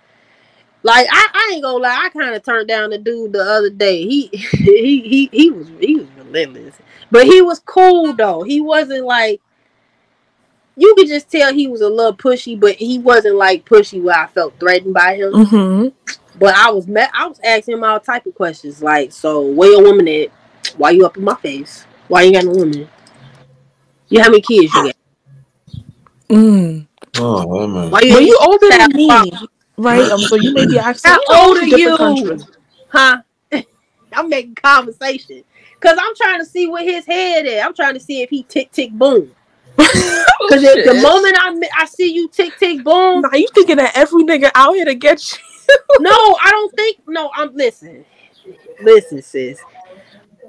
like I ain't gonna lie, I kind of turned down the dude the other day. He was relentless, but he was cool though. He wasn't like, you could just tell he was a little pushy, but he wasn't like pushy where I felt threatened by him. Mm-hmm. But I was asking him all type of questions, like, so where your woman at? Why you up in my face? Why you got no woman? How many kids you got? Oh man. Why you older than me, right? So you may be asking, how old are you? Countries. Huh? I'm making conversation because I'm trying to see where his head is. I'm trying to see if he tick tick boom. Because the moment I see you tick tick boom, nah, you thinking that every nigga out here to get you? No, I don't think. No, listen, sis.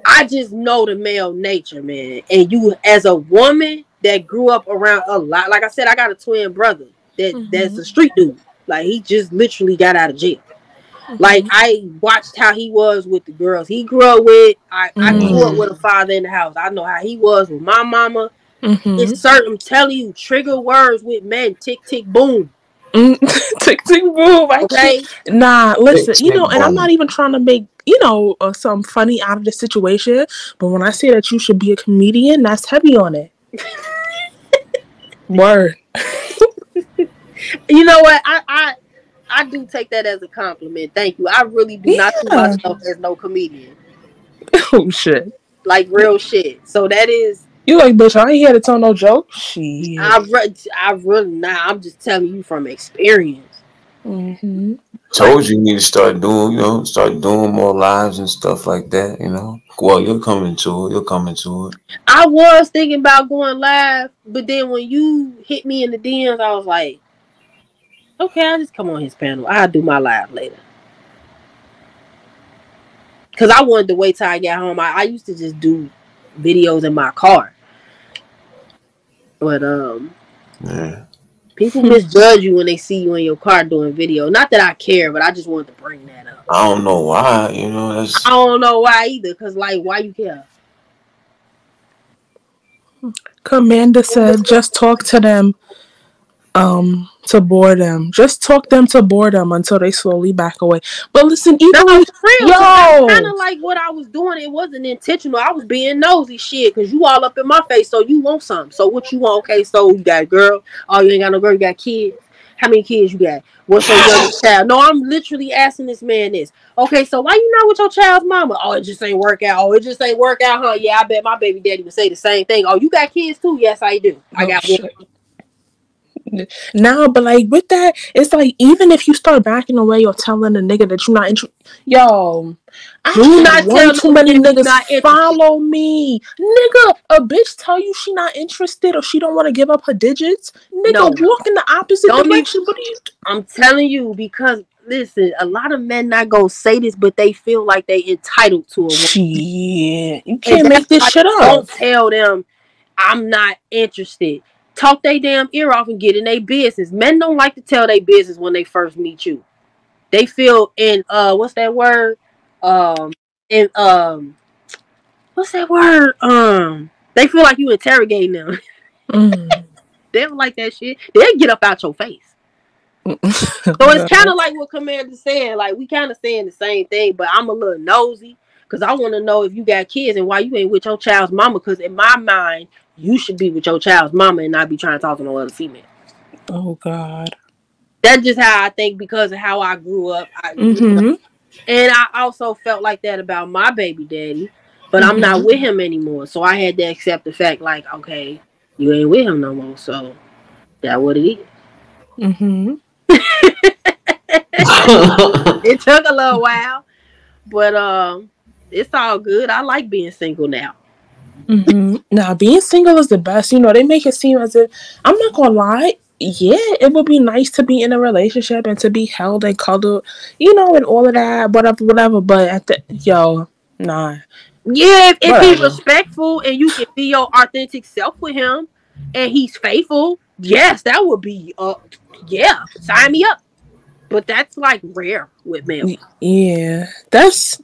I just know the male nature, man. And you, as a woman that grew up around a lot, like I said, I got a twin brother that's a street dude. Like, he just literally got out of jail. Like, I watched how he was with the girls he grew up with. I grew up with a father in the house. I know how he was with my mama. It's certain, I'm telling you, trigger words with men. Tick tick boom. Tick tick boom. Okay. Nah, listen, you know, and I'm not even trying to make, you know, some funny out of the situation, but when I say that you should be a comedian, that's heavy on it. Word. You know what? I do take that as a compliment. Thank you. I really do not see myself as no comedian. Oh shit. Like real shit. So that is. You like, bitch, I ain't here to tell no joke. Shit. I really not. I'm just telling you from experience. Told you need to start doing more lives and stuff like that, you know. Well, you're coming to it. I was thinking about going live, but then when you hit me in the DMs, I was like, okay, I'll just come on his panel. I'll do my live later. Because I wanted to wait till I got home. I used to just do videos in my car. But yeah. People misjudge you when they see you in your car doing video. Not that I care, but I just wanted to bring that up. I don't know why, you know. I don't know why either, because, like, why you care? Commander said, just talk to them to bore them. Just talk them to bore them until they slowly back away. But listen, even kind of like what I was doing, it wasn't intentional. I was being nosy shit, because you all up in my face, so you want something. So what you want? Okay, so you got a girl. Oh, you ain't got no girl, you got kids. How many kids you got? What's your youngest child? No, I'm literally asking this man this. Okay, so why you not with your child's mama? Oh, it just ain't work out. Oh, it just ain't work out, huh? Yeah, I bet my baby daddy would say the same thing. Oh, you got kids too? Yes, I do. I got one. Now, but like with that, it's like even if you start backing away or telling a nigga that you're not interested, yo, I Do not had one tell too no many nigga you niggas not interested. follow me, nigga. A bitch tell you she not interested or she don't want to give up her digits, nigga. No. Walk in the opposite Don't direction. What are you? I'm telling you, because listen, a lot of men not gonna say this, but they feel like they entitled to a woman. Shit, you And can't make that's this why shit you up. don't tell them I'm not interested. Talk they damn ear off and get in their business. Men don't like to tell their business when they first meet you. They feel in what's that word? In what's that word? They feel like you interrogating them. They don't like that shit. They'll get up out your face. So it's kind of like what Commander said. Like we kind of saying the same thing, but I'm a little nosy because I want to know if you got kids and why you ain't with your child's mama. Because in my mind, you should be with your child's mama and not be trying to talk to no other female. Oh God. That's just how I think because of how I grew up. Mm-hmm. And I also felt like that about my baby daddy, but I'm not with him anymore. So I had to accept the fact, like, okay, you ain't with him no more. So that's what it is. Mm-hmm. It took a little while, but it's all good. I like being single now. Mm-hmm. Now, being single is the best. You know, they make it seem as if, I'm not gonna lie, yeah, it would be nice to be in a relationship and to be held and cuddled, you know, and all of that, whatever. But nah. Yeah, if he's Whatever. respectful and you can be your authentic self with him and he's faithful, yes, that would be yeah, sign me up. But that's like rare with males. Yeah, that's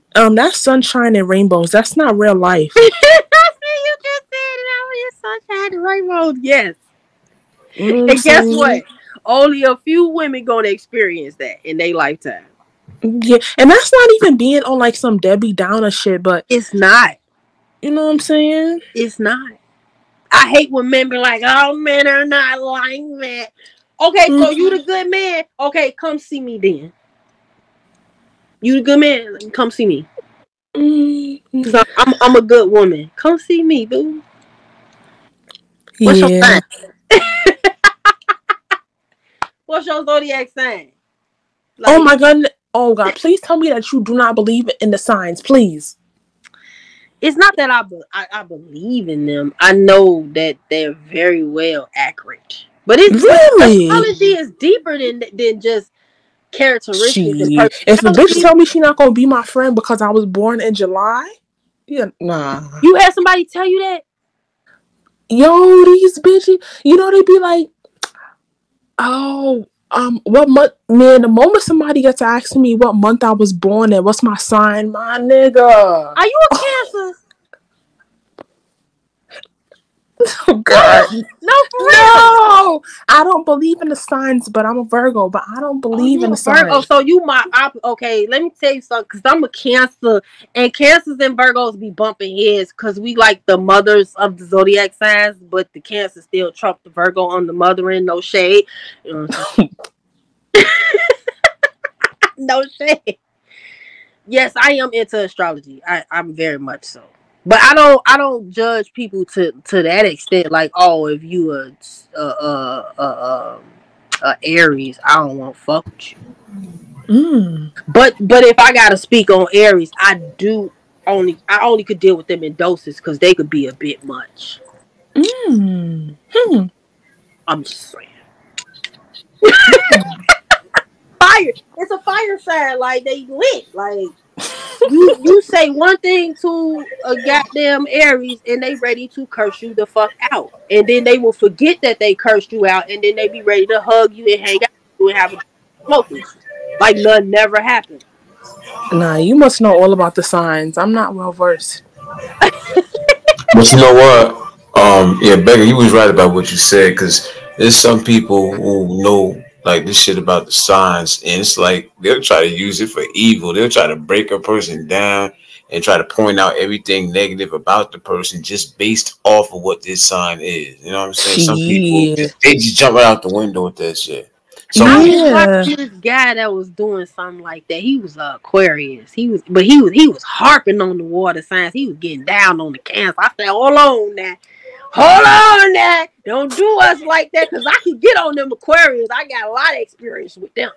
sunshine and rainbows. That's not real life. You just said it out here, sunshine and rainbows. Yes. You know what I'm And guess saying? what? Only a few women gonna experience that in their lifetime. Yeah, and that's not even being on like some Debbie Downer shit, but It's not. you know what I'm saying? It's not. I hate when men be like, "Oh, men are not like that." Okay, so you the good man. Okay, come see me then. You the good man. Come see me. Cause I'm a good woman. Come see me, boo. What's your sign? What's your zodiac sign? Like, oh God! Please tell me that you do not believe in the signs, please. It's not that I believe in them. I know that they're very well accurate, but it's really astrology is deeper than just characteristics. If a bitch tell me she not gonna be my friend because I was born in July, yeah, nah. You had somebody tell you that? Yo, these bitches, you know, they be like, oh, what month? Man, the moment somebody gets asking me what month I was born in, what's my sign, my nigga? Are you a Cancer? Oh God, no, for real. No, I don't believe in the signs, but I'm a Virgo. But I don't believe in the signs. Oh, so you okay? Let me tell you something, because I'm a Cancer, and Cancers and Virgos be bumping heads because we like the mothers of the zodiac signs, but the Cancer still trump the Virgo on the mothering. No shade. No shade. Yes, I am into astrology. I'm very much so. But I don't judge people to that extent. Like, oh, if you a Aries, I don't want to fuck with you. But if I gotta speak on Aries, I only could deal with them in doses because they could be a bit much. I'm just saying. Fire. It's a fire sign. Like, they lit. Like. You say one thing to a goddamn Aries and they ready to curse you the fuck out, and then they will forget that they cursed you out, and then they be ready to hug you and hang out with you and have a smoke with you like nothing never happened. Nah, you must know all about the signs. I'm not well versed. But you know what? Yeah, Becca, you was right about what you said, because there's some people who know like this shit about the signs, and it's like they'll try to use it for evil. They'll try to break a person down and try to point out everything negative about the person just based off of what this sign is. You know what I'm saying? Some people, they just jump right out the window with that shit. I was watching this guy that was doing something like that. He was Aquarius. He was harping on the water signs. He was getting down on the Cancer. I said, hold on now. hold on now. Don't do us like that, because I can get on them Aquarians. I got a lot of experience with them.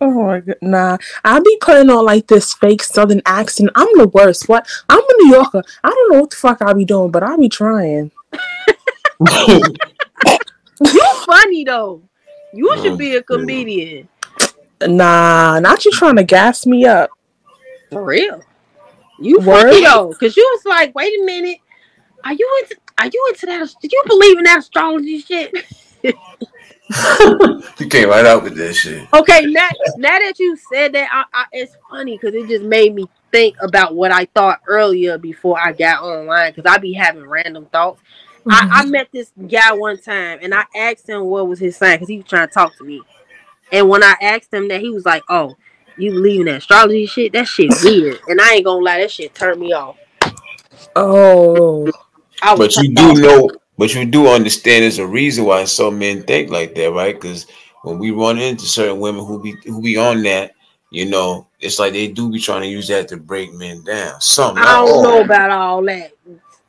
Oh my god, nah. I be putting on like this fake Southern accent. I'm the worst. What? I'm a New Yorker. I don't know what the fuck I be doing, but I be trying. You funny though. You should be a comedian. Nah, not you trying to gas me up. For real. You funny though, because you was like, wait a minute. Are you into that? Did you believe in that astrology shit? You came right out with that shit. Okay, now that you said that, it's funny because it just made me think about what I thought earlier before I got online, because I be having random thoughts. Mm-hmm. I met this guy one time and I asked him what was his sign because he was trying to talk to me. And when I asked him that, he was like, "Oh, you believe in that astrology shit? That shit weird." And I ain't gonna lie, that shit turned me off. Oh, but you do know. But you do understand there's a reason why some men think like that, right? Because when we run into certain women who be on that, you know, it's like they do be trying to use that to break men down. Some, I don't know about all that.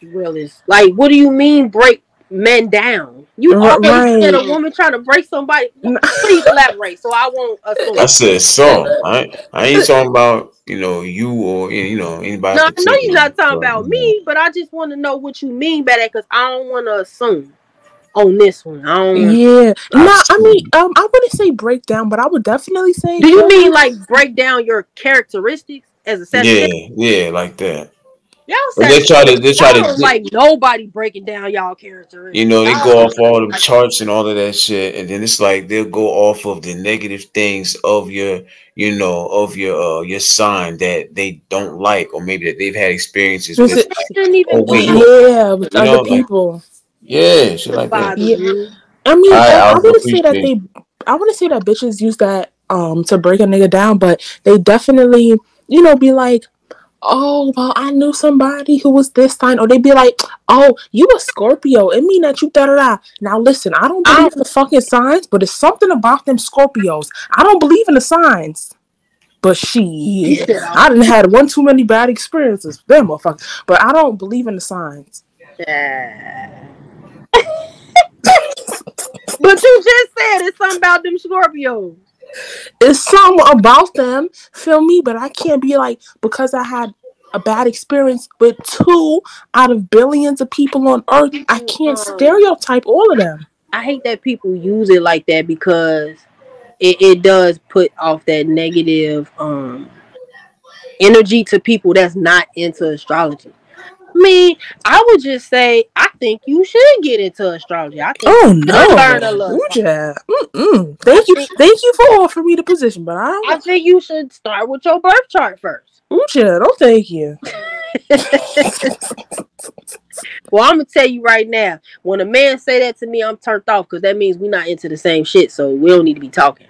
Really, like, what do you mean break men down? You already said a woman trying to break somebody. Please elaborate, so I won't assume. I said some. I ain't talking about you or anybody. No, I know you're not talking about me, but I just want to know what you mean by that, because I don't want to assume on this one. I don't. Yeah, no, I mean, I wouldn't say break down, but I would definitely say. Do you mean like break down your characteristics as a set? Yeah, like that. Y'all they try to like nobody breaking down y'all characteristics. You know, they go off all the charts and all of that shit, and then it's like they'll go off of the negative things of your sign that they don't like, or maybe that they've had experiences with. With other people. Yeah, shit like that. Yeah. I mean, I wouldn't say that I wouldn't say that bitches use that to break a nigga down, but they definitely, be like, "Oh, well, I knew somebody who was this sign," or they'd be like, "Oh, you a Scorpio. It mean that you da-da-da." Now, listen, I don't believe in the fucking signs, but it's something about them Scorpios. I don't believe in the signs. But I didn't had one too many bad experiences with them motherfuckers. But I don't believe in the signs. But you just said it's something about them Scorpios. It's something about them, feel me? But I can't be like, because I had a bad experience with 2 out of billions of people on Earth, I can't stereotype all of them. I hate that people use it like that, because it does put off that negative energy to people that's not into astrology. I mean, I would just say I think you should get into astrology. I think learn a little. Thank you for offering me the position, but I think you should start with your birth chart first. Don't thank you. Well, I'm gonna tell you right now, when a man say that to me, I'm turned off, because that means we're not into the same shit, so we don't need to be talking.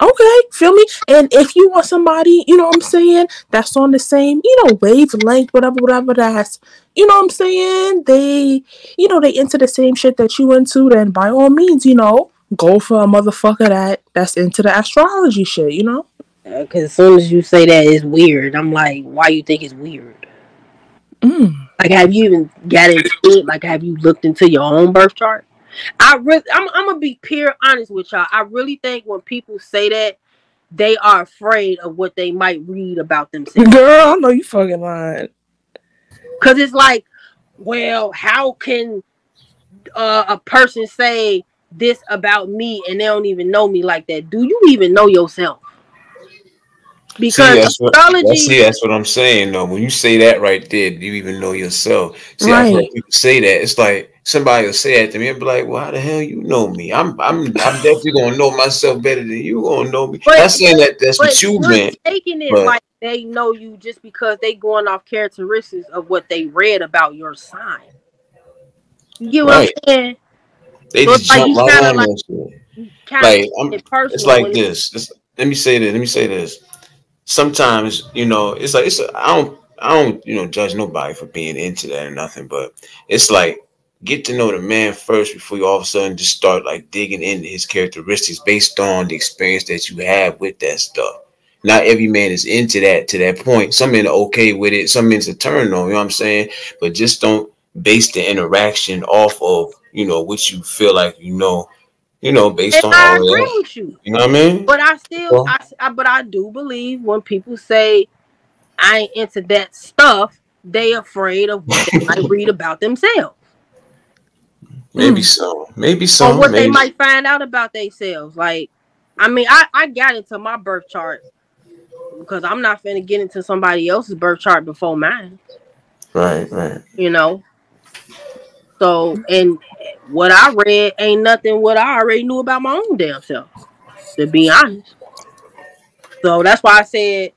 Okay, feel me? And if you want somebody, you know what I'm saying, that's on the same, wavelength, whatever that's, you know what I'm saying, they into the same shit that you into, then by all means, go for a motherfucker that's into the astrology shit, Because as soon as you say that, it's weird. I'm like, why you think it's weird? Like, have you even got into it? Like, have you looked into your own birth chart? I'm gonna be pure honest with y'all. I really think when people say that, they are afraid of what they might read about themselves. Girl, I know you fucking lying. Cause it's like, well, how can a person say this about me and they don't even know me like that? Do you even know yourself? Because astrology. That's what I'm saying though. When you say that right there, do you even know yourself? See, I've heard people say that. It's like somebody will say that to me and be like, "Well, how the hell you know me? I'm definitely gonna know myself better than you gonna know me." Not saying that's what you meant. Taking it like they know you just because they going off characteristics of what they read about your sign. You get what I'm saying? They just jump right on that shit. It's like this. Let me say this. Sometimes, it's like I don't judge nobody for being into that or nothing, but it's like, get to know the man first before you all of a sudden just start like digging into his characteristics based on the experience that you have with that stuff. Not every man is into that to that point. Some men are okay with it. Some men's a turn on, you know what I'm saying? But just don't base the interaction off of, what you feel like, based And on I all of agree that. with you. You know what I mean? But I still, Well, but I do believe when people say I ain't into that stuff, they afraid of what they might read about themselves maybe so. Maybe or some. what they Maybe. might find out about themselves. Like, I mean, I got into my birth chart because I'm not finna get into somebody else's birth chart before mine. Right, right. You know. So, and what I read ain't nothing what I already knew about my own damn self. To be honest. So that's why I said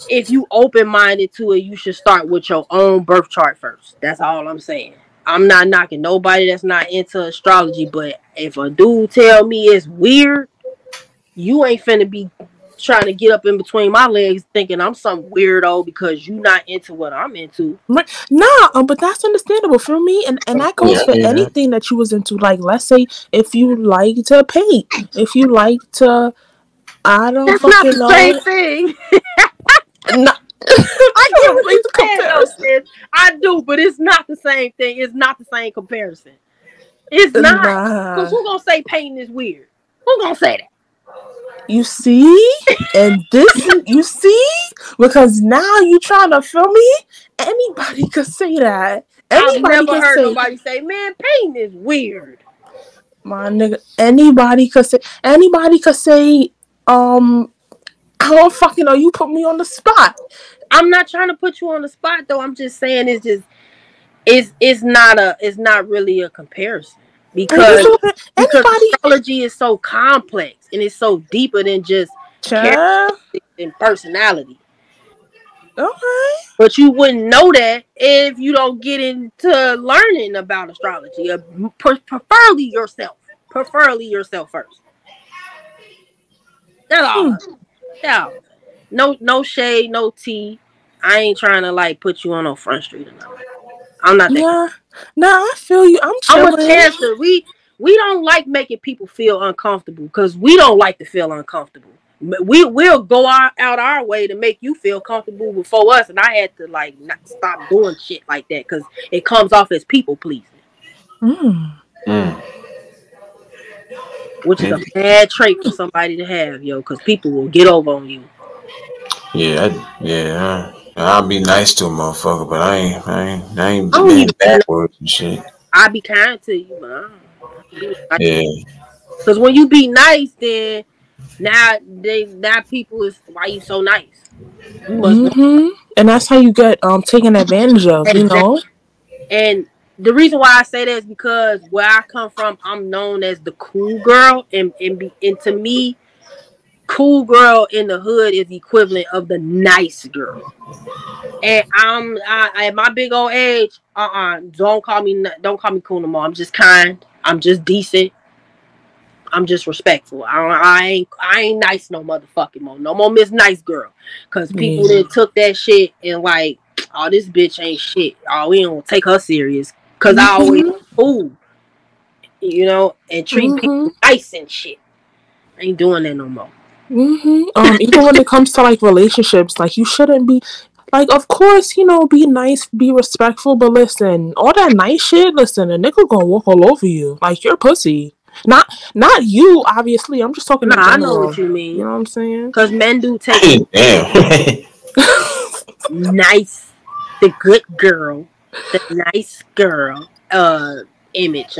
if you open minded to it, you should start with your own birth chart first. That's all I'm saying. I'm not knocking nobody that's not into astrology, but if a dude tell me it's weird, you ain't finna be trying to get up in between my legs thinking I'm some weirdo because you not into what I'm into. Nah, but that's understandable for me, and that goes Yeah, for yeah. anything that you was into. Like, let's say if you like to paint, if you like to, I don't That's not fucking the same know. thing. Not, I get what make you're the saying though, comparison. sis. I do, but it's not the same thing. It's not the same comparison. It's not. Cause Nah, who gonna say painting is weird? Who gonna say that? you see, and this you see, because now you trying to feel me. Anybody could say that. I've Anybody never can heard say, nobody say, "Man, painting is weird." my nigga. Anybody could say. Anybody could say. I don't fucking know. You put me on the spot. I'm not trying to put you on the spot though. I'm just saying it's not really a comparison And it's because okay. Anybody, astrology is so complex and it's so deeper than just child. characteristics and personality. Okay. But you wouldn't know that if you don't get into learning about astrology. Preferably yourself. Preferably yourself first. That's all. Hmm. That's all. No shade, no tea. I ain't trying to like put you on no front street or nothing. I'm not that. Yeah. Nah, I feel you. I'm I'm a chilling. cancer. We don't like making people feel uncomfortable because we don't like to feel uncomfortable. Will go out our way to make you feel comfortable before us, and I had to like not stop doing shit like that because it comes off as people pleasing, Mm. Mm. which is a Maybe. bad trait for somebody to have, yo. Because people will get over on you. Yeah, yeah. I'll be nice to a motherfucker, but I ain't I don't being even be. backwards and shit. I be kind to you, but I don't be nice. Yeah, Because when you be nice, then now people is why you so nice. You must want Mm-hmm. And that's how you get taken advantage of, you exactly. know? And the reason why I say that is because where I come from, I'm known as the cool girl, and to me, cool girl in the hood is the equivalent of the nice girl. And at my big old age, don't call me cool no more. I'm just kind. I'm just decent. I'm just respectful. I ain't nice no motherfucking more. No more Miss Nice Girl. Cause people Yeah. that took that shit and like, oh, this bitch ain't shit. Oh, we don't take her serious. Cause I always Mm-hmm. fool, and treat Mm-hmm. people nice and shit. I ain't doing that no more. Mm-hmm. Even when it comes to like relationships, like you shouldn't be like, of course, be nice, be respectful, but listen, all that nice shit, listen, a nigga gonna walk all over you. Like you're pussy. Not you, obviously. I'm just talking Nah, in I know what general. you You mean. know what I'm saying? Cause men do take damn. nice, the good girl, the nice girl, image,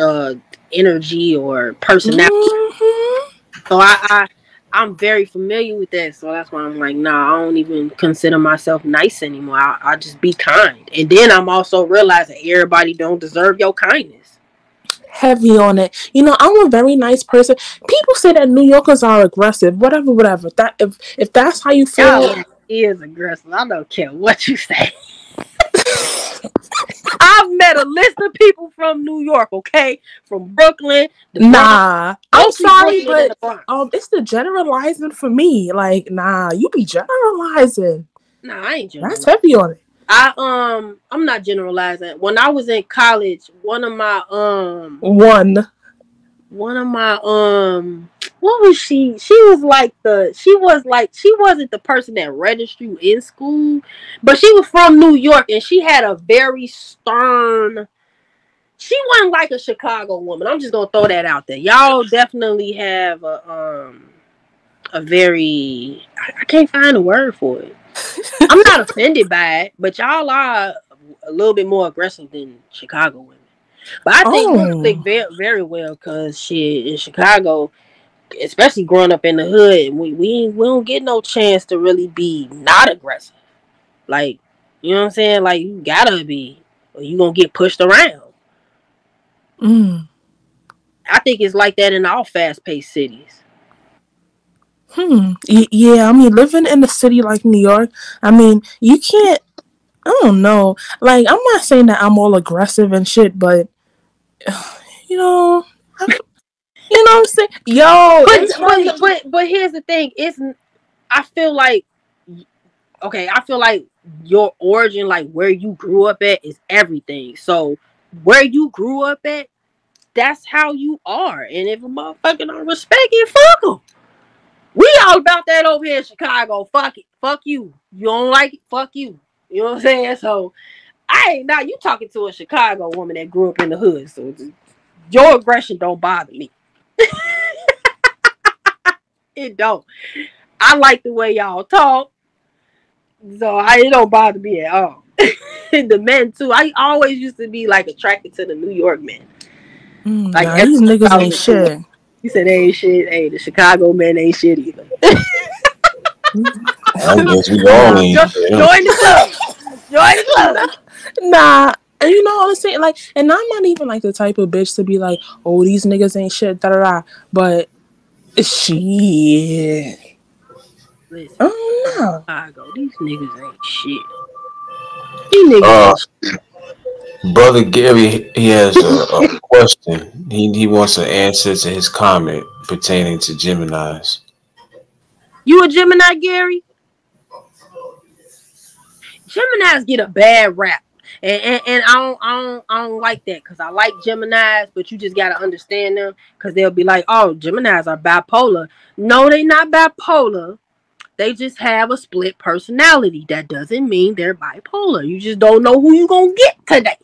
energy or personality. Mm-hmm. So I'm very familiar with that. So that's why I'm like, nah, I don't even consider myself nice anymore. I just be kind. And then I'm also realizing everybody don't deserve your kindness. Heavy on it. I'm a very nice person. People say that New Yorkers are aggressive. Whatever, whatever. That if that's how you feel. Y'all is aggressive. I don't care what you say. I've met a list of people from New York, okay? From Brooklyn, the Bronx, Nah, I'm mostly sorry, Brooklyn and but the Bronx. it's the generalizing for me. Like, nah, you be generalizing. Nah, I ain't That's generalizing. heavy on it. I'm not generalizing. When I was in college, one of my One. what was she? She was like she wasn't the person that registered you in school, but she was from New York and she had a very stern. She wasn't like a Chicago woman. I'm just gonna throw that out there. Y'all definitely have a very I can't find a word for it. I'm not offended by it, but y'all are a little bit more aggressive than Chicago women. But I think you think very, very well because shit in Chicago, especially growing up in the hood, we don't get no chance to really be not aggressive. Like, you know what I'm saying? Like you gotta be, or you gonna get pushed around. I think it's like that in all fast-paced cities. Yeah, I mean, living in a city like New York, I mean, you can't. I don't know. Like, I'm not saying that I'm all aggressive and shit, but you know, you know what I'm saying? Yo, but here's the thing. I feel like your origin, like where you grew up at, is everything. So where you grew up at, that's how you are. And if a motherfucker don't respect it, fuck them. We all about that over here in Chicago. Fuck it. Fuck you. You don't like it? Fuck you. You know what I'm saying? So now you talking to a Chicago woman that grew up in the hood. So your aggression don't bother me. It don't. I like the way y'all talk. So it don't bother me at all. The men too. I always used to be like attracted to the New York men. Like these niggas ain't shit. You said they ain't shit. Hey, the Chicago men ain't shit either. I guess we all ain't. Join the club. Join the club. Nah. And you know what I'm saying? Like, and I'm not even like the type of bitch to be like, oh, these niggas ain't shit, da da da. But shit. Listen, oh no. Chicago, these niggas ain't shit. These niggas ain't shit. Brother Gary, he has a question. He wants an answer to his comment pertaining to Geminis. You a Gemini, Gary? Geminis get a bad rap. And I don't like that because I like Geminis, but you just gotta understand them because they'll be like, oh, Geminis are bipolar. No, they not bipolar. They just have a split personality. That doesn't mean they're bipolar. You just don't know who you gonna get today.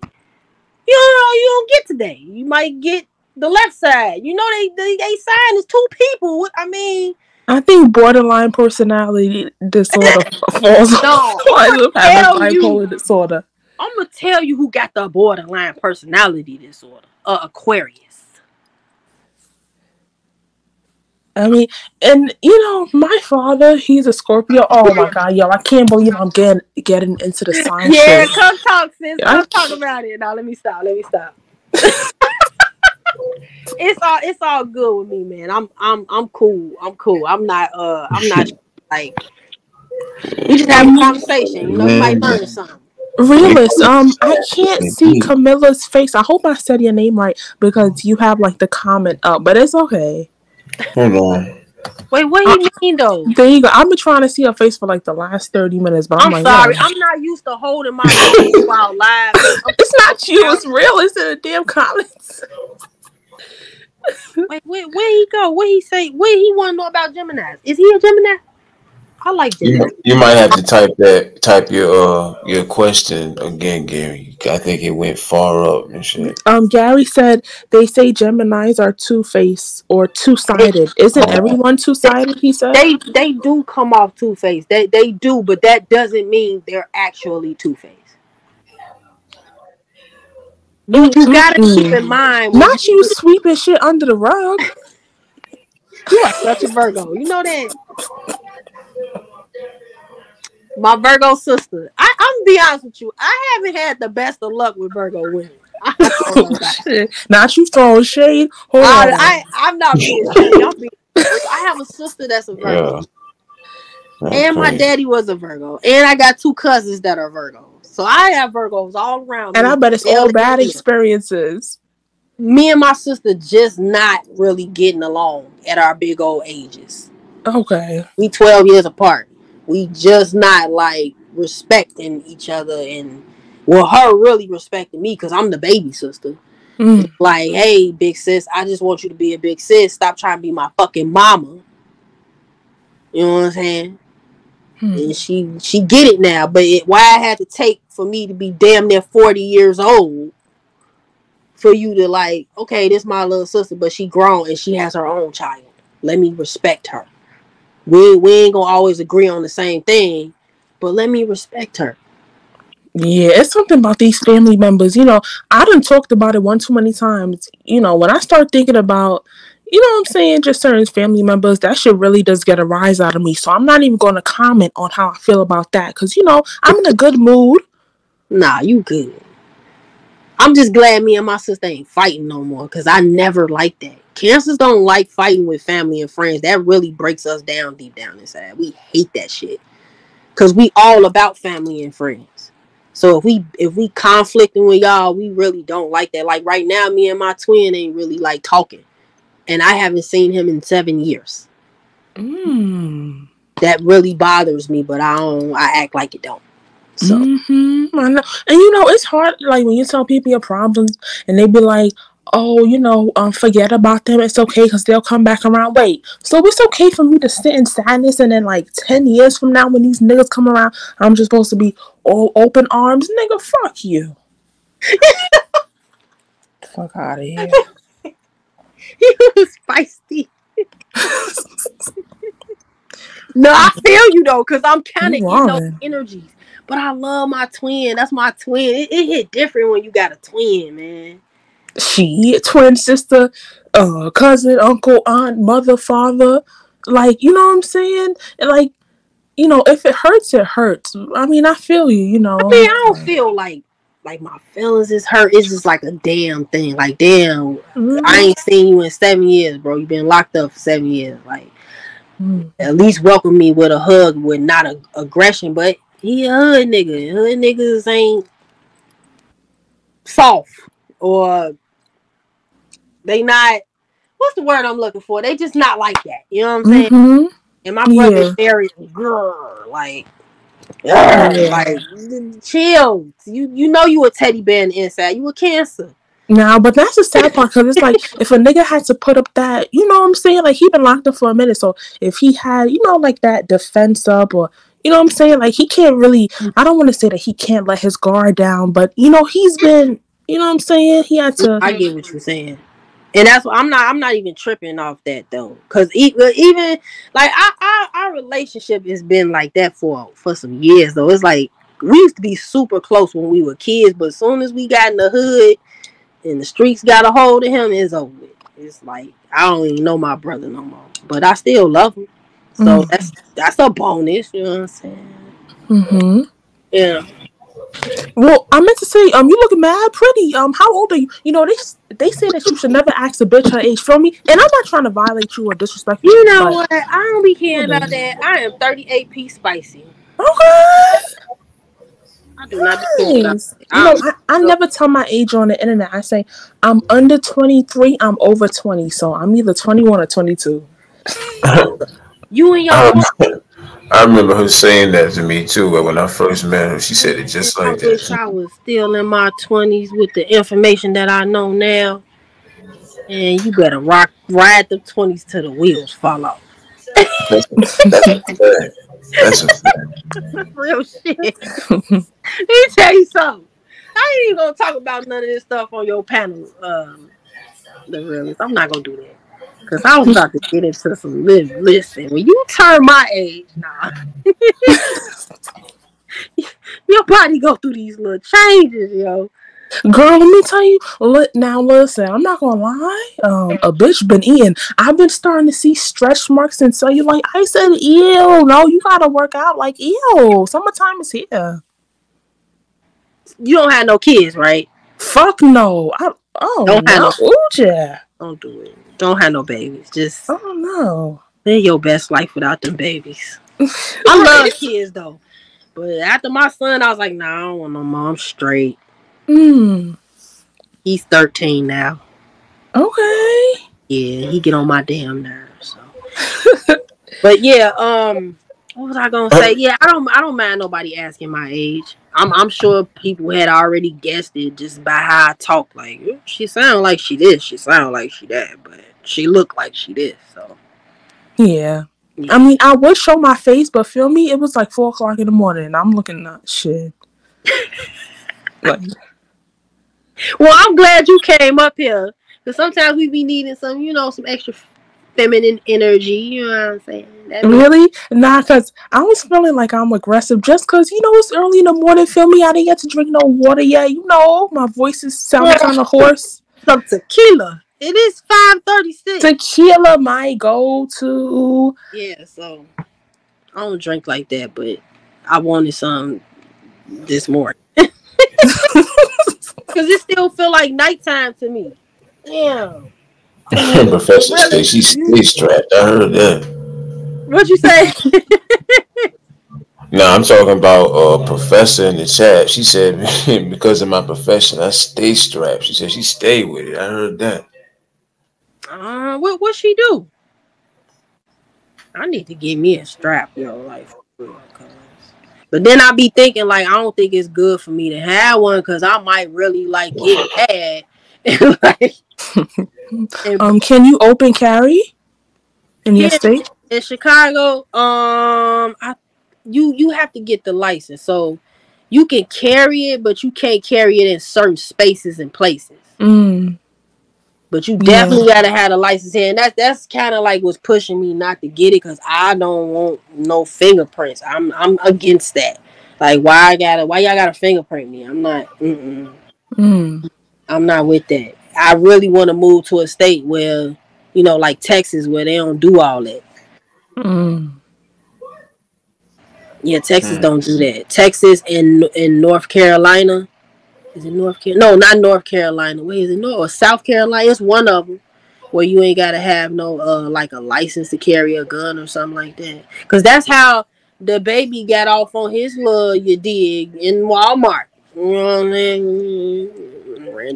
You don't know you don't get today. You might get the left side. You know they sign is two people. I mean, I think borderline personality disorder falls under bipolar disorder. I'm gonna tell you who got the borderline personality disorder. Aquarius. I mean, and you know, my father, he's a Scorpio. Oh my god, yo, I can't believe I'm getting into the sign shit. Yeah, come talk, sis. Come talk about it. Now let me stop. It's all good with me, man. I'm cool. I'm not like we just have a conversation. You know, you might learn something. Realist, I can't see Camilla's face. I hope I said your name right because you have like the comment up, but it's okay. Hold on. Wait, what do you mean though? There you go. I've been trying to see her face for like the last 30 minutes, but I'm like, sorry. I'm not used to holding my face while live. It's not you. It's Realist in the damn comments. Wait, where he go? What he say? What he want to know about Geminis? Is he a Gemini? I like Gemini. You might have to type your question again, Gary. I think it went far up and shit. Gary said they say Geminis are two-faced or two-sided. Isn't everyone two-sided? He said they do come off two-faced. They do, but that doesn't mean they're actually two-faced. You gotta keep in mind. Not you sweeping shit under the rug. You are such a Virgo. You know that. My Virgo sister. I'm gonna be honest with you. I haven't had the best of luck with Virgo women. Not you throwing shade. Hold on. I'm not being shady. I have a sister that's a Virgo. Yeah. And my daddy was a Virgo. And I got two cousins that are Virgos. So I have Virgos all around. And I bet it's all bad experiences. Me and my sister just not really getting along at our big old ages. Okay. We 12 years apart. We just not like respecting each other and her really respecting me because I'm the baby sister. Like, hey, big sis, I just want you to be a big sis. Stop trying to be my fucking mama. You know what I'm saying? And she get it now. But why I had to take for me to be damn near 40 years old for you to like, okay, this my little sister, but she grown and she has her own child. Let me respect her. We ain't gonna always agree on the same thing, but let me respect her. Yeah, it's something about these family members. You know, I done talked about it one too many times. You know, when I start thinking about, you know what I'm saying, just certain family members, that shit really does get a rise out of me. So I'm not even going to comment on how I feel about that because, you know, I'm in a good mood. Nah, you good. I'm just glad me and my sister ain't fighting no more because I never liked that. Cancers don't like fighting with family and friends. That really breaks us down deep down inside. We hate that shit because we all about family and friends. So if we conflicting with y'all, we really don't like that. Like right now, me and my twin ain't really like talking, and I haven't seen him in 7 years. That really bothers me, but I act like it don't. So I know. And you know, it's hard like when you tell people your problems and they be like, oh, you know, forget about them, it's okay because they'll come back around. Wait, so it's okay for me to sit in sadness and then like 10 years from now when these niggas come around, I'm just supposed to be all open arms? Nigga, fuck you. Fuck out of here. He was spicy. No, I feel you though, cause I'm kind of in those energies. But I love my twin. That's my twin. It hit different when you got a twin, man. She, twin sister, cousin, uncle, aunt, mother, father. Like, you know what I'm saying? And like, you know, if it hurts, it hurts. I mean, I feel you, you know. I mean, I don't feel like my feelings is hurt. It's just like a damn thing. Like, damn, I ain't seen you in 7 years, bro. You been locked up for 7 years. Like, at least welcome me with a hug with not a aggression. But he a hood nigga. Hood niggas ain't soft or they not. What's the word I'm looking for? They just not like that. You know what I'm saying? And my brother's very girl, like chill. You know you a teddy bear on the inside. You a Cancer. Nah, but that's the sad part because it's like if a nigga had to put up that, you know what I'm saying? Like he been locked up for a minute, so if he had, you know, like that defense up or, you know what I'm saying? Like he can't really. I don't want to say that he can't let his guard down, but you know he's been, you know what I'm saying? He had to. I get what you're saying. And that's what I'm not even tripping off that though, because even like our relationship has been like that for some years though. It's like we used to be super close when we were kids, but as soon as we got in the hood and the streets got a hold of him, it's over with. It's like I don't even know my brother no more, but I still love him. So that's a bonus, you know what I'm saying? Yeah. Well, I meant to say, you looking mad pretty. How old are you? You know, they say that you should never ask a bitch her age. Feel me? And I'm not trying to violate you or disrespect you. You know what? I don't be caring about that. I am 38 piece spicy. Okay. I do not be caring about that. You know, I never tell my age on the internet. I say I'm under 23. I'm over 20, so I'm either 21 or 22. You and your I remember her saying that to me too. But when I first met her, she said it just like that. I wish I was still in my 20s with the information that I know now. And you better ride the 20s till the wheels fall off. That's a fact. Real shit. Let me tell you something. I ain't even gonna talk about none of this stuff on your panel. The realist. I'm not gonna do that. Cause I was about to get into some listen. When you turn my age, nah. Your body go through these little changes, yo. Girl, let me tell you. Now, listen, I'm not gonna lie. A bitch been eating. I've been starting to see stretch marks and cellulite. I said, ew, no, you gotta work out. Like, ew, summertime is here. You don't have no kids, right? Fuck no. Don't have no. Yeah. Don't do it. Don't have no babies. Just no. Live your best life without them babies. I love kids though, but after my son, I was like, nah, I don't want no mom. Straight. He's 13 now. Okay. Yeah, he get on my damn nerves. So. But yeah, what was I gonna say? Yeah, I don't mind nobody asking my age. I'm sure people had already guessed it just by how I talk. Like, she sound like she this, she sound like she that, but she look like she this. So Yeah. yeah. I mean, I would show my face, but feel me, it was like 4:00 in the morning, and I'm looking at shit. Like, Well, I'm glad you came up here because sometimes we be needing some, some extra feminine energy. You know what I'm saying? really? Nah, because I was feeling like I'm aggressive just because, it's early in the morning. Feel me? I didn't get to drink no water yet. My voice is sounding kind of hoarse. Some tequila. It is 5:36. Tequila, my go-to. Yeah, so I don't drink like that, but I wanted some this morning. Because it still feel like nighttime to me. Damn. Professor said she stays strapped. I heard that. What'd you say? No, I'm talking about professor in the chat. She said because of my profession, I stay strapped. She said she stayed with it. I heard that. What she do? I need to get me a strap, like. But then I be thinking like I don't think it's good for me to have one because I might really like get mad. Can you open carry in your state? In Chicago, you have to get the license, so you can carry it, but you can't carry it in certain spaces and places. But you definitely gotta have a license here, and that's kind of like what's pushing me not to get it because I don't want no fingerprints. I'm against that. Like, why y'all gotta fingerprint me? I'm not. I'm not with that. I really want to move to a state where, like Texas, where they don't do all that. Yeah, Texas don't do that. Texas and North Carolina. Is it North Carolina? No, not North Carolina. Where is it? North or South Carolina? It's one of them where you ain't gotta have no like a license to carry a gun or something like that. Cause that's how the baby got off on his little you dig in Walmart. You know what I mean?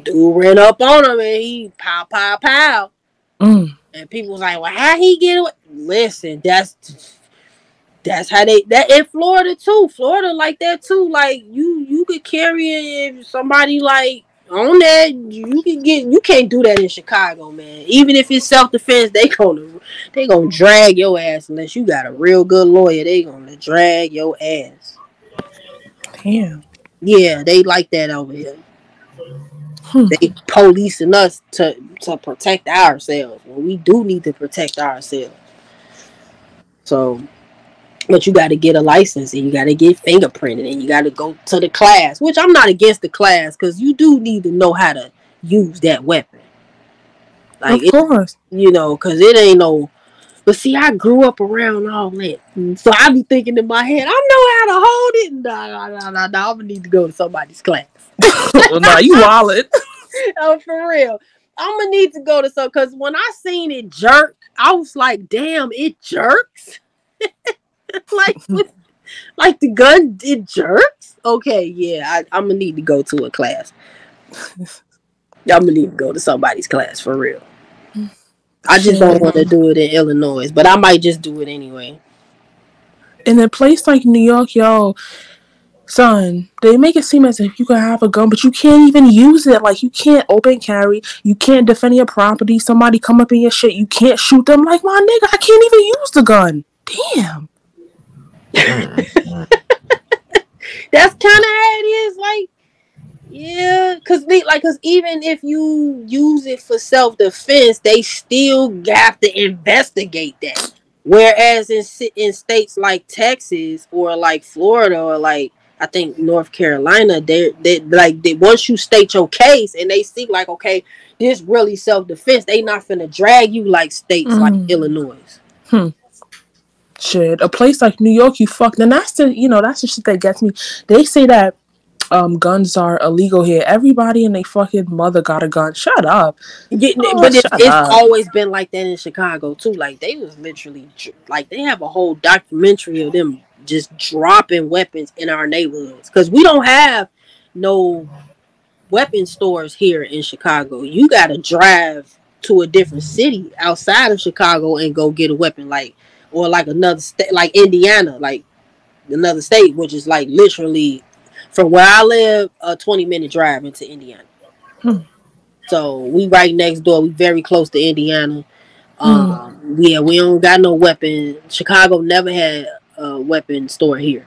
Dude ran up on him and he pow pow pow. And people was like, "Well, how he get away?" Listen, that's how that in Florida too. Florida like that too. Like you could carry it if somebody like on that. You can't do that in Chicago, man. Even if it's self-defense, they gonna drag your ass unless you got a real good lawyer. They gonna drag your ass. Damn. Yeah, they like that over here. They policing us to protect ourselves when we do need to protect ourselves. So. But you got to get a license and you got to get fingerprinted and you got to go to the class, which I'm not against the class because you do need to know how to use that weapon. Like, of course. Because it ain't no. But see, I grew up around all that. So I be thinking in my head, I know how to hold it. Nah, I'm going to need to go to somebody's class. Nah, you wallet. Oh, for real. I'm going to need to go to some. Because when I seen it jerk, I was like, damn, it jerks. like the gun, it jerks. Okay, yeah, I'm gonna need to go to a class. I'm gonna need to go to somebody's class for real. I just don't want to do it in Illinois, but I might just do it anyway. In a place like New York, son, they make it seem as if you can have a gun, but you can't even use it. Like, you can't open carry, you can't defend your property. Somebody come up in your shit, you can't shoot them. Like, my nigga, I can't even use the gun. Damn. That's kind of how it is. Like, yeah, because even if you use it for self-defense, they still have to investigate that. Whereas in states like Texas or like Florida or like I think North Carolina, they once you state your case and they see like, okay, this really self-defense, they not finna drag you like states like Illinois. Shit, a place like New York, you fucked. And that's the shit that gets me. They say that guns are illegal here. Everybody and they fucking mother got a gun. Shut up. Yeah, but it's always been like that in Chicago too. Like they was literally like they have a whole documentary of them just dropping weapons in our neighborhoods because we don't have no weapon stores here in Chicago. You gotta drive to a different city outside of Chicago and go get a weapon, or like another state, like Indiana, like another state, which is like literally From where I live, a 20-minute drive into Indiana. So we right next door. We very close to Indiana. Yeah, we don't got no weapon. Chicago never had a weapon store here.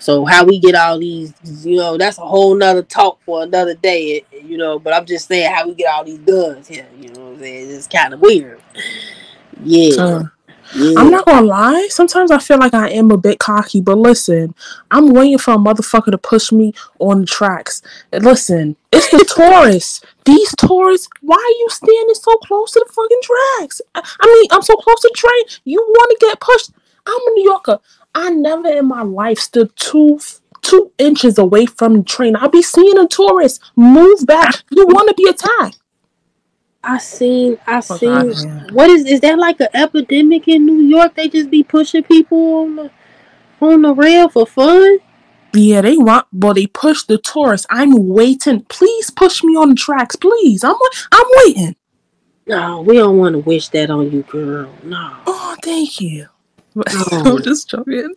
So how we get all these, that's a whole nother talk for another day, but I'm just saying how we get all these guns here, you know what I'm saying? It's kind of weird. Yeah. I'm not gonna lie. Sometimes I feel like I am a bit cocky, but listen, I'm waiting for a motherfucker to push me on the tracks. And listen, it's the tourists. These tourists, why are you standing so close to the fucking tracks? I mean, I'm so close to the train. You want to get pushed? I'm a New Yorker. I never in my life stood two inches away from the train. I'll be seeing a tourist move back. You want to be attacked? I seen. What is that like an epidemic in New York? They just be pushing people on the rail for fun. Yeah, they push the tourists. I'm waiting. Please push me on the tracks, please. I'm waiting. No, we don't want to wish that on you, girl. No. Oh, thank you. I'm just joking.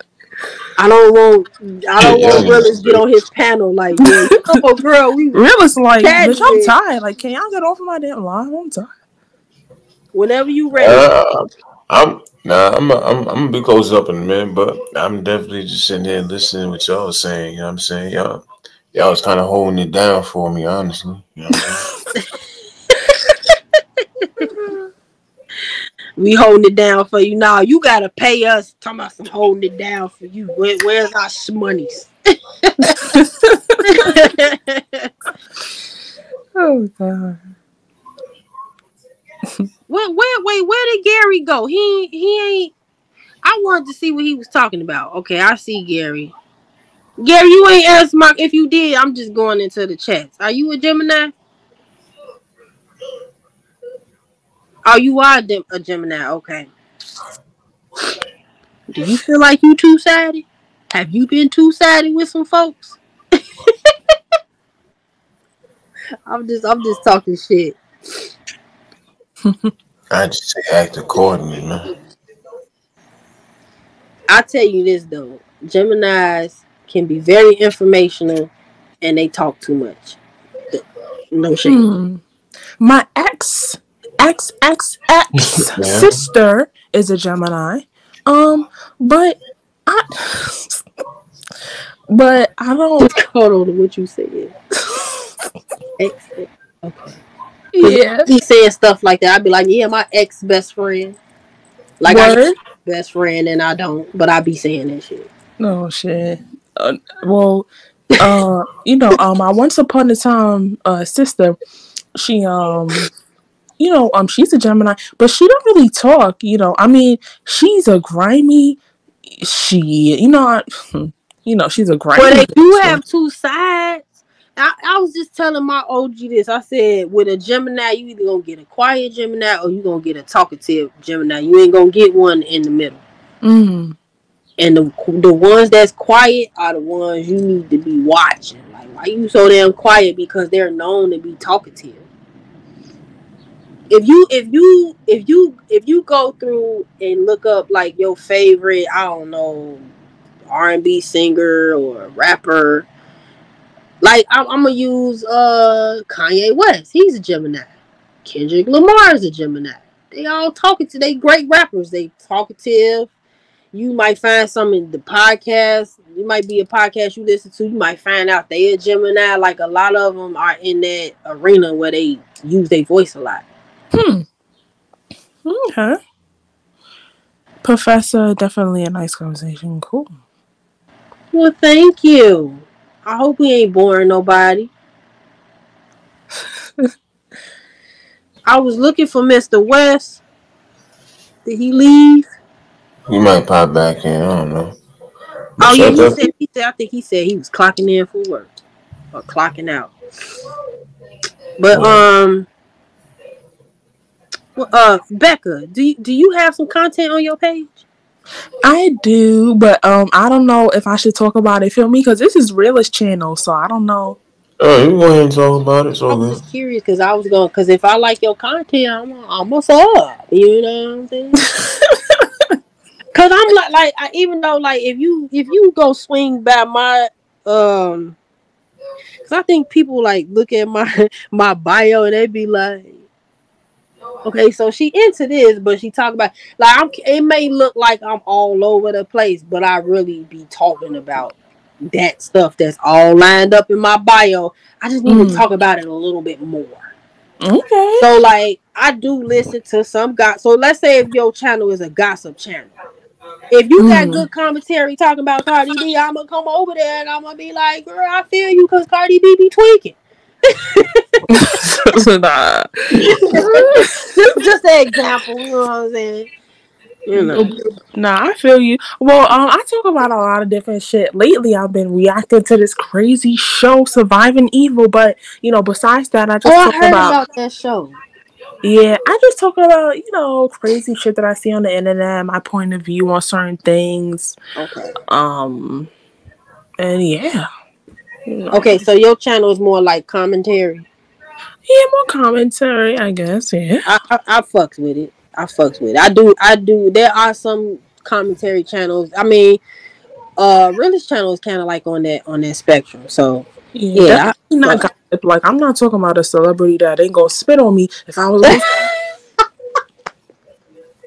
I don't want Willis get on his panel like, yeah, girl, we Willis like, bitch, I'm tired. Like, can y'all get off of my damn line? I'm tired. Whenever you ready. I'm gonna be close up in a minute, but I'm definitely just sitting here listening to what y'all was saying. You know what I'm saying? Y'all was kind of holding it down for me, honestly. You know what I'm saying? We holding it down for you now. You gotta pay us. Talking about some holding it down for you. Where's our shmoneys? Oh God. Where did Gary go? He ain't. I wanted to see what he was talking about. Okay, I see Gary. Gary, you ain't asked Mark. If you did, I'm just going into the chats. Are you a Gemini? Oh, you are a Gemini. Okay. Do you feel like you two-sided? Have you been two-sided with some folks? I'm just talking shit. I just say act accordingly, man. I tell you this though, Geminis can be very informational, and they talk too much. No shade. My ex sister is a Gemini. But I don't. Hold on to what you said. Okay. Yeah. He saying stuff like that. I'd be like, yeah, my ex best friend. Like I best friend, and I don't, but I be saying that shit. No shit. I once upon a time sister, she she's a Gemini, but she don't really talk. I mean, she's a grimy. She's a grimy. But they do have two sides. I was just telling my OG this. I said, with a Gemini, you either gonna get a quiet Gemini or you gonna get a talkative Gemini. You ain't gonna get one in the middle. And the ones that's quiet are the ones you need to be watching. Like, why you so damn quiet? Because they're known to be talkative. If you go through and look up like your favorite, I don't know, R&B singer or rapper. Like I'm gonna use Kanye West. He's a Gemini. Kendrick Lamar is a Gemini. They all talkative. They great rappers. They talkative. You might find some in the podcast. It might be a podcast you listen to. You might find out they a Gemini. Like a lot of them are in that arena where they use their voice a lot. Okay. Professor, definitely a nice conversation. Cool. Well, thank you. I hope we ain't boring nobody. I was looking for Mr. West. Did he leave? He might pop back in. I don't know. Oh yeah, he said. I think he said he was clocking in for work or clocking out. But Becca, do you have some content on your page? I do, but I don't know if I should talk about it. Feel me? Because this is Realist channel, so I don't know. Oh, you go ahead and talk about it. I was just curious because if I like your content, I'm gonna sub. You know what I'm saying? Cause I'm even though like if you go swing by my Cause I think people like look at my my bio and they be like, okay, so she into this, but she talk about like it may look like I'm all over the place, but I really be talking about that stuff that's all lined up in my bio. I just need to talk about it a little bit more. Okay. So like I do listen to some So let's say if your channel is a gossip channel. If you got good commentary talking about Cardi B, I'm gonna come over there and I'm gonna be like, girl, I feel you because Cardi B be tweaking. Nah. just an example, you know what I'm saying? You know. Nah, I feel you. Well, I talk about a lot of different shit. Lately, I've been reacting to this crazy show, Surviving Evil. But besides that, I just I talk heard about that show. Yeah, I just talk about crazy shit that I see on the internet, my point of view on certain things. Okay. And yeah. Okay, so your channel is more like commentary. Yeah, more commentary, I guess. Yeah. I fucks with it. I do. There are some commentary channels. I mean, Realist channel is kind of like on that spectrum. So yeah, not gossip. Like I'm not talking about a celebrity that ain't gonna spit on me if I was.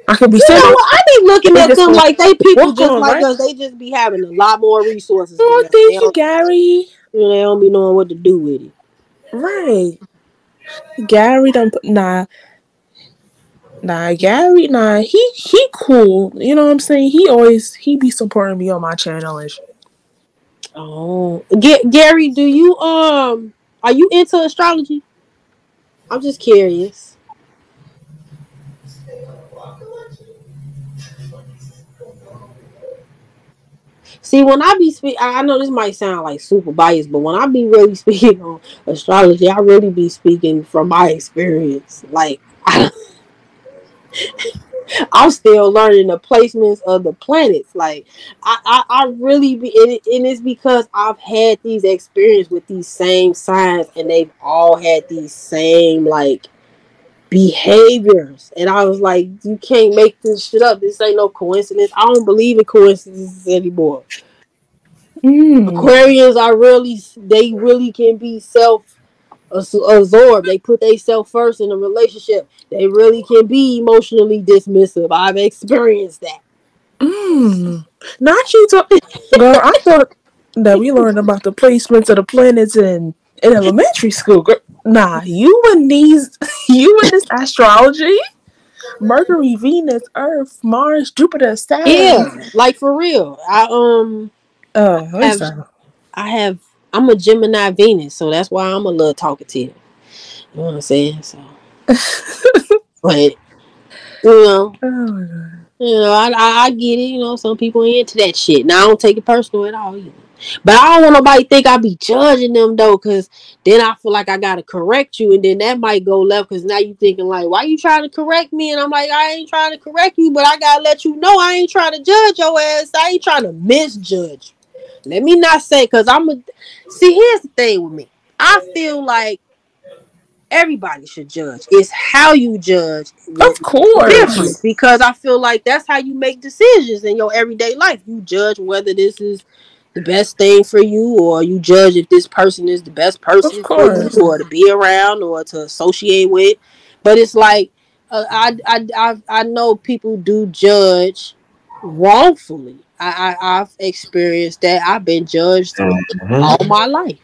I could be saying. I be looking at them like they people just like us. They just be having a lot more resources. Oh, thank you, Gary. They don't be knowing what to do with it. Right. Gary Gary, he cool. You know what I'm saying? He be supporting me on my channel and shit. Oh, Gary, do you are you into astrology? I'm just curious. See, when I be speaking, I know this might sound like super biased, but when I be really speaking on astrology, I really be speaking from my experience. Like, I'm still learning the placements of the planets. Like, I really be, and it's because I've had these experiences with these same signs, and they've all had these same like behaviors. And I was like, you can't make this shit up. This ain't no coincidence. I don't believe in coincidences anymore. Aquarians they really can be self-absorbed. They put themselves first in a relationship. They really can be emotionally dismissive. I've experienced that. Not you talk, girl. I thought that we learned about the placements of the planets in elementary school. Girl. Nah, you and this astrology. Mercury, Venus, Earth, Mars, Jupiter, Saturn. Yeah, like for real. I'm a Gemini Venus, so that's why I'm a little talkative. You know what I'm saying? So, but I get it. Some people ain't into that shit. Now I don't take it personal at all either. But I don't want nobody think I be judging them though, because then I feel like I gotta correct you, and then that might go left because now you thinking like, why you trying to correct me? And I'm like, I ain't trying to correct you, but I gotta let you know I ain't trying to judge your ass. I ain't trying to misjudge you. Let me not say, because see, here's the thing with me. I feel like everybody should judge. It's how you judge. Of course. Because I feel like that's how you make decisions in your everyday life. You judge whether this is the best thing for you, or you judge if this person is the best person for you, or to be around, or to associate with. But it's like I know people do judge wrongfully. I've experienced that. I've been judged all my life.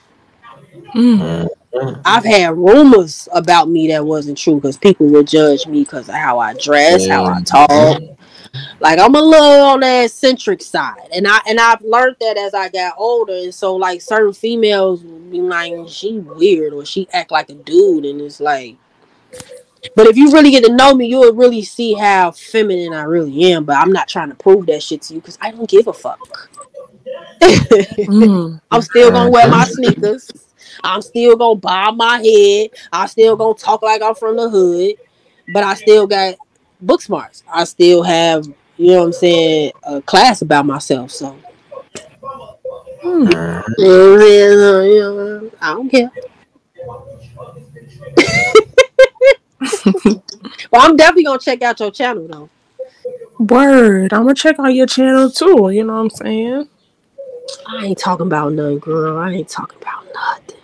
I've had rumors about me that wasn't true because people would judge me because of how I dress, how I talk. Like I'm a little on the eccentric side, and I've learned that as I got older. And so like certain females be like, she weird or she act like a dude, and it's like. But if you really get to know me, you'll really see how feminine I really am. But I'm not trying to prove that shit to you because I don't give a fuck. I'm still gonna wear my sneakers. I'm still gonna bob my head. I'm still gonna talk like I'm from the hood. But I still got book smarts. I still have, you know what I'm saying, a class about myself. So I don't care. Well, I'm definitely gonna check out your channel though. Word. I'm gonna check out your channel too, you know what I'm saying? I ain't talking about nothing, girl. I ain't talking about nothing.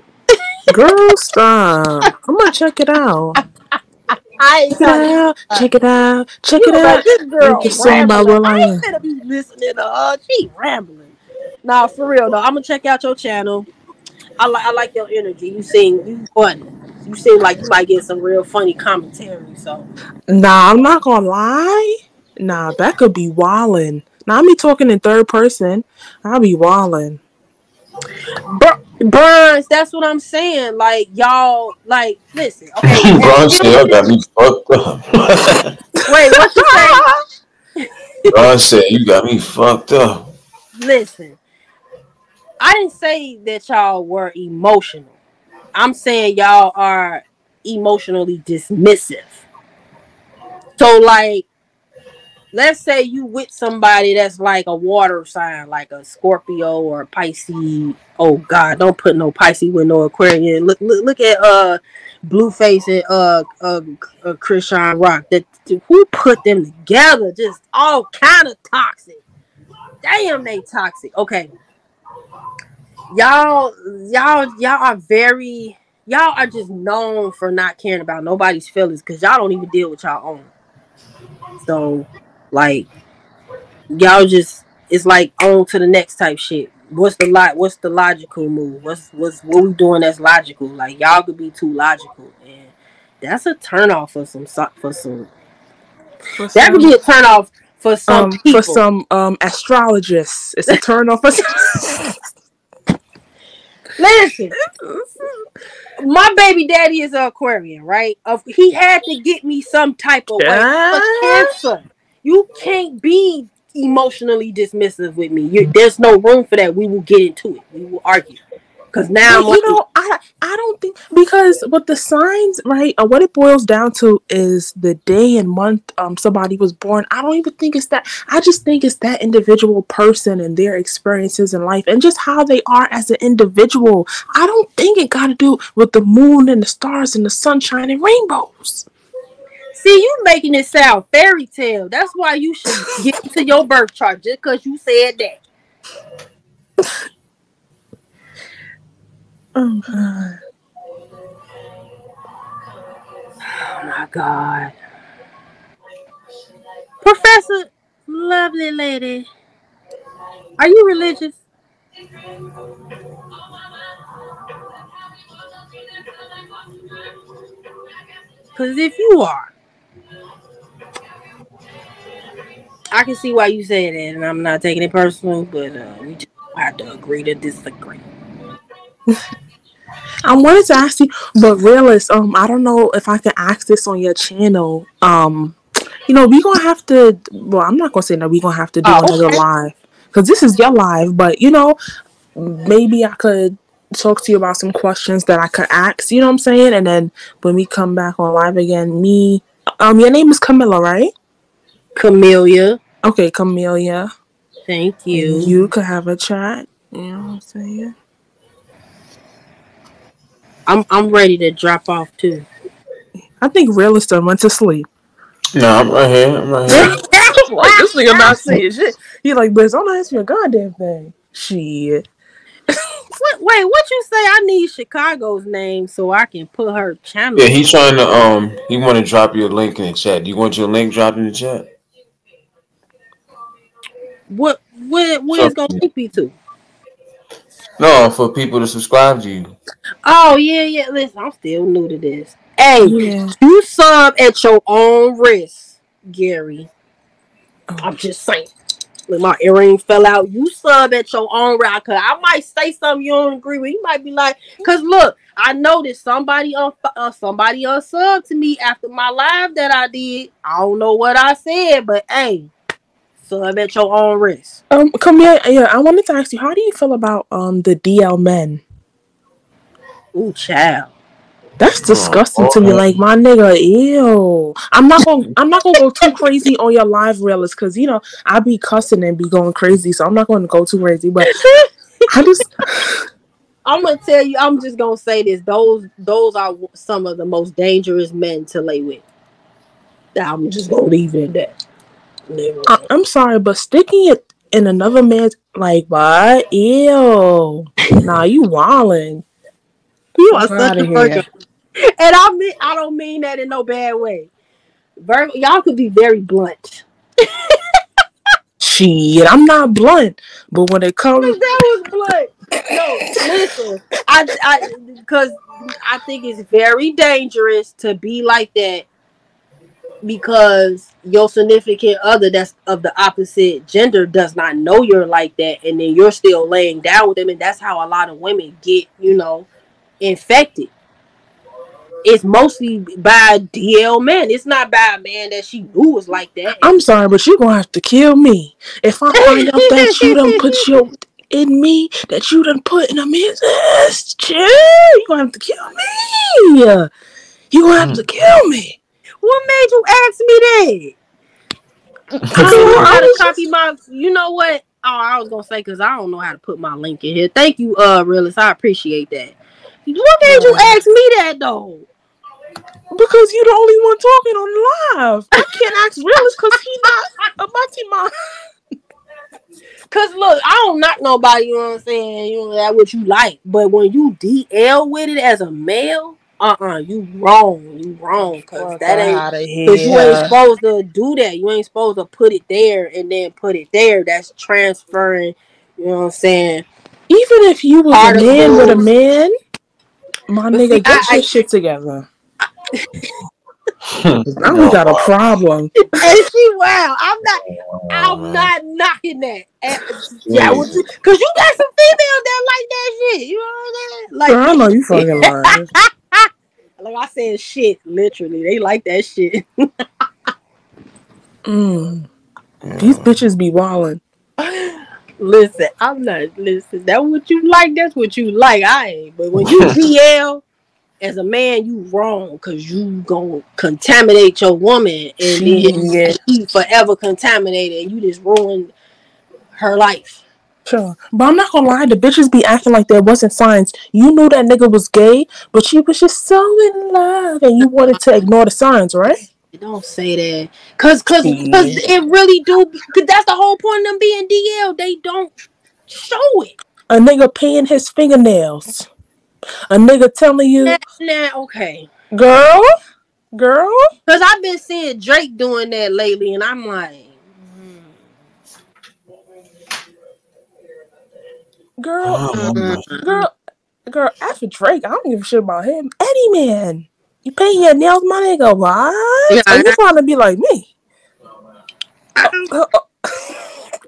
Girl, stop. I'm gonna check it out. I ain't talking. Check it out. Check You it like out. this Make girl a song about rambling. Will I I Am. ain't gonna be listening to her. She rambling. Nah, for real though. I'm gonna check out your channel. I like your energy. You funny. You seem like you might get some real funny commentary. So, Nah, I'm not gonna lie. Nah, that could be wildin'. Now me talking in third person. I'll be wildin'. Burns, that's what I'm saying. Like y'all, like listen. Okay, Bron said, y'all got excuses. me fucked up. Wait, what you say? Bron said, you got me fucked up. Listen, I didn't say that y'all were emotional. I'm saying y'all are emotionally dismissive. So like let's say you with somebody that's like a water sign, like a Scorpio or a Pisces. Oh God, don't put no Pisces with no Aquarian. Look at Blueface and Christian Rock. That who put them together? Just all kind of toxic. Damn, they toxic. Okay, y'all are very. Y'all are just known for not caring about nobody's feelings because y'all don't even deal with y'all own. So, like, y'all just it's like on to the next type shit. What's the logical move? What we doing that's logical? Like y'all could be too logical, and that's a turn off for some. For That could some be a turn off for some people. astrologists. It's a turn off. Listen, my baby daddy is an Aquarian, right? He had to get me some type of way. A Cancer. You can't be emotionally dismissive with me. There's no room for that. We will get into it. We will argue. Because now But I'm like, I don't think because what the signs, right? What it boils down to is the day and month somebody was born. I don't even think it's that. I just think it's that individual person and their experiences in life and just how they are as an individual. I don't think it got to do with the moon and the stars and the sunshine and rainbows. see, you making it sound fairy tale. That's why you should get into your birth chart just because you said that. Oh God. Oh my God. Professor, lovely lady, are you religious? Because if you are, I can see why you say that, and I'm not taking it personal, but we just have to agree to disagree. I wanted to ask you, but realist, I don't know if I can ask this on your channel. We gonna have to. Well, I'm not gonna say that we gonna have to do Oh, another okay. live because this is your live. But maybe I could talk to you about some questions that I could ask. You know what I'm saying? And then when we come back on live again, your name is Camilla, right? Camellia, Okay, Camelia. thank And you. you could have a chat. You know what I'm saying? I'm ready to drop off too. I think realist done went to sleep. No, I'm right here. I'm right here. Like this nigga not saying shit. He like, but I'm not asking a goddamn thing. Shit. Wait, what you say? I need Chicago's name so I can put her channel Yeah, on. he's trying to he want to drop your link in the chat. Do you want your link dropped in the chat? Where So is gonna link me to? no, for people to subscribe to you. Oh yeah. Listen, I'm still new to this. Hey, Yeah. you sub at your own risk, Gary. Oh. I'm just saying. Look, my earring fell out. You sub at your own risk. Cause I might say something you don't agree with. You might be like, cause look, I noticed somebody unsubbed to me after my live that I did. I don't know what I said, but hey, sub at your own risk. Come here. Yeah, I wanted to ask you, how do you feel about the DL men? Ooh, child. That's Oh, disgusting to me. Like my nigga, ew. I'm not gonna go too crazy on your live reels because I be cussing and be going crazy. So I'm not gonna go too crazy. But I just I'm gonna tell you. I'm just gonna say this. Those are some of the most dangerous men to lay with. I'm just gonna leave it at that. Never mind. I'm sorry, but sticking it in another man's like what? Ew. Nah, you wildin'. You are Fuck such outta a here. Virgo. And I don't mean that in no bad way. Virgo, y'all could be very blunt. Shit, I'm not blunt, but when it comes, That was blunt. No, listen. Because I think it's very dangerous to be like that because your significant other that's of the opposite gender does not know you're like that, and then you're still laying down with them, and that's how a lot of women get, infected. It's mostly by DL men. It's not by a man that she knew was like that. I'm sorry, but you're gonna have to kill me if I find out that you done put your in me, that you done put in a man's ass. Chill, you gonna have to kill me. You gonna have to kill me. What made you ask me that? I don't know how to copy my. You know what? Oh, I was gonna say because I don't know how to put my link in here. Thank you, Realist. I appreciate that. What made you ask me that though? Because you the only one talking on live. I can't ask Realist because he not a Batima. Cause look, I don't knock nobody. You know what I'm saying? You know that's what you like. But when you DL with it as a male, you wrong. You wrong. Cause that ain't. Cause you ain't supposed to do that. You ain't supposed to put it there and then put it there. That's transferring. You know what I'm saying? Even if you was a man with a man, my But nigga, see, get your shit together. Now we got a problem. And she, wow, I'm not knocking that. Yeah, cause you got some females that like that shit. You know what I'm saying? Like, girl, I know you fucking lying. Like I said, shit. Literally, they like that shit. These bitches be wildin'. Listen, I'm not. Listen, that's what you like. That's what you like. I ain't. But when you DL as a man, you wrong because you gonna contaminate your woman and then she forever contaminated and you just ruined her life. Sure. But I'm not gonna lie, the bitches be acting like there wasn't signs. You knew that nigga was gay, but you was just so in love and you wanted to ignore the signs, right? Don't say that. Cause it really do. Cause that's the whole point of them being DL. They don't show it. A nigga painting his fingernails. A nigga telling you, okay. Girl? Cause I've been seeing Drake doing that lately and I'm like, Girl, after Drake, I don't give a shit about him. Any man. You paint your nails, my nigga, what? Yeah, Are you trying to be like me? I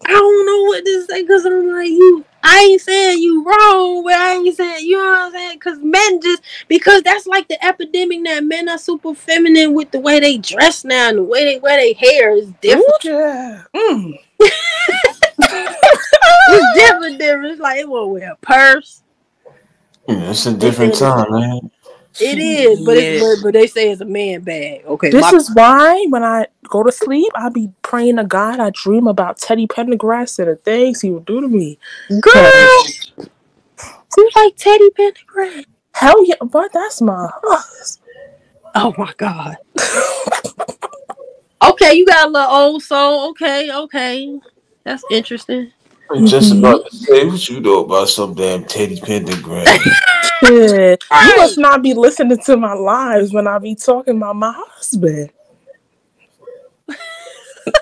don't know what to say because I'm like, I ain't saying you wrong, but I ain't saying, you know what I'm saying? Because men because that's like the epidemic that men are super feminine with the way they dress now and the way they wear their hair is different. Yeah. It's different. It's like it won't wear a purse. It's a different time, man. It is, but they say it's a man bag. Okay, this is why when I go to sleep, I be praying to God. I dream about Teddy Pendergrass and the things he would do to me. Girl, seems like Teddy Pendergrass. Hell yeah, but that's my. Oh my God. Okay, you got a little old soul. Okay, that's interesting. I'm just about to say what you know about some damn Teddy Pendergrass. Shit. You must not be listening to my lives when I be talking about my husband.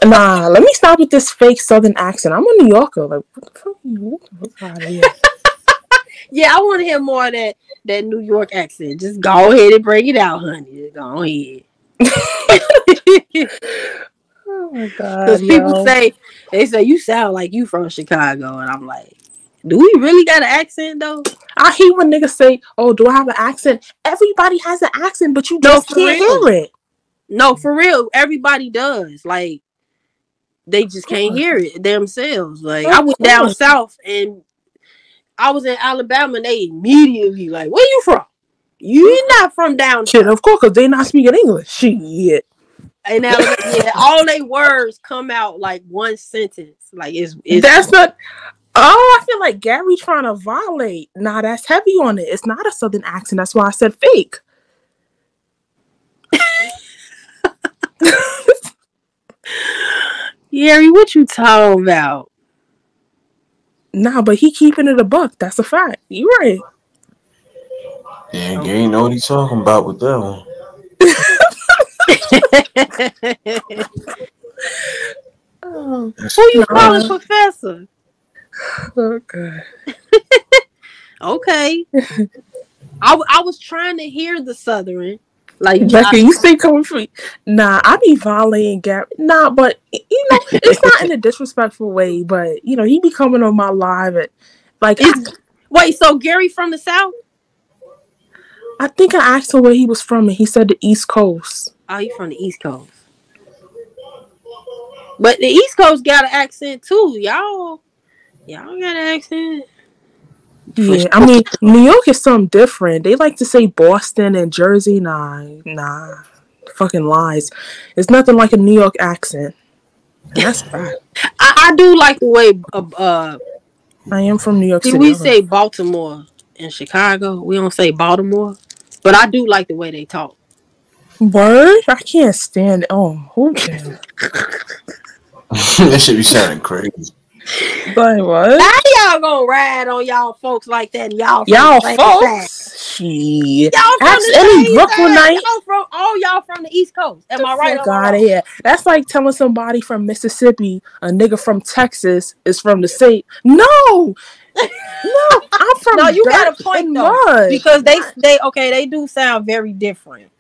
Nah, let me stop with this fake Southern accent. I'm a New Yorker. Like, what the fuck? Look out of here. Yeah, I want to hear more of that New York accent. Just go ahead and bring it out, honey. Just go ahead. Oh my God. Because people say you sound like you from Chicago, and I'm like, do we really got an accent though? I hear when niggas say, "Oh, do I have an accent?" Everybody has an accent, but you just can't hear it. No, for real, everybody does. Like, they just can't hear it themselves. Like, I went down south and I was in Alabama, and they immediately like, "Where you from? You're not from down south." Of course, because they not speaking English. Shit. In Alabama, yeah, all they words come out like one sentence. Like it's that's not. Oh, I feel like Gary trying to violate. Nah, that's heavy on it. It's not a Southern accent. That's why I said fake. Gary, what you talking about? Nah, but he keeping it a buck. That's a fact. You right. Yeah, you ain't know what he's talking about with that one. Oh. That's Who you calling Nah. professor? Okay. Okay. I was trying to hear the Southern. Like, Becky, you stay coming for me. Nah, I be violating Gary. Nah, but it's not in a disrespectful way. But he be coming on my live at like wait, so Gary from the South? I think I asked him where he was from, and he said the East Coast. Oh, you from the East Coast. But the East Coast got an accent too. Y'all got an accent. Yeah, I mean, New York is something different. They like to say Boston and Jersey. Nah, fucking lies. It's nothing like a New York accent. And that's bad. I do like the way I am from New York City. we say Baltimore in Chicago. We don't say Baltimore, but I do like the way they talk. Word? I can't stand it. Oh, who can? That should be sounding crazy. Like what? How y'all gonna ride on y'all folks like that? And y'all folks? Shit. Y'all from Ask the any same Brooklynite. Y'all from the East Coast. Am I right? Fuck out of here. That's like telling somebody from Mississippi a nigga from Texas is from the state. No, I'm from. No, you got a point though, mud. because they do sound very different.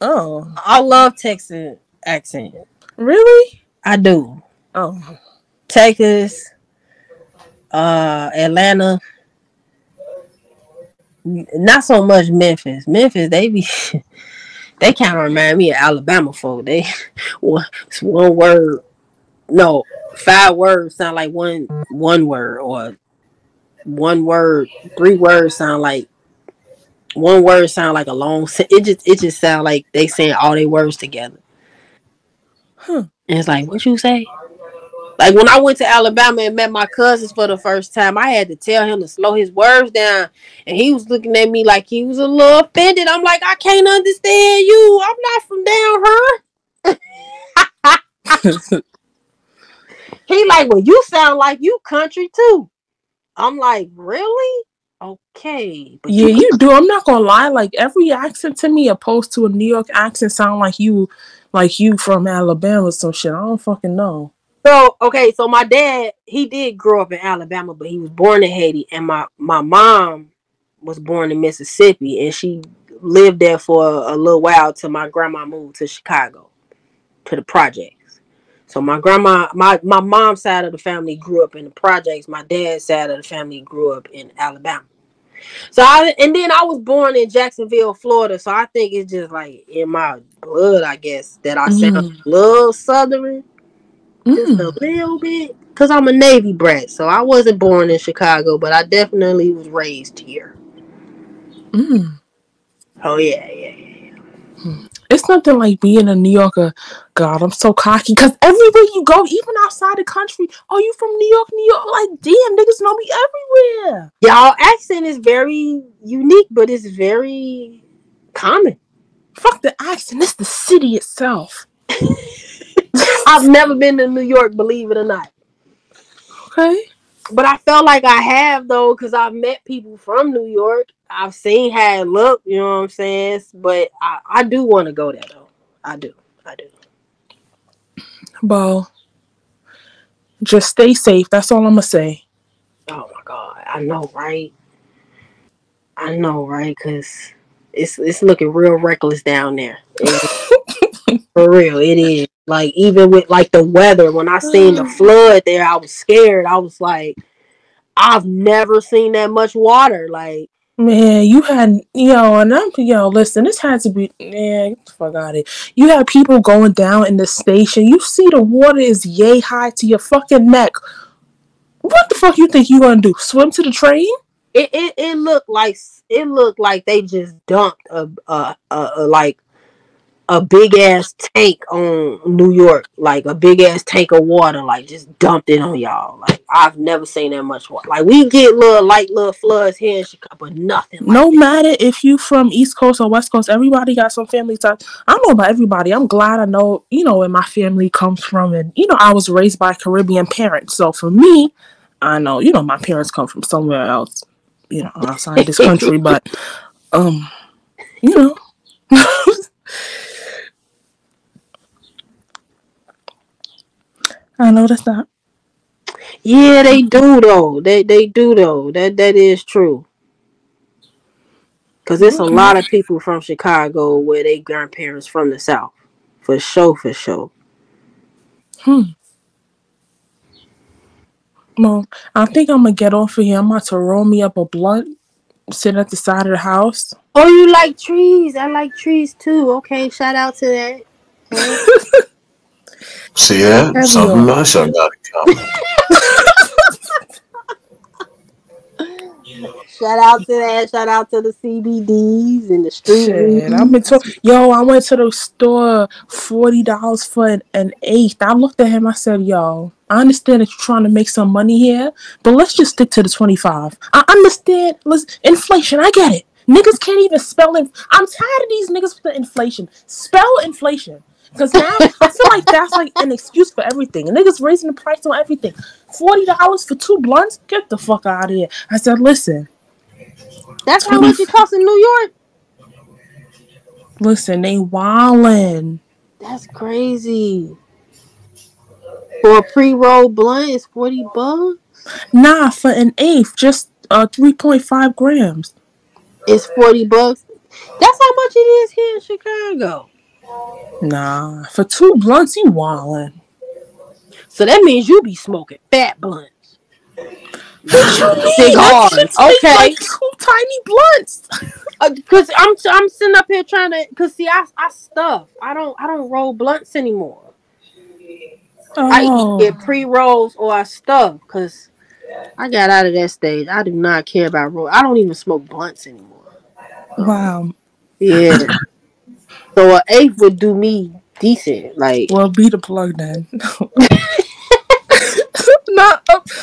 Oh, I love Texas accent. Really? I do. Oh, Texas, Atlanta, not so much Memphis. Memphis, they kind of remind me of Alabama folk. It's one word, no, 5 words sound like one word, or 1 word, 3 words sound like one word sound like a long. It just sound like they saying all their words together. And it's like, what you say? Like when I went to Alabama and met my cousins for the first time, I had to tell him to slow his words down. And he was looking at me like he was a little offended. I'm like, I can't understand you. I'm not from down here. He like, well, you sound like you country too. I'm like, really? Okay. But yeah, you do. I'm not gonna lie. Like every accent to me, opposed to a New York accent, sound like you from Alabama or some shit. I don't fucking know. So, okay, so my dad, he did grow up in Alabama, but he was born in Haiti. And my mom was born in Mississippi, and she lived there for a little while till my grandma moved to Chicago, to the projects. So my grandma, my mom's side of the family grew up in the projects. My dad's side of the family grew up in Alabama. So and then I was born in Jacksonville, Florida. So I think it's just like in my blood, I guess, that I sound a little Southern. Just a little bit, because I'm a Navy brat, so I wasn't born in Chicago, but I definitely was raised here. Oh yeah. It's nothing like being a New Yorker. God, I'm so cocky, because everywhere you go, even outside the country, oh, you from New York? Like, damn, niggas know me everywhere. Y'all accent is very unique, but it's very common. Fuck the accent, it's the city itself. I've never been to New York, believe it or not. Okay. But I felt like I have, though, because I've met people from New York. I've seen how it look, you know what I'm saying? But I do want to go there, though. I do. Well, just stay safe. That's all I'm going to say. Oh, my God. I know, right? Because it's looking real reckless down there. For real, it is. Like, even with, like, the weather, when I seen the flood there, I was scared. I was like, I've never seen that much water. Like, man, you had, listen, this had to be, man, get the fuck out of it. You had people going down in the station. You see the water is yay high to your fucking neck. What the fuck you think you gonna do? Swim to the train? It looked like they just dumped a big ass tank on New York, like a big ass tank of water, like just dumped it on y'all. Like, I've never seen that much water. Like, we get little floods here in Chicago, but nothing. No matter if you from East Coast or West Coast, everybody got some family ties. I don't know about everybody. I'm glad I know, where my family comes from, and I was raised by Caribbean parents. So for me, I know, my parents come from somewhere else. outside this country, but you know. I noticed that. Yeah, they do though. They do though. That is true. Cause there's a lot of people from Chicago where they grandparents from the South. For sure, for sure. Well, I think I'm gonna get off of here. I'm about to roll me up a blunt, sit at the side of the house. Oh, you like trees? I like trees too. Okay, shout out to that. Okay. See that? Something else I got to come. Shout out to that. Shout out to the CBDs and the street. Shit, I've been I went to the store, $40 for an eighth. I looked at him. I said, "Yo, I understand that you're trying to make some money here, but let's just stick to the 25. I understand. Inflation. I get it. Niggas can't even spell it. I'm tired of these niggas with the inflation. Spell inflation." Because now I feel like that's like an excuse for everything. Niggas raising the price on everything. $40 for 2 blunts? Get the fuck out of here. I said, listen. That's how much it costs in New York? Listen, they wildin'. That's crazy. For a pre-roll blunt, it's $40? Nah, for an eighth, just 3.5 grams. It's $40. That's how much it is here in Chicago. Nah, for 2 blunts, you wildin'. So that means you be smoking fat blunts. Cigars. Okay. Like 2 tiny blunts. Cause I'm sitting up here trying to. Cause see, I stuff. I don't roll blunts anymore. I either get pre-rolls or I stuff. Cause I got out of that stage. I do not care about roll. I don't even smoke blunts anymore. Wow. Yeah. So an eighth would do me decent. Like, well, be the plug then. No,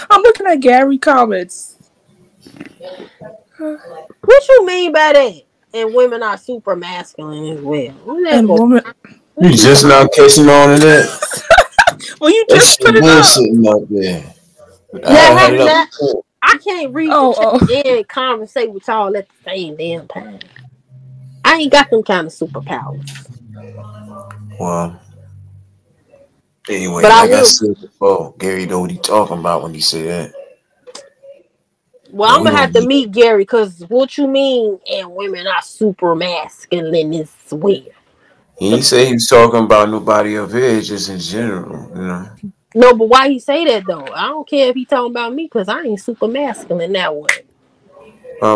I'm looking at Gary comments. What you mean by that? And women are super masculine as well. And women, you just not catching on to that. Well, you just put it up. Sitting up there. I can't read the chat and conversate with y'all at the same damn time. I ain't got them kind of superpowers. Well, anyway, but like I said before, Gary know what he talking about when he say that. Well, I'm gonna have to meet Gary because what you mean and women are super masculine is weird. He didn't say he was talking about nobody of age, just in general, you know. No, but why he say that though? I don't care if he talking about me because I ain't super masculine that way. I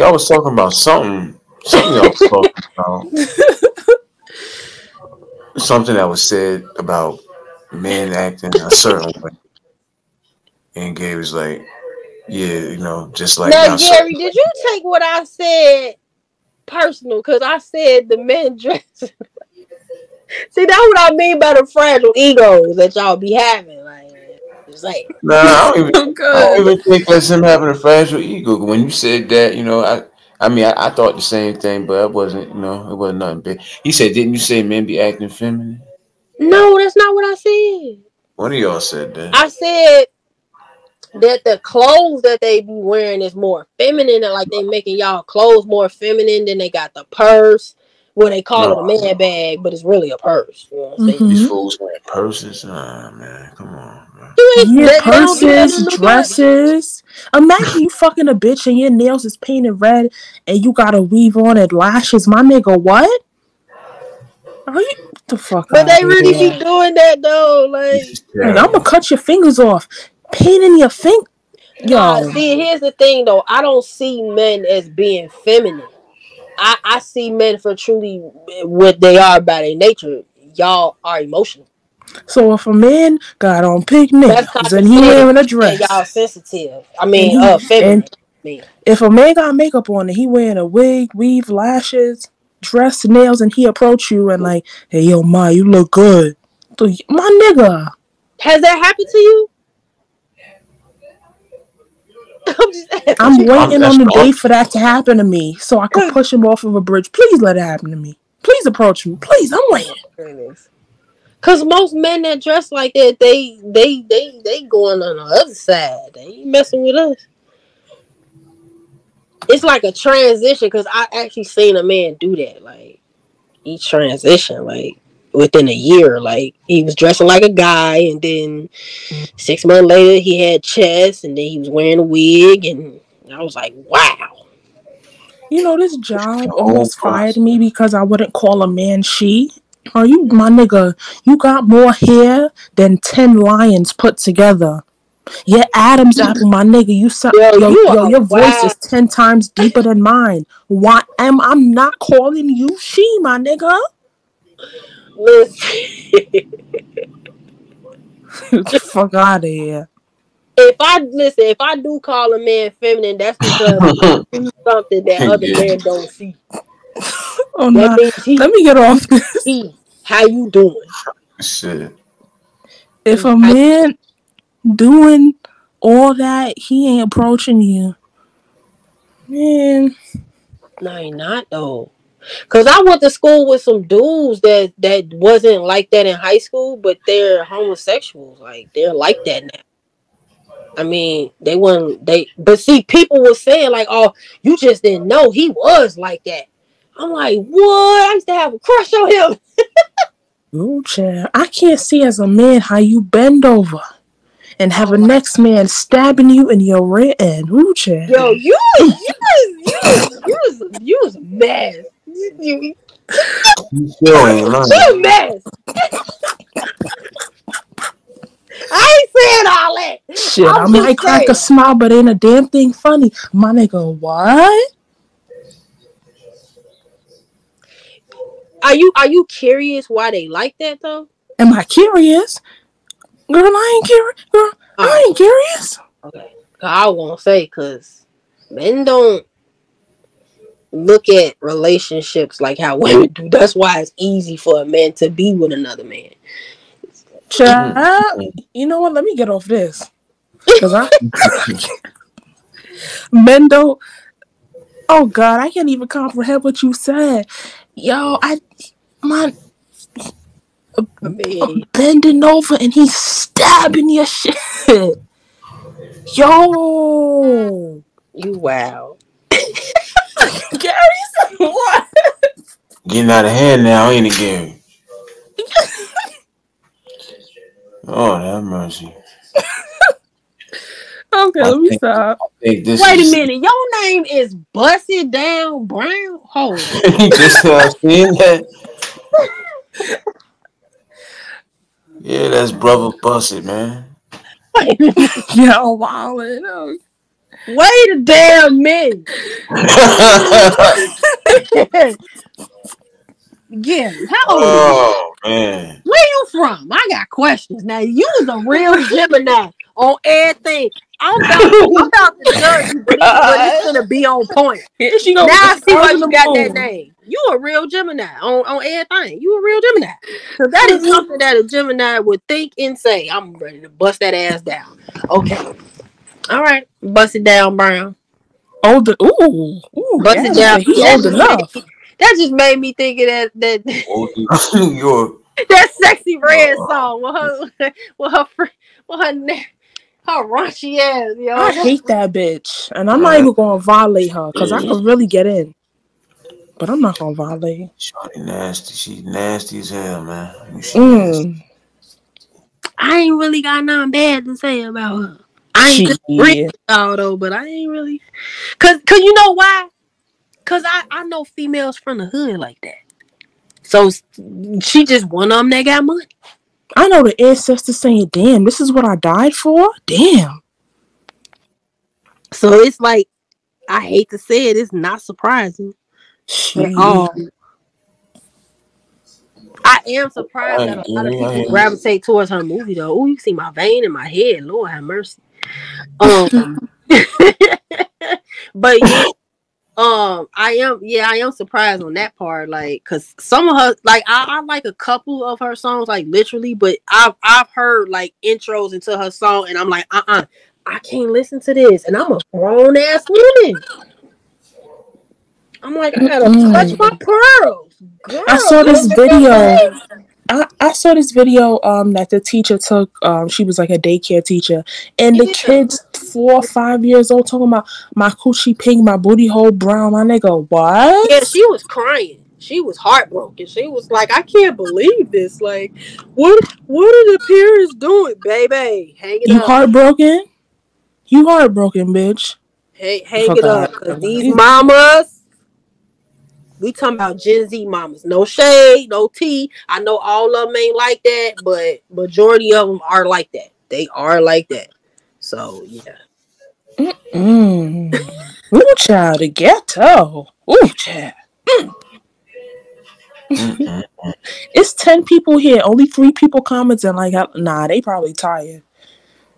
was talking about something I was talking about. Something that was said about men acting a certain way. And Gary was like, yeah, just like... Now, Gary, did you take what I said personal? Because I said the men dress... See, that's what I mean by the fragile egos that y'all be having. Like, it's like... Nah, I don't even think that's him having a fragile ego. When you said that, I thought the same thing, but it wasn't, it wasn't nothing big. He said, didn't you say men be acting feminine? No, that's not what I said. One of y'all said that. I said that the clothes that they be wearing is more feminine, and like they making y'all clothes more feminine. Then they got the purse, where they call it a man bag, but it's really a purse. You know what I'm saying? These fools wearing purses? Nah, man, come on. Man. Yeah, purses, dresses. Imagine you fucking a bitch and your nails is painted red and you gotta weave on it lashes. My nigga, what? Are you the fuck? But they really be doing that though. Like I'm gonna cut your fingers off. Painting your finger. Yo. See, here's the thing though. I don't see men as being feminine. I see men for truly what they are by their nature. Y'all are emotional. So if a man got on pink nails and he wearing a dress, and y'all sensitive. I mean, feminine. If a man got makeup on and he wearing a wig, weave, lashes, dress, nails, and he approach you and like, hey, yo, Ma, you look good. My nigga. Has that happened to you? I'm waiting on the day for that to happen to me so I can push him off of a bridge. Please let it happen to me. Please approach me. Please, I'm waiting. Cause most men that dress like that, they going on the other side. They ain't messing with us. it's like a transition because I actually seen a man do that. Like he transitioned like within a year. Like he was dressing like a guy, and then 6 months later he had chest, and then he was wearing a wig, and I was like, wow. You know, this job The whole almost fired process. me because I wouldn't call a man she. Are you, my nigga? You got more hair than 10 lions put together. Your Adam's apple, my nigga. You sound, Yo, you are your voice wow. is 10 times deeper than mine. Why am I'm not calling you she, my nigga? Listen, Get the fuck out of here. if I do call a man feminine, that's because he sees something that other Yeah. men don't see. Oh That no. means Let me get off this. he how you doing? Shit. If a man doing all that, he ain't approaching you. Man. No, he not though. Cause I went to school with some dudes that wasn't like that in high school, but they're homosexuals. Like they're like that now. I mean, they weren't but see, people were saying like, "Oh, you just didn't know he was like that." I'm like, "What?" I used to have a crush on him. Ooh, child. I can't see as a man how you bend over and have a next man stabbing you in your rear end. Ooh, child. Yo, you was a mess. You Still ain't lying. a mess. I ain't saying all that. Shit, I I'm might just crack a saying. smile, but ain't a damn thing funny. My nigga, what? Are you curious why they like that though? Am I curious? Girl, I ain't curious. Girl, I ain't curious. Okay. I won't say because men don't look at relationships like how women do. That's why it's easy for a man to be with another man. Child, you know what? Let me get off this. Because men don't. Oh, God, I can't even comprehend what you said. Yo, my I mean, bending over and he's stabbing your shit. Yo. you wow. Gary said what? Getting out of hand now, ain't it, Gary? Oh, have mercy. Okay, let me stop. Wait a minute. Your name is Busted Down Brown? Hold on. You just seen that? Yeah, that's brother Busted, man. Yo, wildin'. Wait a damn minute. Gary, how old are you? Oh man. Where you from? I got questions. Now you was a real Gemini on everything. I'm about to judge you, but it's gonna be on point. Here she goes. Now I see why you got that name. You a real Gemini on everything. You a real Gemini. So that is something that a Gemini would think and say. I'm ready to bust that ass down. Okay. All right. Bust it down, Brown. Older. Ooh. Bust it down. He old enough. That just made me think of that New York. that Sexy Red song with her raunchy ass, yo. I hate that bitch. And I'm not even gonna violate her because I could really get in. But I'm not gonna violate. Shorty nasty. She's nasty as hell, man. I ain't really got nothing bad to say about her. I ain't good though, but I ain't really cause you know why? Cause I know females from the hood like that. So she just one of them that got money. I know the ancestors saying, damn, this is what I died for? Damn. So it's like, I hate to say it, it's not surprising at all. I am surprised that a lot of people gravitate towards her movie though. Oh, you see my vein in my head. Lord have mercy. But yeah. I am surprised on that part, like, cause some of her, like, I like a couple of her songs, like literally, but I've heard like intros into her song, and I'm like, I can't listen to this, and I'm a grown ass woman. I'm like, I gotta touch my pearls. Girl, I saw this video. I saw this video that the teacher took. She was like a daycare teacher, and the kids 4 or 5 years old talking about my coochie pink, my booty hole brown. My nigga, what? Yeah, she was crying. She was heartbroken. She was like, I can't believe this. Like, what are the parents doing, baby? Hang it You up. heartbroken? You heartbroken, bitch. Hang it up. Because these mamas, we talking about Gen Z mamas. No shade, no tea. I know all of them ain't like that, but majority of them are like that. They are like that. So, yeah. Ooh, child, the ghetto. Ooh, child. It's 10 people here. Only 3 people commenting. Like, nah, they probably tired.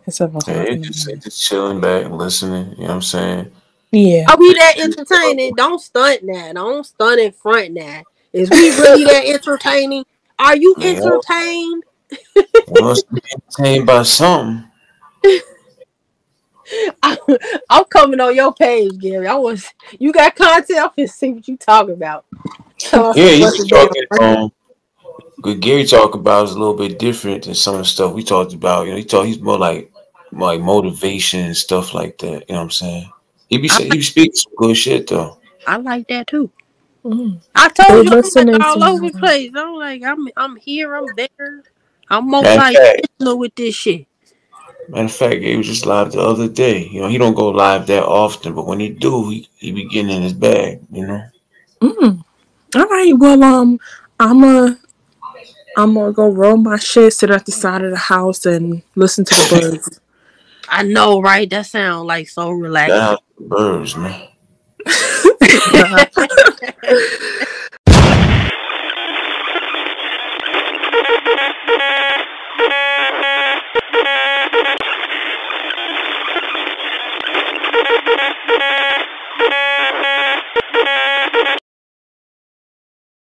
It's 7 o'clock. Yeah, just chilling back, listening. You know what I'm saying? Yeah. Are we that entertaining? Don't stunt now. Don't stunt in front now. Is we really that entertaining? Are you entertained? We must be entertained by something. I'm coming on your page, Gary. You got content. I'm finna see what you talking about. Yeah, you talking. What Gary talk about is a little bit different than some of the stuff we talked about. You know, he's more like motivation and stuff like that. You know what I'm saying? He be speaking some good shit though. I like that too. Mm. I told you I'm like all over the place. I'm like I'm here, I'm there. I'm multi-dimensional with this shit. Matter of fact, he was just live the other day. You know, he don't go live that often, but when he do, he be getting in his bag. You know. All right. Well, I'm gonna go roll my shit, sit at the side of the house, and listen to the birds. I know, right? That sounds like so relaxing. Birds, man.